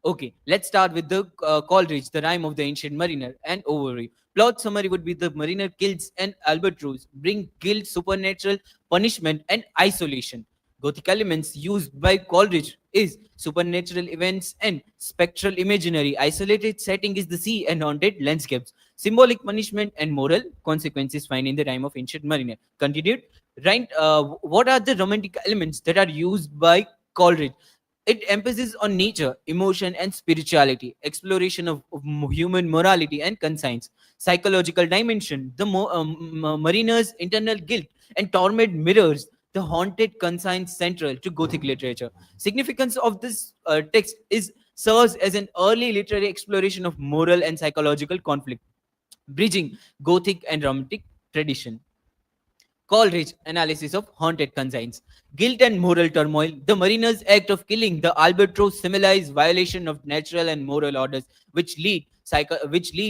Speaker 18: Okay, let's start with the Coleridge, the rhyme of the Ancient Mariner, and overview. Plot summary would be the mariner kills an albatross, bring guilt, supernatural punishment, and isolation. Gothic elements used by Coleridge is supernatural events and spectral imaginary. Isolated setting is the sea and haunted landscapes. Symbolic punishment and moral consequences find in the rhyme of Ancient Mariner. Continued. Right, what are the romantic elements that are used by Coleridge? It emphasizes on nature, emotion, and spirituality, exploration of human morality and conscience, psychological dimension. The mariner's internal guilt and torment mirrors the haunted conscience central to Gothic literature. Significance of this text is serves as an early literary exploration of moral and psychological conflict, bridging Gothic and Romantic tradition. Coleridge analysis of haunted conscience. Guilt and moral turmoil. The mariner's act of killing the albatross symbolizes violation of natural and moral orders, which lead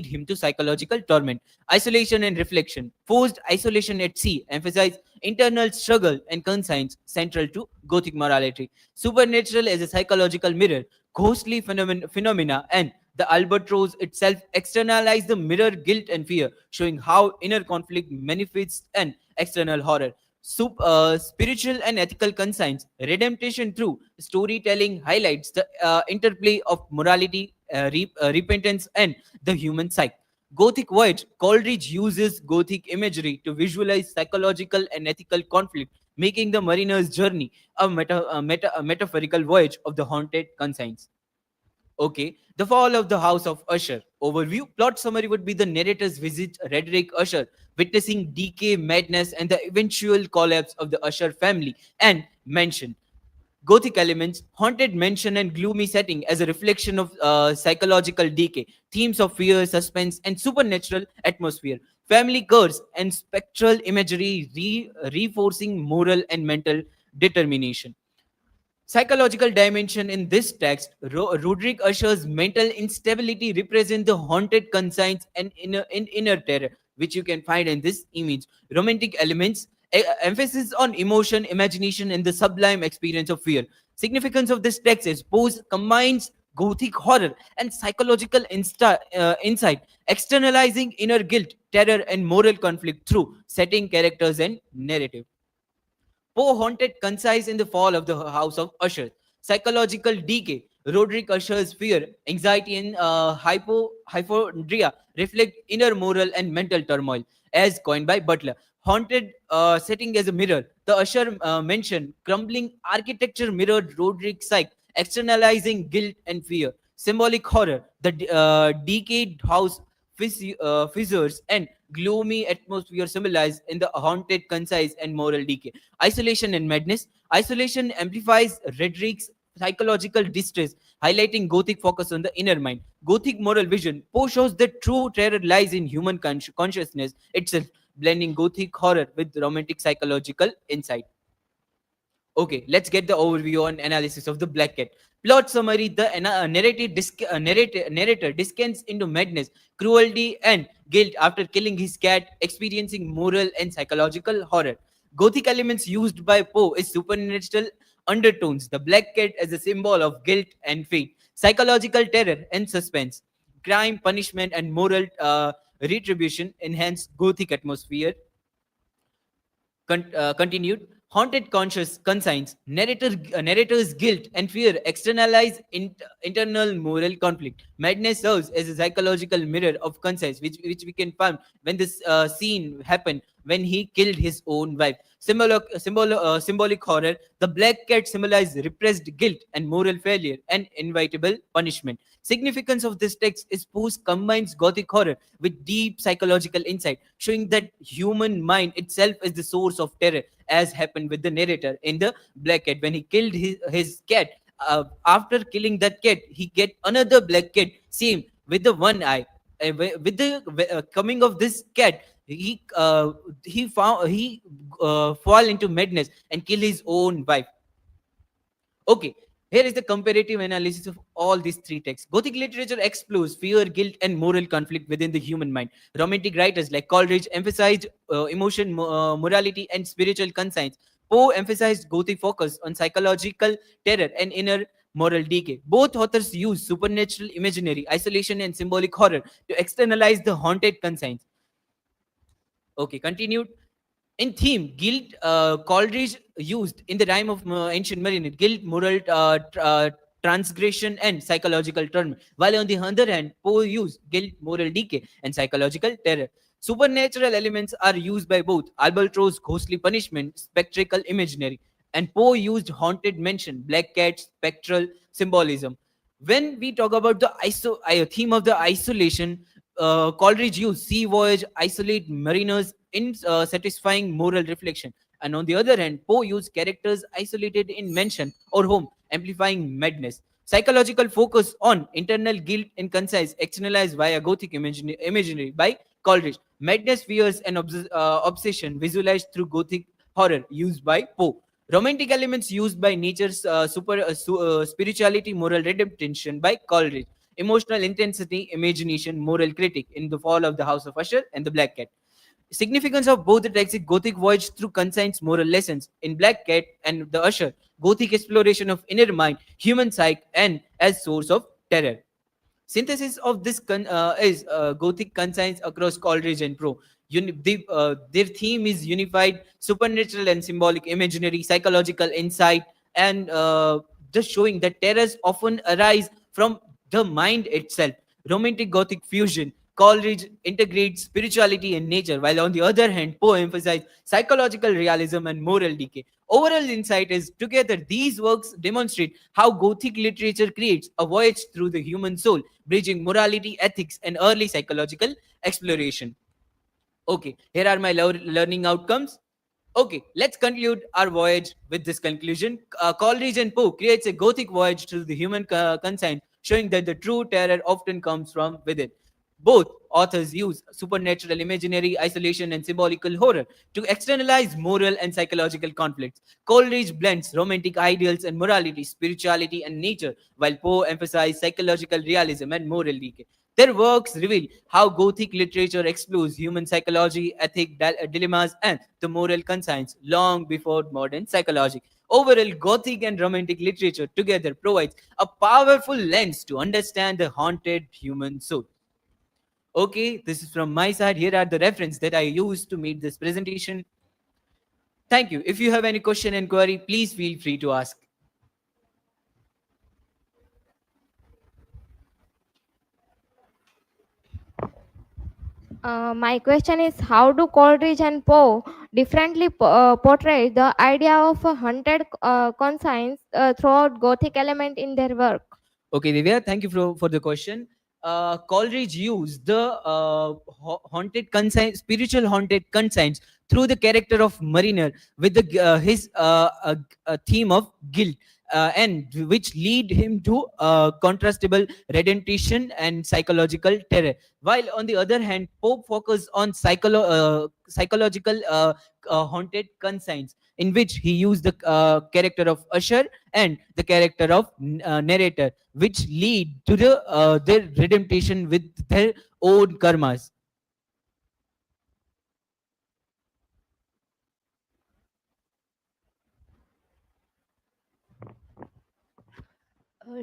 Speaker 18: him to psychological torment. Isolation and reflection. Forced isolation at sea emphasize internal struggle and conscience central to Gothic morality. Supernatural as a psychological mirror. Ghostly phenomena and the albatross itself externalize the mirror guilt and fear, showing how inner conflict manifests and external horror. Spiritual and ethical conscience. Redemption through storytelling highlights the interplay of morality, repentance, and the human psyche. Gothic Voyage, Coleridge uses Gothic imagery to visualize psychological and ethical conflict, making the mariner's journey a metaphorical voyage of the haunted conscience. Okay, the fall of the House of Usher. Overview. Plot summary would be the narrator's visit Redrick Usher, witnessing decay, madness, and the eventual collapse of the Usher family and mansion. Gothic elements, haunted mansion and gloomy setting as a reflection of psychological decay, themes of fear, suspense, and supernatural atmosphere, family curse and spectral imagery reinforcing moral and mental determination. Psychological dimension in this text, Roderick Usher's mental instability represents the haunted conscience and inner terror, which you can find in this image. Romantic elements, emphasis on emotion, imagination, and the sublime experience of fear. Significance of this text is Poe combines Gothic horror and psychological insight, externalizing inner guilt, terror, and moral conflict through setting, characters, and narrative. Poe haunted concise in the fall of the House of Usher. Psychological decay. Roderick Usher's fear, anxiety, and hypochondria reflect inner moral and mental turmoil, as coined by Butler. Haunted setting as a mirror. The Usher mentioned crumbling architecture mirrored Roderick's psyche, externalizing guilt and fear. Symbolic horror. The decayed house fissures and gloomy atmosphere symbolized in the haunted, concise, and moral decay. Isolation and madness. Isolation amplifies Redrick's psychological distress, highlighting Gothic focus on the inner mind. Gothic moral vision. Poe shows that true terror lies in human consciousness itself, blending Gothic horror with romantic psychological insight. Okay, let's get the overview and analysis of the Black Cat. Plot summary. The narrator descends into madness, cruelty, and guilt after killing his cat, experiencing moral and psychological horror. Gothic elements used by Poe is supernatural undertones. The Black Cat as a symbol of guilt and fate. Psychological terror and suspense. Crime, punishment, and moral retribution enhance Gothic atmosphere. Continued. Haunted conscience, narrator's guilt and fear externalize internal moral conflict. Madness serves as a psychological mirror of conscience, which we can find when this scene happened when he killed his own wife. Symbolic horror. The Black Cat symbolizes repressed guilt and moral failure and inevitable punishment. Significance of this text is Poe combines Gothic horror with deep psychological insight, showing that human mind itself is the source of terror, as happened with the narrator in the Black Cat. When he killed his cat, after killing that cat, he get another black cat, same with the one eye. With the coming of this cat, he fall into madness and kill his own wife. Okay, here is the comparative analysis of all these three texts. Gothic literature explores fear, guilt, and moral conflict within the human mind. Romantic writers like Coleridge emphasized emotion, morality, and spiritual conscience. Poe emphasized Gothic focus on psychological terror and inner moral decay. Both authors use supernatural imaginary, isolation, and symbolic horror to externalize the haunted conscience. Okay, continued. In theme, guilt, Coleridge used in the rhyme of ancient mariner, guilt, moral transgression, and psychological turmoil. While on the other hand, Poe used guilt, moral decay, and psychological terror. Supernatural elements are used by both. Albatross, ghostly punishment, spectral imaginary. And Poe used haunted mansion, black cat, spectral symbolism. When we talk about the theme of the isolation, Coleridge used sea voyage, isolate mariners in satisfying moral reflection. And on the other hand, Poe used characters isolated in mansion or home, amplifying madness. Psychological focus on internal guilt and conscience, externalized via Gothic imagery by Coleridge. Madness, fears, and obsession visualized through Gothic horror used by Poe. Romantic elements used by nature's spirituality, moral redemption by Coleridge. Emotional intensity, imagination, moral critic in The Fall of the House of Usher and The Black Cat. Significance of both the texts: Gothic voyage through conscience, moral lessons in Black Cat and The Usher. Gothic exploration of inner mind, human psyche, and as source of terror. Synthesis of this is Gothic conscience across Coleridge and Poe. Their theme is unified supernatural and symbolic imaginary, psychological insight, and just showing that terrors often arise from the mind itself. Romantic Gothic fusion, Coleridge integrates spirituality and nature, while on the other hand, Poe emphasizes psychological realism and moral decay. Overall insight is together these works demonstrate how Gothic literature creates a voyage through the human soul, bridging morality, ethics, and early psychological exploration. Okay, here are my learning outcomes. Okay, let's conclude our voyage with this conclusion. Coleridge and Poe creates a Gothic voyage through the human conscience, showing that the true terror often comes from within. Both authors use supernatural imaginary, isolation, and symbolical horror to externalize moral and psychological conflicts. Coleridge blends romantic ideals and morality, spirituality, and nature, while Poe emphasizes psychological realism and moral decay. Their works reveal how Gothic literature explores human psychology, ethic dilemmas, and the moral conscience long before modern psychology. Overall, Gothic and Romantic literature together provides a powerful lens to understand the haunted human soul. Okay, this is from my side. Here are the references that I used to make this presentation. Thank you. If you have any question and query, please feel free to ask.
Speaker 17: My question is, how do Coleridge and Poe differently portray the idea of a haunted conscience throughout Gothic element in their work?
Speaker 18: Okay, Divya, thank you for the question. Coleridge used the haunted conscience, spiritual haunted conscience through the character of Mariner with his theme of guilt, and which lead him to contrastable redemption and psychological terror. While on the other hand, Pope focused on psychological haunted conscience, in which he used the character of Usher and the character of narrator, which lead to their redemption with their own karmas.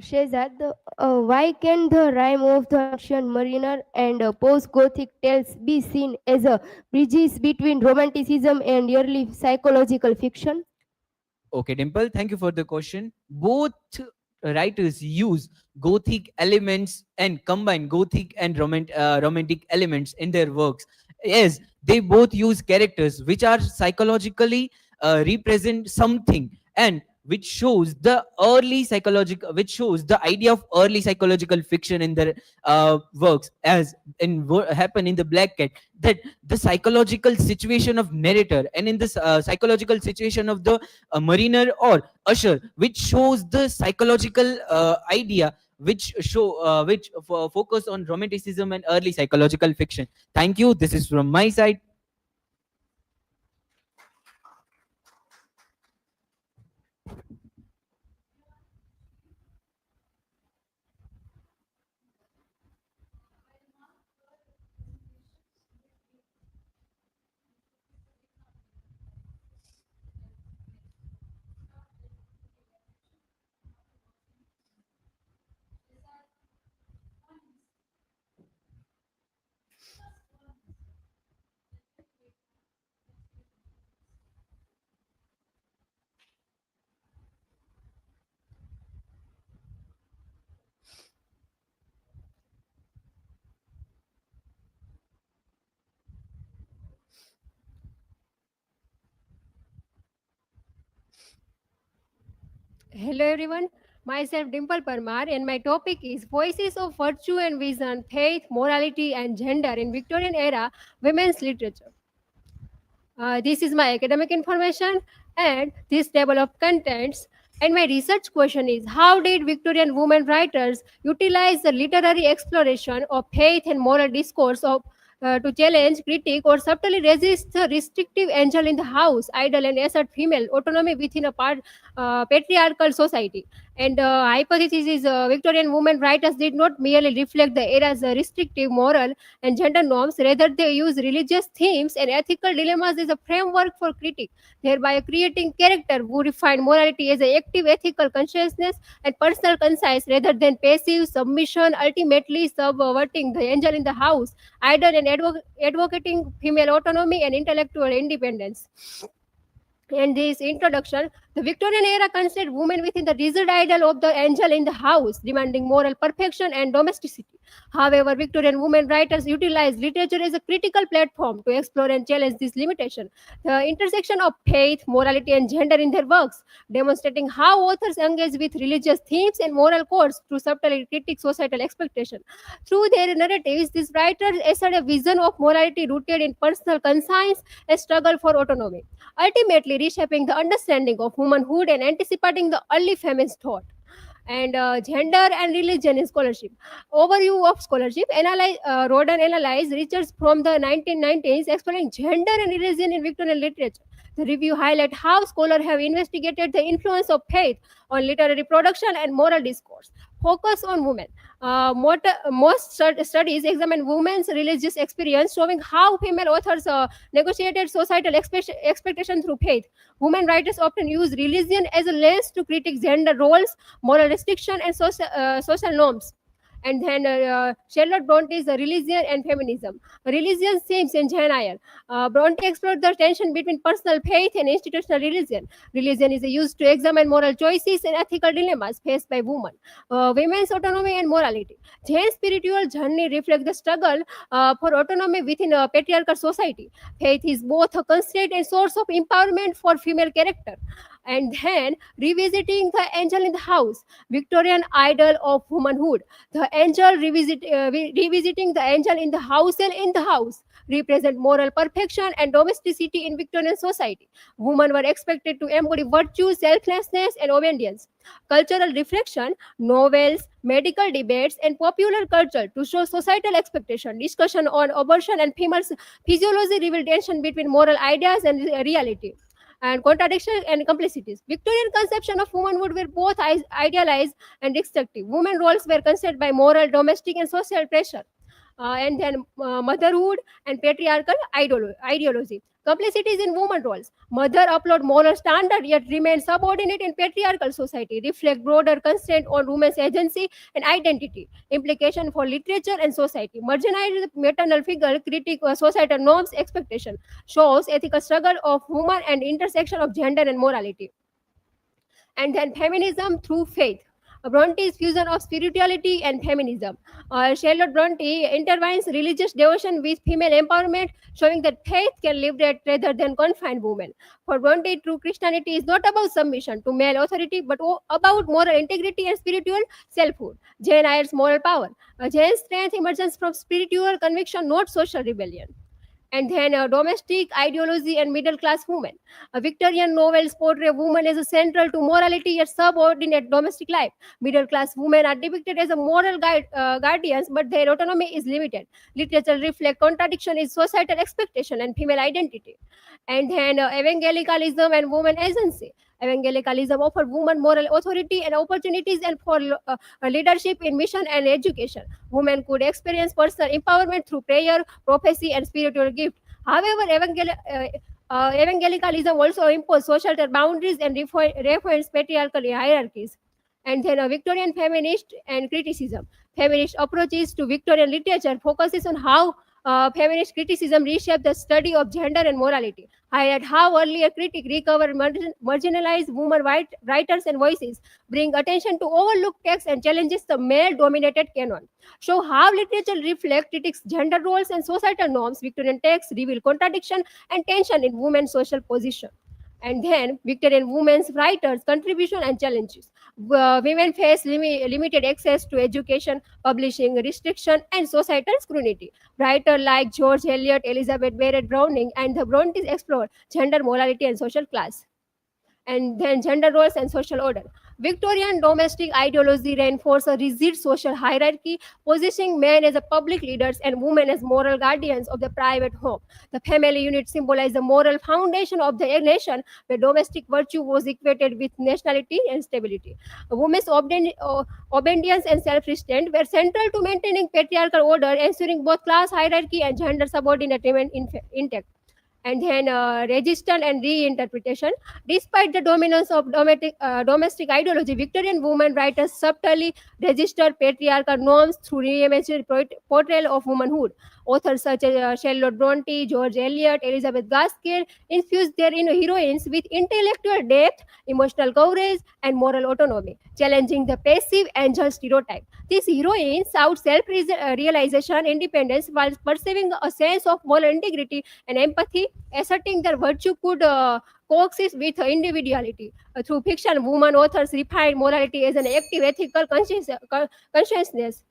Speaker 16: Shehzad, why can the rhyme of the ancient mariner and post-Gothic tales be seen as a bridges between romanticism and early psychological fiction?
Speaker 18: Okay, Dimple, thank you for the question. Both writers use Gothic elements and combine Gothic and romantic elements in their works. Yes, they both use characters which are psychologically represent something, and which shows the which shows the idea of early psychological fiction in their works, as happen in the Black Cat, that the psychological situation of narrator, and in this psychological situation of the mariner or usher, which shows the psychological idea which focus on romanticism and early psychological fiction. Thank you. This is from my side.
Speaker 3: Hello everyone, myself Dimple Parmar and my topic is Voices of Virtue and Vision, Faith, Morality and Gender in Victorian Era Women's Literature. This is my academic information and this table of contents. And my research question is, how did Victorian women writers utilize the literary exploration of faith and moral discourse to challenge, critique, or subtly resist the restrictive angel in the house, idle, and assert female autonomy within a patriarchal society? And hypothesis is Victorian women writers did not merely reflect the era's restrictive moral and gender norms, rather they use religious themes and ethical dilemmas as a framework for critique, thereby creating character who refine morality as an active ethical consciousness and personal conscience rather than passive submission, ultimately subverting the angel in the house, idle, and advocating female autonomy and intellectual independence. In this introduction, the Victorian era considered women within the rigid ideal of the angel in the house, demanding moral perfection and domesticity. However, Victorian women writers utilized literature as a critical platform to explore and challenge this limitation. The intersection of faith, morality, and gender in their works, demonstrating how authors engage with religious themes and moral codes to subtly critique societal expectation. Through their narratives, these writers assert a vision of morality rooted in personal conscience and struggle for autonomy, ultimately reshaping the understanding of womanhood and anticipating the early feminist thought. And gender and religion in scholarship. Overview of scholarship. Rodan analyzed research from the 1990s exploring gender and religion in Victorian literature. The review highlight how scholars have investigated the influence of faith on literary production and moral discourse. Focus on women. Most studies examine women's religious experience, showing how female authors negotiated societal expectation through faith. Women writers often use religion as a lens to critique gender roles, moral restriction, and social norms. And then Charlotte Bronte's Religion and Feminism. Religion themes in Jane Eyre. Bronte explored the tension between personal faith and institutional religion. Religion is used to examine moral choices and ethical dilemmas faced by women. Women's autonomy and morality. Jane's spiritual journey reflects the struggle for autonomy within a patriarchal society. Faith is both a constraint and source of empowerment for female character. And then revisiting the angel in the house, Victorian idol of womanhood. The angel revisiting the angel in the house and in the house represent moral perfection and domesticity in Victorian society. Women were expected to embody virtue, selflessness, and obedience. Cultural reflection, novels, medical debates, and popular culture to show societal expectation. Discussion on abortion and female physiology reveal tension between moral ideas and reality. And contradiction and complicities. Victorian conception of womanhood were both idealized and restrictive. Women roles were considered by moral, domestic, and social pressure. And then motherhood and patriarchal ideology. Complicities in woman roles. Mother upload moral standard yet remain subordinate in patriarchal society. Reflect broader constraint on women's agency and identity. Implication for literature and society. Marginalized maternal figure critique societal norms expectation. Shows ethical struggle of woman and intersection of gender and morality. And then feminism through faith. Bronte's fusion of spirituality and feminism. Charlotte Bronte intertwines religious devotion with female empowerment, showing that faith can liberate rather than confine women. For Bronte, true Christianity is not about submission to male authority, but about moral integrity and spiritual selfhood. Jane Eyre's moral power. Jane's strength emerges from spiritual conviction, not social rebellion. And then domestic ideology and middle class women. Victorian novels portray women as central to morality yet subordinate domestic life. Middle class women are depicted as a moral guardians, but their autonomy is limited. Literature reflects contradiction in societal expectation and female identity. And then evangelicalism and women agency. Evangelicalism offers women moral authority and opportunities and for leadership in mission and education. Women could experience personal empowerment through prayer, prophecy, and spiritual gift. However, evangelicalism also imposes social boundaries and refines patriarchal hierarchies. And then Victorian feminist and criticism. Feminist approaches to Victorian literature focuses on how feminist criticism reshaped the study of gender and morality, highlight how earlier critics recover marginalized women writers and voices, bring attention to overlooked texts and challenges the male-dominated canon, show how literature reflects critics' gender roles and societal norms. Victorian texts reveal contradiction and tension in women's social position. And then Victorian women's writers' contribution and challenges. Women face limited access to education, publishing restriction, and societal scrutiny. Writers like George Eliot, Elizabeth Barrett Browning, and the Brontes explore gender, morality, and social class. And then gender roles and social order. Victorian domestic ideology reinforced a rigid social hierarchy, positioning men as public leaders and women as moral guardians of the private home. The family unit symbolized the moral foundation of the nation, where domestic virtue was equated with nationality and stability. Women's obedience and self-restraint were central to maintaining patriarchal order, ensuring both class hierarchy and gender subordinate remained intact. And then resistance and reinterpretation. Despite the dominance of domestic ideology, Victorian women writers subtly registered patriarchal norms through reimagined portrayal of womanhood. Authors such as Charlotte Bronte, George Eliot, Elizabeth Gaskell infused their heroines with intellectual depth, emotional courage, and moral autonomy, challenging the passive and just stereotype. These heroines sought self-realization, independence, while perceiving a sense of moral integrity and empathy, asserting their virtue could coexist with individuality. Through fiction, women authors refined morality as an active ethical consciousness.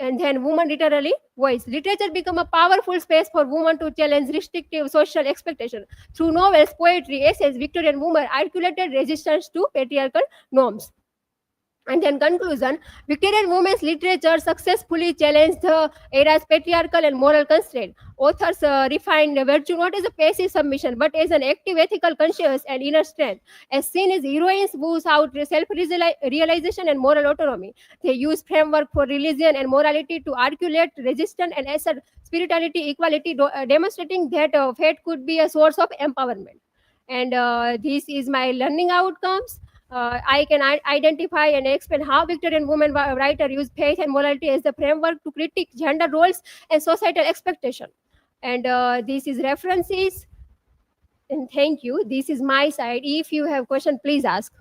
Speaker 3: And then woman literally voice. Literature become a powerful space for women to challenge restrictive social expectations. Through novels, poetry, essays, Victorian women articulated resistance to patriarchal norms. And then conclusion, Victorian women's literature successfully challenged the era's patriarchal and moral constraint. Authors refined virtue not as a passive submission, but as an active ethical conscience and inner strength. As seen as heroines who out self-realization and moral autonomy. They use framework for religion and morality to articulate resistance and assert spirituality, equality, demonstrating that faith could be a source of empowerment. And this is my learning outcomes. I can identify and explain how Victorian women writer use faith and morality as the framework to critique gender roles and societal expectation. And this is references. And thank you. This is my side. If you have question, please ask.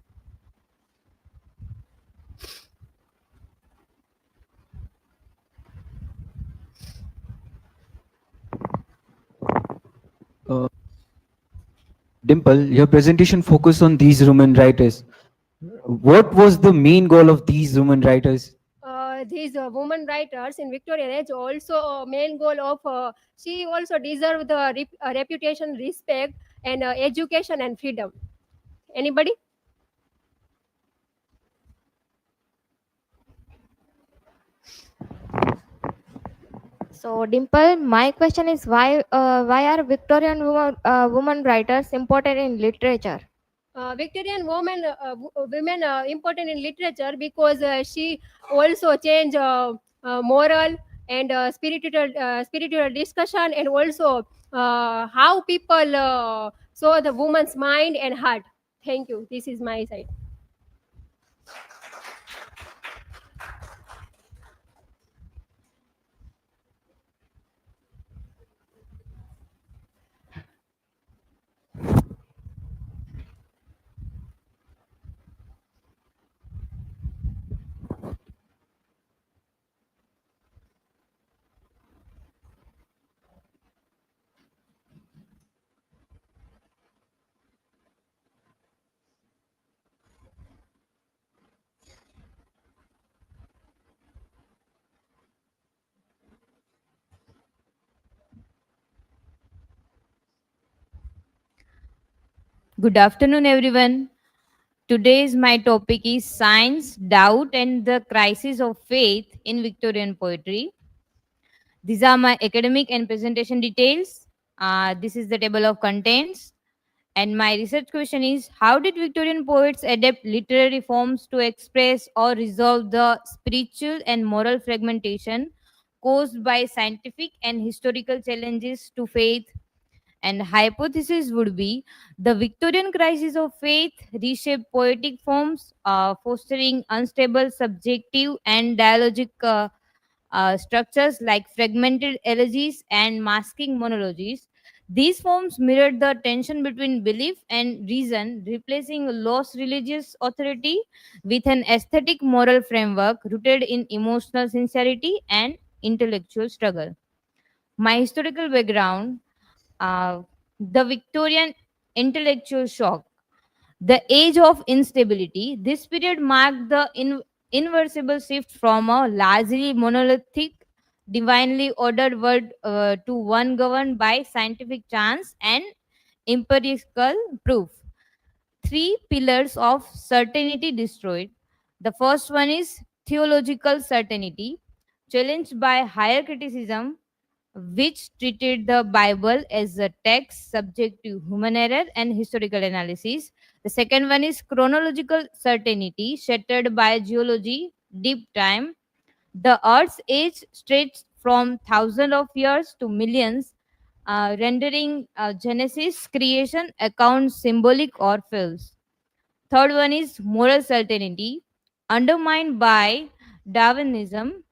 Speaker 18: Dimple, your presentation focused on these women writers. What was the main goal of these women writers?
Speaker 3: These women writers in Victorian age also main goal of she also deserve the reputation, respect, and education and freedom. Anybody?
Speaker 17: So, Dimple, my question is why are Victorian women writers important in literature?
Speaker 3: Victorian women important in literature because she also change moral and spiritual discussion, and also how people saw the woman's mind and heart. Thank you. This is my side.
Speaker 5: Good afternoon, everyone. Today's my topic is science, doubt, and the crisis of faith in Victorian poetry. These are my academic and presentation details. This is the table of contents. And my research question is, how did Victorian poets adapt literary forms to express or resolve the spiritual and moral fragmentation caused by scientific and historical challenges to faith? And hypothesis would be the Victorian crisis of faith reshaped poetic forms, fostering unstable subjective and dialogic structures like fragmented elegies and masking monologies. These forms mirrored the tension between belief and reason, replacing lost religious authority with an aesthetic moral framework rooted in emotional sincerity and intellectual struggle. My historical background, the Victorian intellectual shock, the age of instability. This period marked the irreversible shift from a largely monolithic, divinely ordered world to one governed by scientific chance and empirical proof. Three pillars of certainty destroyed. The first one is theological certainty, challenged by higher criticism, which treated the Bible as a text subject to human error and historical analysis. The second one is chronological certainty, shattered by geology, deep time. The Earth's age stretched from thousands of years to millions, rendering Genesis creation accounts symbolic or false. Third one is moral certainty, undermined by Darwinism,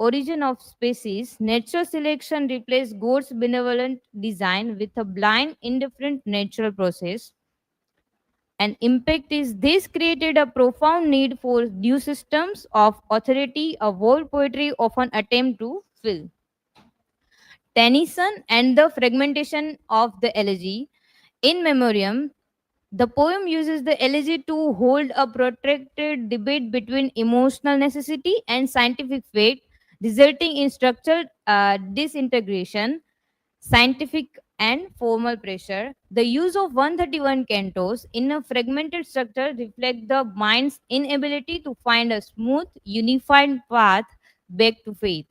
Speaker 5: Origin of Species, natural selection replaced God's benevolent design with a blind, indifferent natural process. And impact is this created a profound need for due systems of authority, a world poetry often attempt to fill. Tennyson and the fragmentation of the elegy. In memoriam, the poem uses the elegy to hold a protracted debate between emotional necessity and scientific faith, resulting in structural disintegration, scientific and formal pressure. The use of 131 cantos in a fragmented structure reflect the mind's inability to find a smooth, unified path back to faith.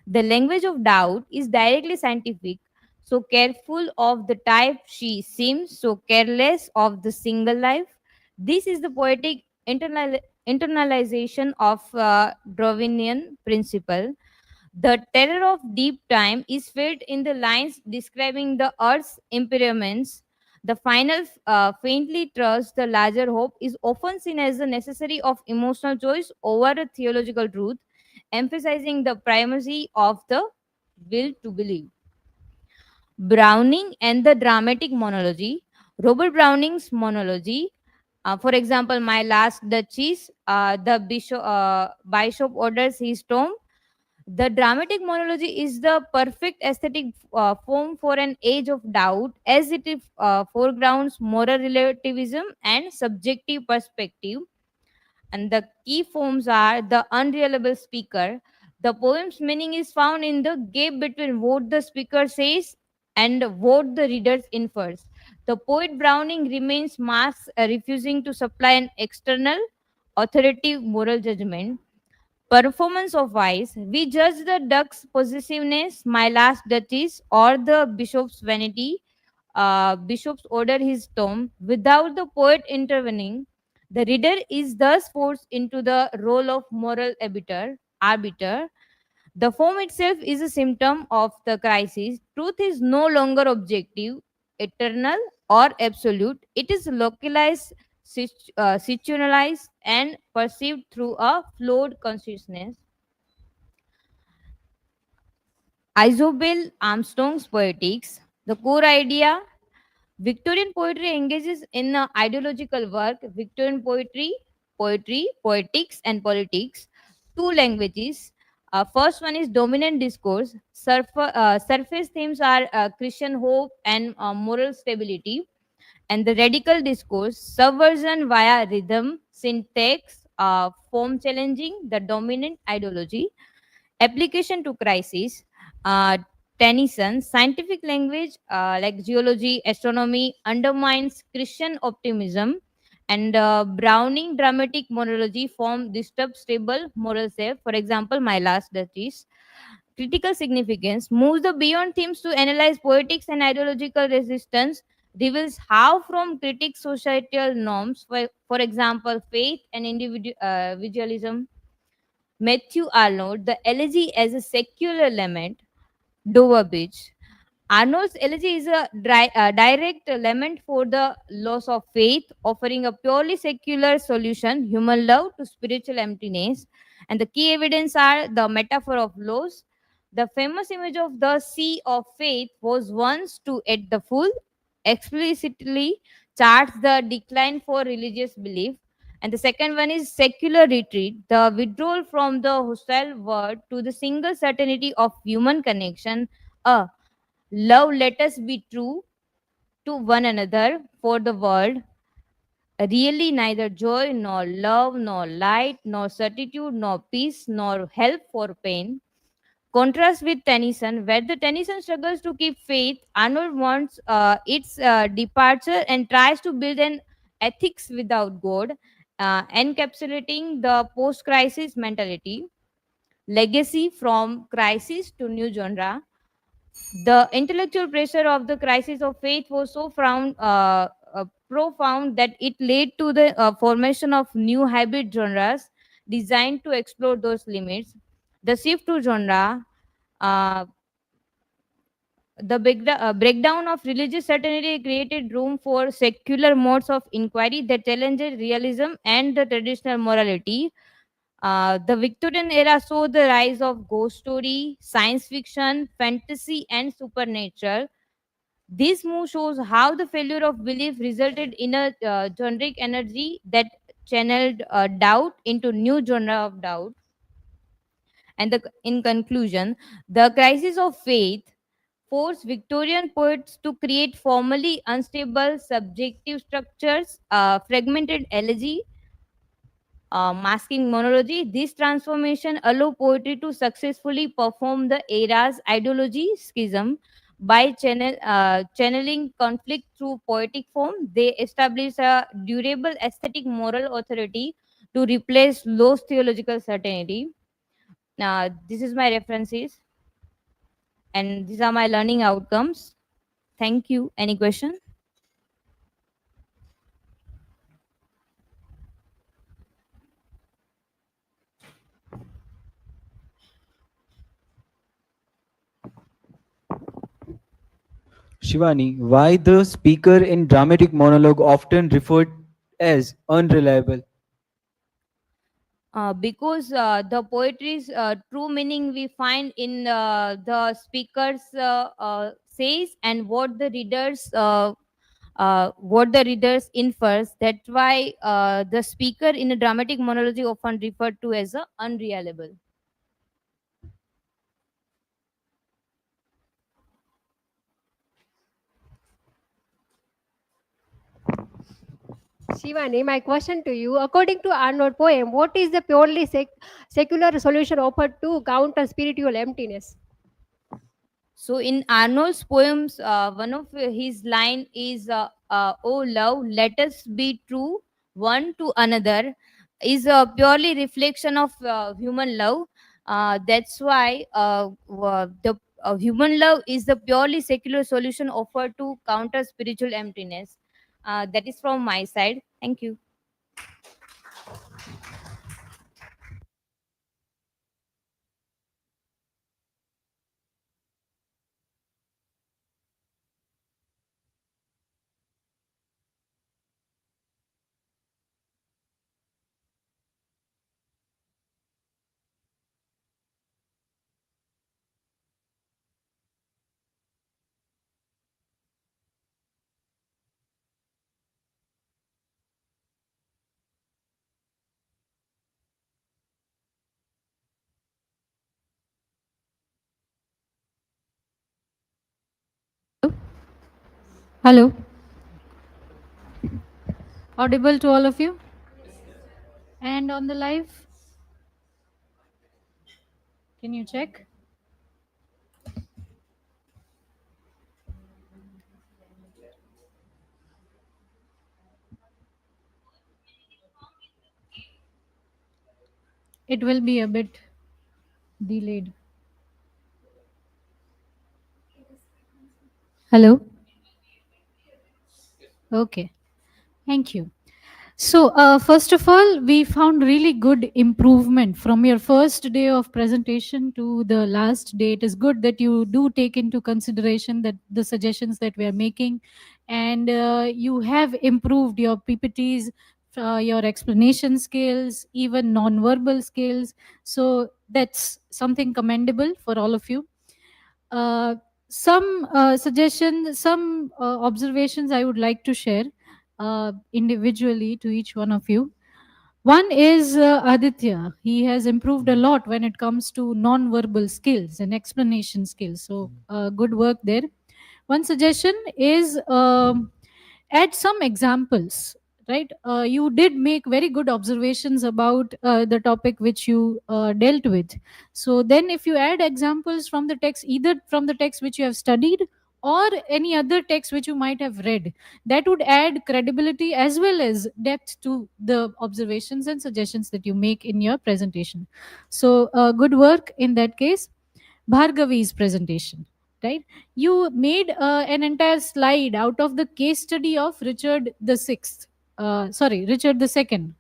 Speaker 5: The language of doubt is directly scientific, so careful of the type she seems, so careless of the single life. This is the poetic internalization of Darwinian principle. The terror of deep time is felt in the lines describing the earth's impairments. The final faintly trust the larger hope is often seen as the necessary of emotional choice over a theological truth, emphasizing the primacy of the will to believe. Browning and the dramatic monology. Robert Browning's monology, for example, My Last Duchess, the bishop orders his tomb. The dramatic monology is the perfect aesthetic form for an age of doubt, as it foregrounds moral relativism and subjective perspective. And the key forms are the unreliable speaker. The poem's meaning is found in the gap between what the speaker says and what the reader infers. The poet Browning remains masks, refusing to supply an external, authoritative moral judgment. Performance of vice. We judge the duck's possessiveness, My Last Duchess, or the bishop's vanity. Bishop's order his tomb. Without the poet intervening, the reader is thus forced into the role of moral arbiter. The form itself is a symptom of the crisis. Truth is no longer objective, eternal, or absolute. It is localized, situationalized, and perceived through a flawed consciousness. Isobel Armstrong's Poetics. The core idea: Victorian poetry engages in ideological work. Victorian poetry, poetics, and politics. Two languages. First one is dominant discourse. Surface themes are Christian hope and moral stability. And the radical discourse, subversion via rhythm, syntax, form challenging the dominant ideology. Application to crisis. Uh, Tennyson, scientific language like geology, astronomy undermines Christian optimism, and Browning dramatic monology form disturbs stable moral self. For example, My Last Duchess. Critical significance moves the beyond themes to analyze poetics and ideological resistance, reveals how from critics societal norms, for example, faith and individualism. Matthew Arnold, the elegy as a secular lament. Dover Beach. Arnold's elegy is a direct lament for the loss of faith, offering a purely secular solution, human love to spiritual emptiness. And the key evidence are the metaphor of loss. The famous image of the sea of faith was once to, at the full, explicitly charts the decline for religious belief. And the second one is secular retreat, the withdrawal from the hostile world to the single certainty of human connection. A love, let us be true to one another for the world. Really, neither joy, nor love, nor light, nor certitude, nor peace, nor help for pain. Contrast with Tennyson, where the Tennyson struggles to keep faith, Arnold wants its departure and tries to build an ethics without God, encapsulating the post-crisis mentality. Legacy from crisis to new genre. The intellectual pressure of the crisis of faith was so profound that it led to the formation of new hybrid genres designed to explore those limits. The shift to genre, uh, the breakdown of religious certainty created room for secular modes of inquiry that challenged realism and the traditional morality. The Victorian era saw the rise of ghost story, science fiction, fantasy, and supernatural. This move shows how the failure of belief resulted in a generic energy that channeled doubt into new genre of doubt. And in conclusion, the crisis of faith forced Victorian poets to create formally unstable subjective structures, fragmented elegy, masking monology. This transformation allowed poetry to successfully perform the era's ideology schism by channeling conflict through poetic form. They established a durable aesthetic moral authority to replace lost theological certainty. Now, this is my references, and these are my learning outcomes. Thank you. Any question?
Speaker 18: Shivani, why the speaker in dramatic monologue often referred as unreliable?
Speaker 5: Because the poetry's true meaning we find in the speakers says and what the readers infers. That's why the speaker in a dramatic monologue often referred to as unreliable.
Speaker 3: Shivani, my question to you, according to Arnold poem, what is the purely secular solution offered to counter spiritual emptiness?
Speaker 5: So in Arnold's poems, one of his line is, "Oh love, let us be true one to another," is a purely reflection of human love. That's why the human love is the purely secular solution offered to counter spiritual emptiness. That is from my side. Thank you.
Speaker 1: Hello. Audible to all of you? And on the live? Can you check? It will be a bit delayed. Hello? Okay. Thank you. So, first of all, we found really good improvement from your first day of presentation to the last day. It is good that you do take into consideration that the suggestions that we are making, and you have improved your PPTs, your explanation skills, even non-verbal skills. So that's something commendable for all of you. Some suggestions, some observations I would like to share individually to each one of you. One is Aditya. He has improved a lot when it comes to non-verbal skills and explanation skills. So good work there. One suggestion is add some examples, right? You did make very good observations about the topic which you dealt with. So then if you add examples from the text, either from the text which you have studied or any other text which you might have read, that would add credibility as well as depth to the observations and suggestions that you make in your presentation. So good work in that case. Bhargavi's presentation, right? You made an entire slide out of the case study of Richard the Sixth, Richard the Second,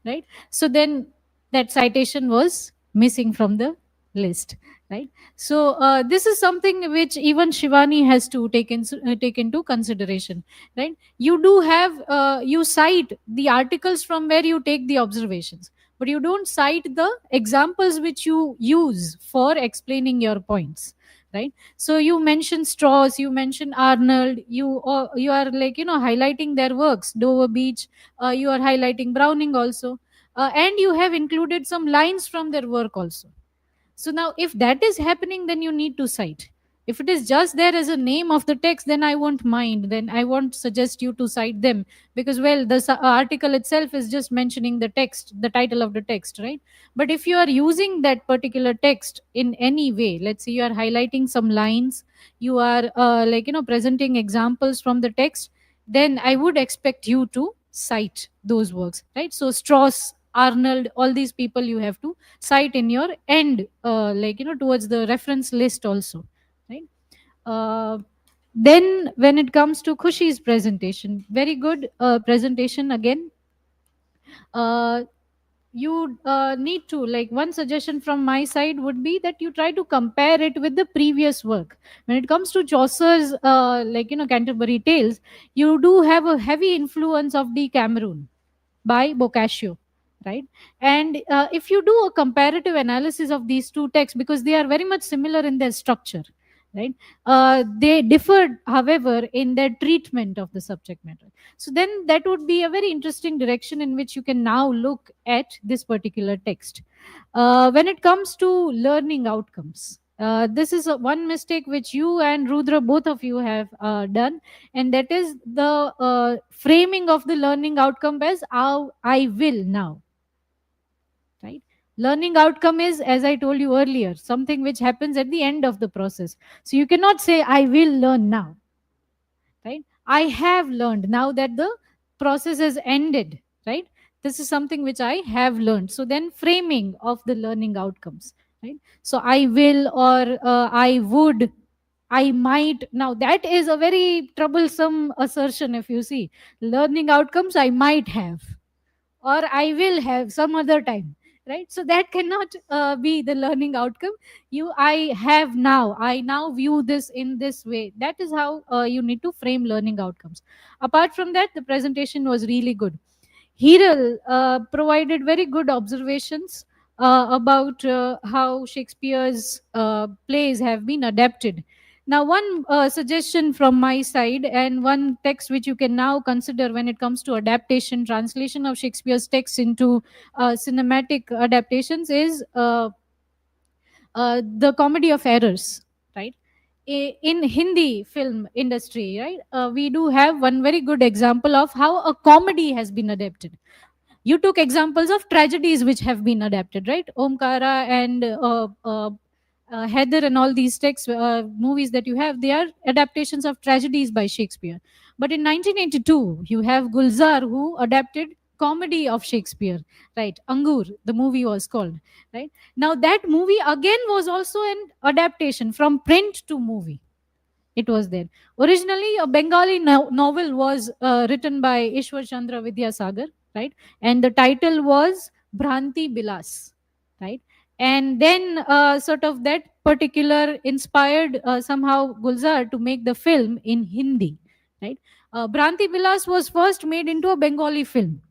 Speaker 1: right? So then that citation was missing from the list, right? So this is something which even Shivani has to take into consideration, right? You do have you cite the articles from where you take the observations, but you don't cite the examples which you use for explaining your points, right? So you mention Strauss, you mention Arnold, you are like, highlighting their works, Dover Beach, you are highlighting Browning also, and you have included some lines from their work also. So now, if that is happening, then you need to cite. If it is just there as a name of the text, then I won't mind. Then I won't suggest you to cite them, because, well, the article itself is just mentioning the text, the title of the text, right? But if you are using that particular text in any way, let's say you are highlighting some lines, you are presenting examples from the text, then I would expect you to cite those works, right? So Strauss, Arnold, all these people you have to cite in your end, towards the reference list also, right? Then when it comes to KHUSHI's presentation, very good presentation again. You need to, like, one suggestion from my side would be that you try to compare it with the previous work. When it comes to Chaucer's Canterbury Tales, you do have a heavy influence of Decameron by Boccaccio, right? And if you do a comparative analysis of these two texts, because they are very much similar in their structure, right? They differ, however, in their treatment of the subject matter. So then that would be a very interesting direction in which you can now look at this particular text. When it comes to learning outcomes, this is one mistake which you and Rudra, both of you, have done, and that is the framing of the learning outcome as how I will now, right? Learning outcome is, as I told you earlier, something which happens at the end of the process. So you cannot say I will learn now, right? I have learned now that the process has ended, right? This is something which I have learned. So then framing of the learning outcomes, right? So I will, or I would, I might. Now that is a very troublesome assertion. If you see learning outcomes, I might have, or I will have some other time, right? So that cannot be the learning outcome. I have now, I now view this in this way. That is how you need to frame learning outcomes. Apart from that, the presentation was really good. Hiral provided very good observations about how Shakespeare's plays have been adapted. Now, one suggestion from my side, and one text which you can now consider when it comes to adaptation, translation of Shakespeare's text into cinematic adaptations, is the Comedy of Errors, right? In Hindi film industry, right, we do have one very good example of how a comedy has been adapted. You took examples of tragedies which have been adapted, right? Omkara and Haider and all these texts, movies that you have, they are adaptations of tragedies by Shakespeare. But in 1982, you have Gulzar, who adapted comedy of Shakespeare, right? Angur, the movie was called, right? Now that movie again was also an adaptation from print to movie. It was there. Originally, a Bengali novel was written by Ishwar Chandra Vidyasagar, right? And the title was Bhranti Bilas, right? And then sort of that particular inspired somehow Gulzar to make the film in Hindi, right? Bhranti Bilas was first made into a Bengali film,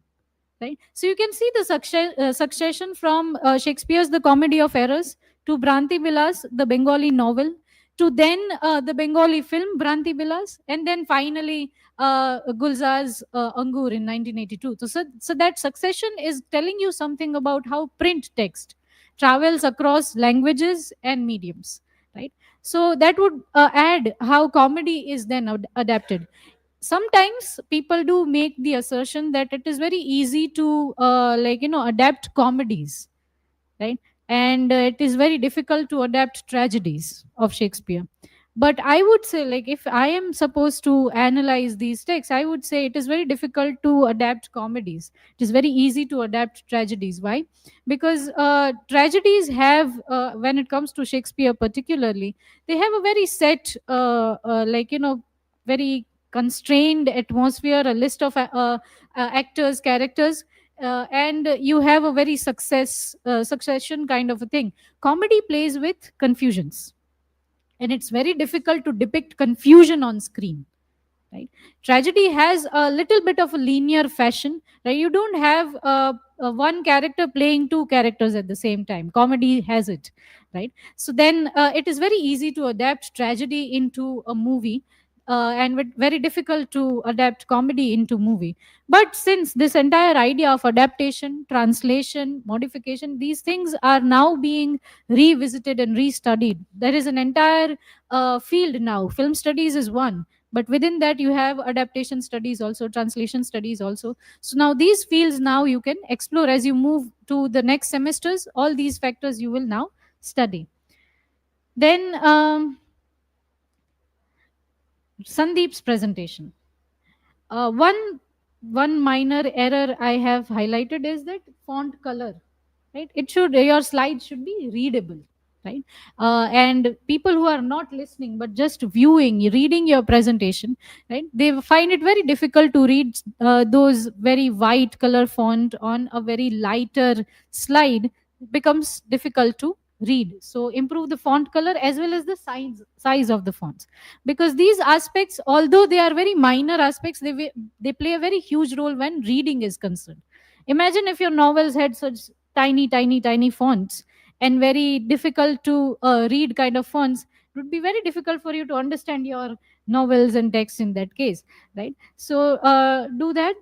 Speaker 1: right? So you can see the succession from Shakespeare's The Comedy of Errors to Bhranti Bilas, the Bengali novel, to then the Bengali film Bhranti Bilas, and then finally Gulzar's Angur in 1982. So that succession is telling you something about how print text travels across languages and mediums, right? So that would add how comedy is then adapted. Sometimes people do make the assertion that it is very easy to adapt comedies, right? And it is very difficult to adapt tragedies of Shakespeare. But I would say, like, if I am supposed to analyze these texts, I would say it is very difficult to adapt comedies. It is very easy to adapt tragedies. Why? Because tragedies have, when it comes to Shakespeare particularly, they have a very set, very constrained atmosphere, a list of actors, characters, and you have a very succession kind of a thing. Comedy plays with confusions, and it's very difficult to depict confusion on screen, right? Tragedy has a little bit of a linear fashion, right? You don't have one character playing two characters at the same time. Comedy has it, right? So then it is very easy to adapt tragedy into a movie, and very difficult to adapt comedy into movie. But since this entire idea of adaptation, translation, modification, these things are now being revisited and restudied. There is an entire field now. Film studies is one, but within that you have adaptation studies also, translation studies also. So now these fields now you can explore as you move to the next semesters. All these factors you will now study. Then Sandeep's presentation. One minor error I have highlighted is that font color, right? Your slide should be readable, right? And people who are not listening but just reading your presentation, right? They find it very difficult to read those very white color font on a very lighter slide. Becomes difficult to read. So improve the font color as well as the size of the fonts, because these aspects, although they are very minor aspects, they play a very huge role when reading is concerned. Imagine if your novels had such tiny fonts and very difficult to read kind of fonts. It would be very difficult for you to understand your novels and text in that case, right? So do that.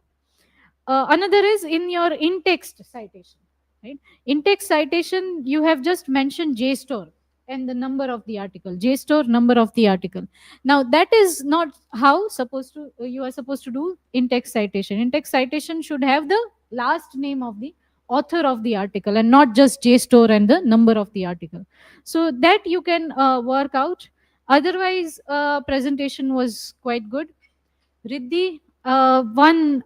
Speaker 1: Another is in your in-text citation, right? In-text citation, you have just mentioned JSTOR and the number of the article, JSTOR number of the article. Now that is not how you are supposed to do in-text citation. In-text citation should have the last name of the author of the article and not just JSTOR and the number of the article. So that you can work out. Otherwise, presentation was quite good. Riddhi, one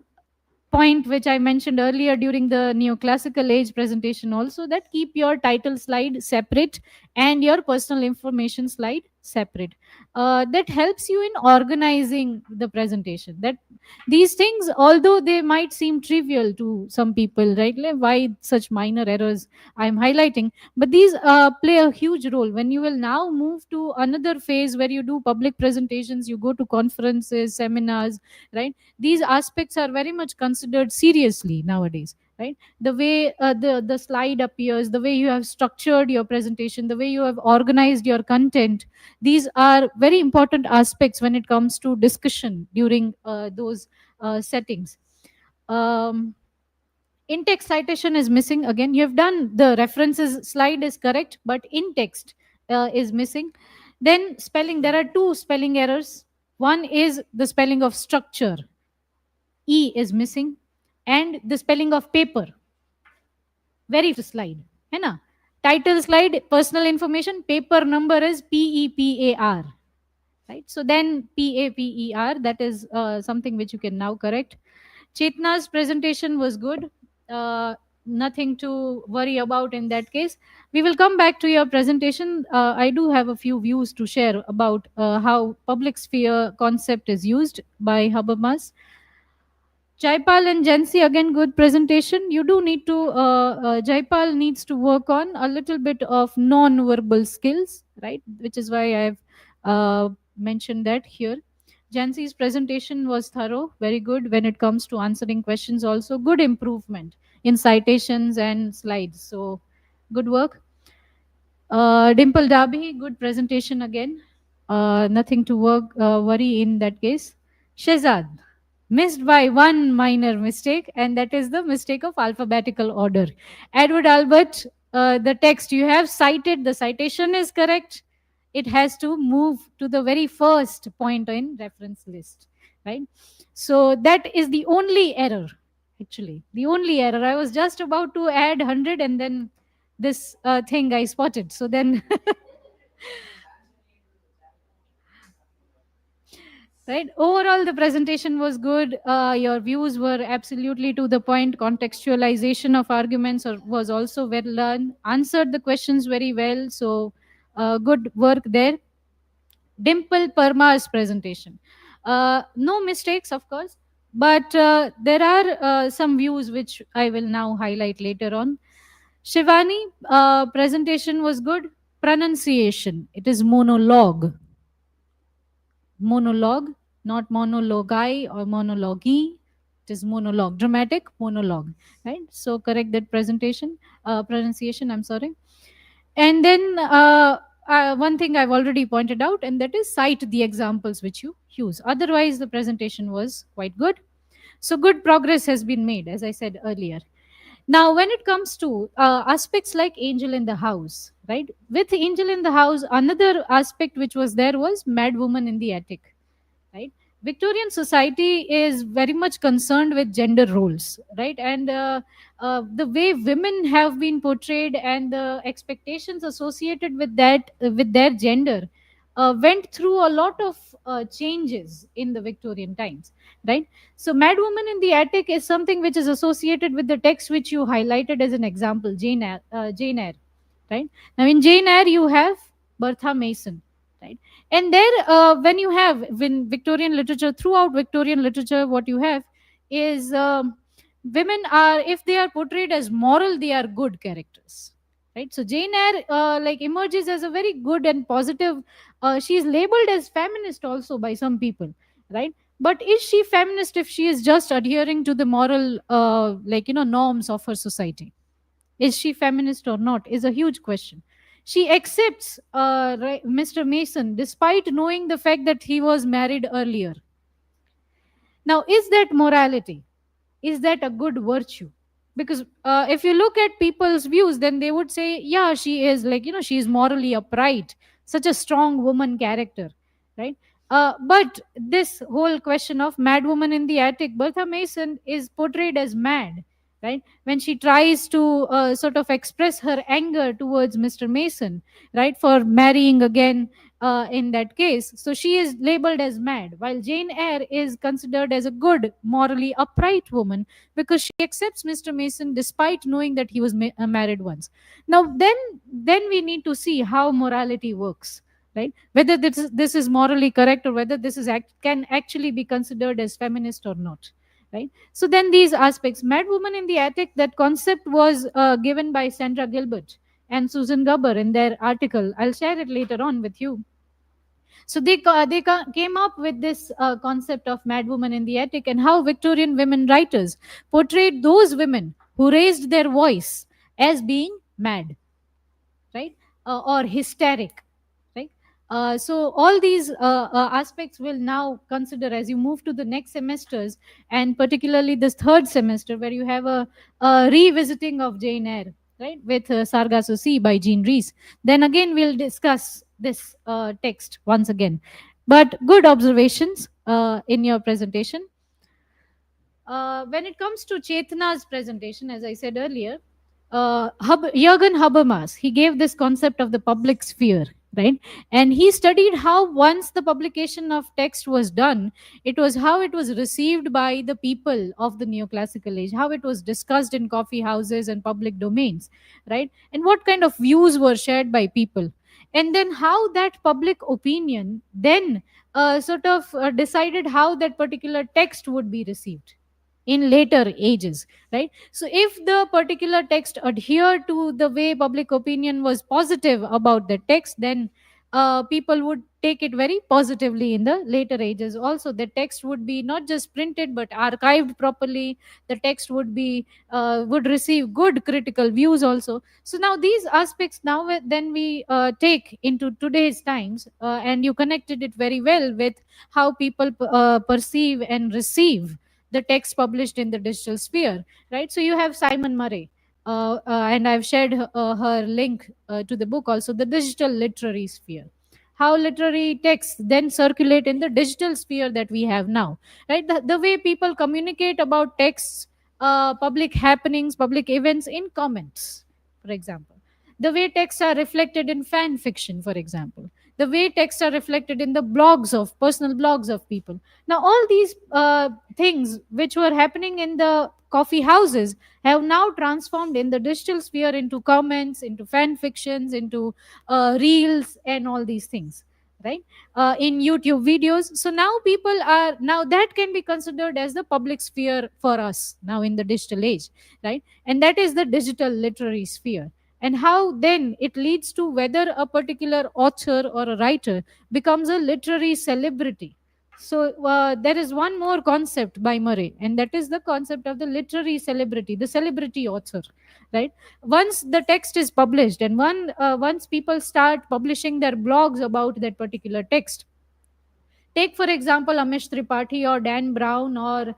Speaker 1: point which I mentioned earlier during the neoclassical age presentation also, that keep your title slide separate and your personal information slide separate. That helps you in organizing the presentation. That these things, although they might seem trivial to some people, right? Like why such minor errors I'm highlighting, but these play a huge role when you will now move to another phase where you do public presentations, you go to conferences, seminars, right? These aspects are very much considered seriously nowadays, right? The way the slide appears, the way you have structured your presentation, the way you have organized your content, these are very important aspects when it comes to discussion during those settings. In-text citation is missing. Again, you have done the references slide is correct, but in-text is missing. Then spelling, there are two spelling errors. One is the spelling of structure, E is missing, and the spelling of paper. Very slide, है ना? Title slide, personal information, paper number is PEPAR, right? So then PAPER, that is something which you can now correct. Chetna's presentation was good. Nothing to worry about in that case. We will come back to your presentation. I do have a few views to share about how public sphere concept is used by Habermas. Jaypal and Jansi, again, good presentation. You do need to, Jaypal needs to work on a little bit of non-verbal skills, right? Which is why I've mentioned that here. Jansi's presentation was thorough, very good when it comes to answering questions also. Good improvement in citations and slides. So, good work. Dimple Dabi, good presentation again. Nothing to worry in that case. Shehzad, missed by one minor mistake, and that is the mistake of alphabetical order. Edward Albert, the text you have cited, the citation is correct. It has to move to the very first point in reference list, right? So that is the only error, actually. The only error. I was just about to add 100 and then this thing I spotted. So then... Right. Overall, the presentation was good. Your views were absolutely to the point. Contextualization of arguments was also well learned. Answered the questions very well. So, good work there. Dimple Parmar's presentation. No mistakes, of course, but there are some views which I will now highlight later on. Shivani, presentation was good. Pronunciation, it is monologue. Monologue, not monologi or monology. It It is monologue, dramatic monologue, right? So correct that pronunciation, I'm sorry. And then one thing I've already pointed out, and that is cite the examples which you use. Otherwise, the presentation was quite good. So good progress has been made, as I said earlier. Now, when it comes to aspects like Angel in the House, right? With Angel in the House, another aspect which was there was Mad Woman in the Attic, right? Victorian society is very much concerned with gender roles, right? And the way women have been portrayed and the expectations associated with that, with their gender, went through a lot of changes in the Victorian times, right? So, Mad Woman in the Attic is something which is associated with the text which you highlighted as an example, Jane Eyre, right? Now, in Jane Eyre, you have Bertha Mason, right? And there, when Victorian literature, throughout Victorian literature, what you have is women are, if they are portrayed as moral, they are good characters, right? So Jane Eyre like emerges as a very good and positive. She is labeled as feminist also by some people, right? But is she feminist if she is just adhering to the moral, norms of her society? Is she feminist or not? Is a huge question. She accepts Mr. Mason despite knowing the fact that he was married earlier. Now, is that morality? Is that a good virtue? Because if you look at people's views, then they would say, yeah, she is she is morally upright, such a strong woman character, right? But this whole question of Mad Woman in the Attic, Bertha Mason is portrayed as mad, right? When she tries to sort of express her anger towards Mr. Mason, right, for marrying again in that case. So she is labeled as mad, while Jane Eyre is considered as a good, morally upright woman because she accepts Mr. Mason despite knowing that he was married once. Now, then we need to see how morality works, right? Whether this is morally correct or whether this is can actually be considered as feminist or not, right? So then these aspects, Mad Woman in the Attic, that concept was given by Sandra Gilbert and Susan Gubber in their article. I'll share it later on with you. So they came up with this concept of Mad Woman in the Attic and how Victorian women writers portrayed those women who raised their voice as being mad, right? Or hysteric, right? So all these aspects will now consider as you move to the next semesters, and particularly this third semester where you have a revisiting of Jane Eyre, right, with Sargasso Sea by Jean Rhys. Then again we'll discuss this text once again. But good observations in your presentation. When it comes to Chetna's presentation, as I said earlier, Jürgen Habermas, he gave this concept of the public sphere, right? And he studied how once the publication of text was done, it was how it was received by the people of the neoclassical age, how it was discussed in coffee houses and public domains, right? And what kind of views were shared by people. And then how that public opinion then decided how that particular text would be received in later ages, right? So if the particular text adhered to the way public opinion was positive about the text, then people would take it very positively in the later ages. Also, the text would be not just printed but archived properly. The text would be would receive good critical views also. So now these aspects now then we take into today's times, and you connected it very well with how people perceive and receive the text published in the digital sphere, right? So you have Simon Murray, and I've shared her link to the book also, The Digital Literary Sphere. How literary texts then circulate in the digital sphere that we have now, right? The way people communicate about texts, public happenings, public events in comments, for example. The way texts are reflected in fan fiction, for example. The way texts are reflected in the blogs of personal blogs of people. Now, all these things which were happening in the coffee houses have now transformed in the digital sphere into comments, into fan fictions, into reels, and all these things, right? In YouTube videos. So now now that can be considered as the public sphere for us now in the digital age, right? And that is the digital literary sphere. And how then it leads to whether a particular author or a writer becomes a literary celebrity. So there is one more concept by Murray, and that is the concept of the literary celebrity, the celebrity author, right? Once the text is published, and once people start publishing their blogs about that particular text, take for example Amish Tripathi or Dan Brown or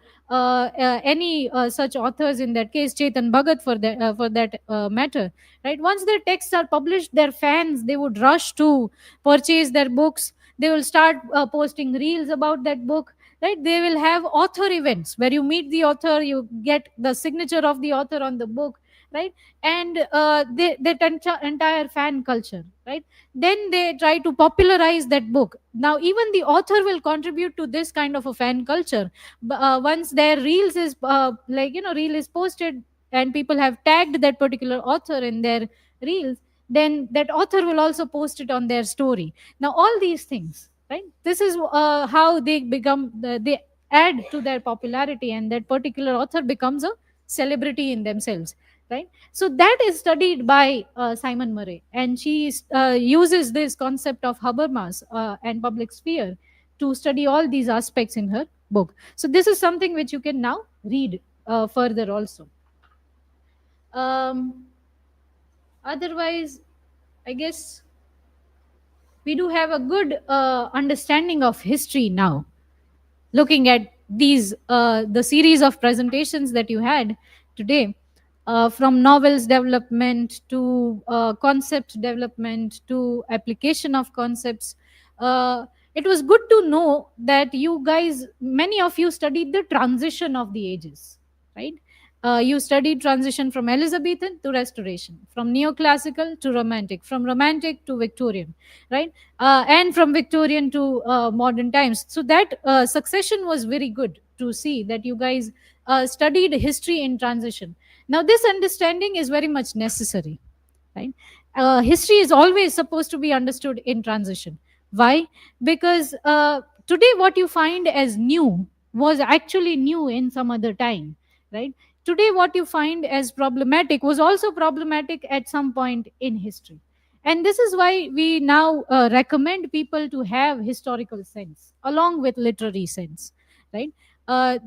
Speaker 1: any such authors, in that case Chetan Bhagat for that matter, right? Once their texts are published, their fans, they would rush to purchase their books. They will start posting reels about that book, right? They will have author events where you meet the author, you get the signature of the author on the book, right? And that entire fan culture, right? Then they try to popularize that book. Now even the author will contribute to this kind of a fan culture. Once their reels is reel is posted and people have tagged that particular author in their reels, then that author will also post it on their story. Now all these things, right, this is how they they add to their popularity, and that particular author becomes a celebrity in themselves, right? So that is studied by Simon Murray, and she uses this concept of Habermas and public sphere to study all these aspects in her book. So this is something which you can now read further also. Otherwise, I guess we do have a good understanding of history now, looking at these the series of presentations that you had today, from novels development to concept development to application of concepts. It was good to know that you guys, many of you studied the transition of the ages, right? You studied transition from Elizabethan to Restoration, from neoclassical to romantic, from romantic to Victorian, right? And from Victorian to modern times. So that succession was very good to see that you guys studied history in transition. Now this understanding is very much necessary, right? History is always supposed to be understood in transition. Why? Because today what you find as new was actually new in some other time, right? Today what you find as problematic was also problematic at some point in history. And this is why we now recommend people to have historical sense along with literary sense, right?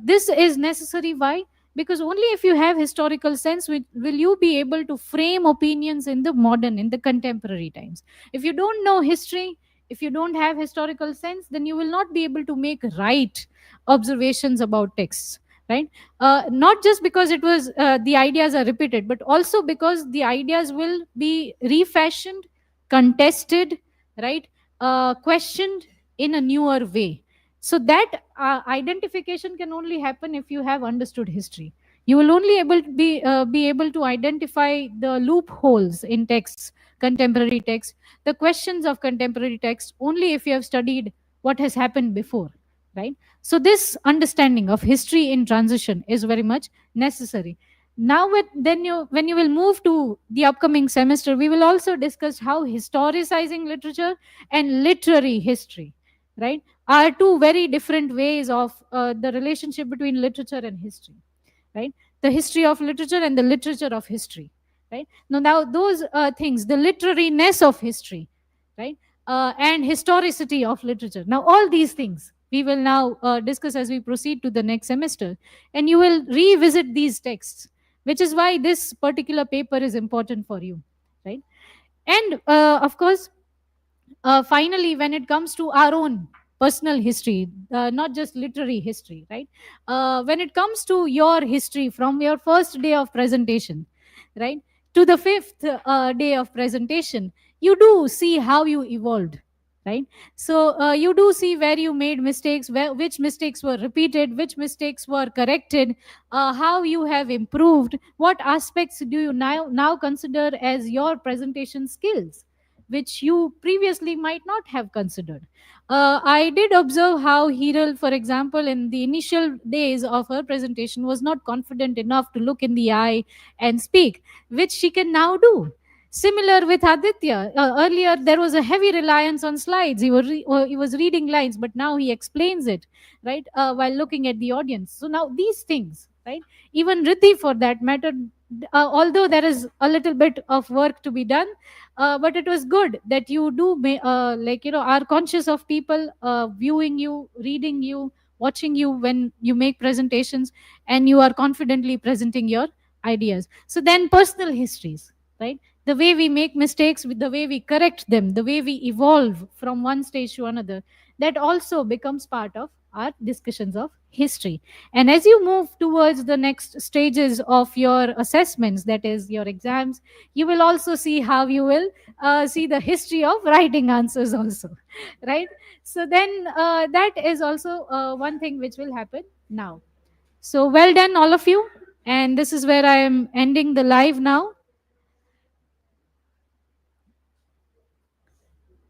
Speaker 1: This is necessary. Why? Because only if you have historical sense will you be able to frame opinions in the modern, in the contemporary times. If you don't know history, if you don't have historical sense, then you will not be able to make right observations about texts, right? Not just because it was the ideas are repeated, but also because the ideas will be refashioned, contested, right? Questioned in a newer way. So that identification can only happen if you have understood history. You will only be able to identify the loopholes in texts, contemporary texts, the questions of contemporary text, only if you have studied what has happened before, right? So this understanding of history in transition is very much necessary. Now when you will move to the upcoming semester, we will also discuss how historicizing literature and literary history, right, are two very different ways of the relationship between literature and history, right? The history of literature and the literature of history, right? Now those things, the literariness of history, right, and historicity of literature, now all these things we will now discuss as we proceed to the next semester, and you will revisit these texts, which is why this particular paper is important for you, right? And of course, finally, when it comes to our own personal history, not just literary history, right? When it comes to your history from your first day of presentation, right, to the fifth day of presentation, you do see how you evolved, right? So you do see where you made mistakes, which mistakes were repeated, which mistakes were corrected, how you have improved, what aspects do you now consider as your presentation skills, which you previously might not have considered. I did observe how Hiral, for example, in the initial days of her presentation was not confident enough to look in the eye and speak, which she can now do. Similar with Aditya. Earlier, there was a heavy reliance on slides. He was reading lines, but now he explains it, right, while looking at the audience. So now these things, right, even Riddhi for that matter, although there is a little bit of work to be done, but it was good that you do are conscious of people viewing you, reading you, watching you when you make presentations, and you are confidently presenting your ideas. So then personal histories, right? The way we make mistakes, with the way we correct them, the way we evolve from one stage to another, that also becomes part of our discussions of history. And as you move towards the next stages of your assessments, that is your exams, you will also see how you will see the history of writing answers also, right? So then that is also one thing which will happen now. So well done, all of you. And this is where I am ending the live now.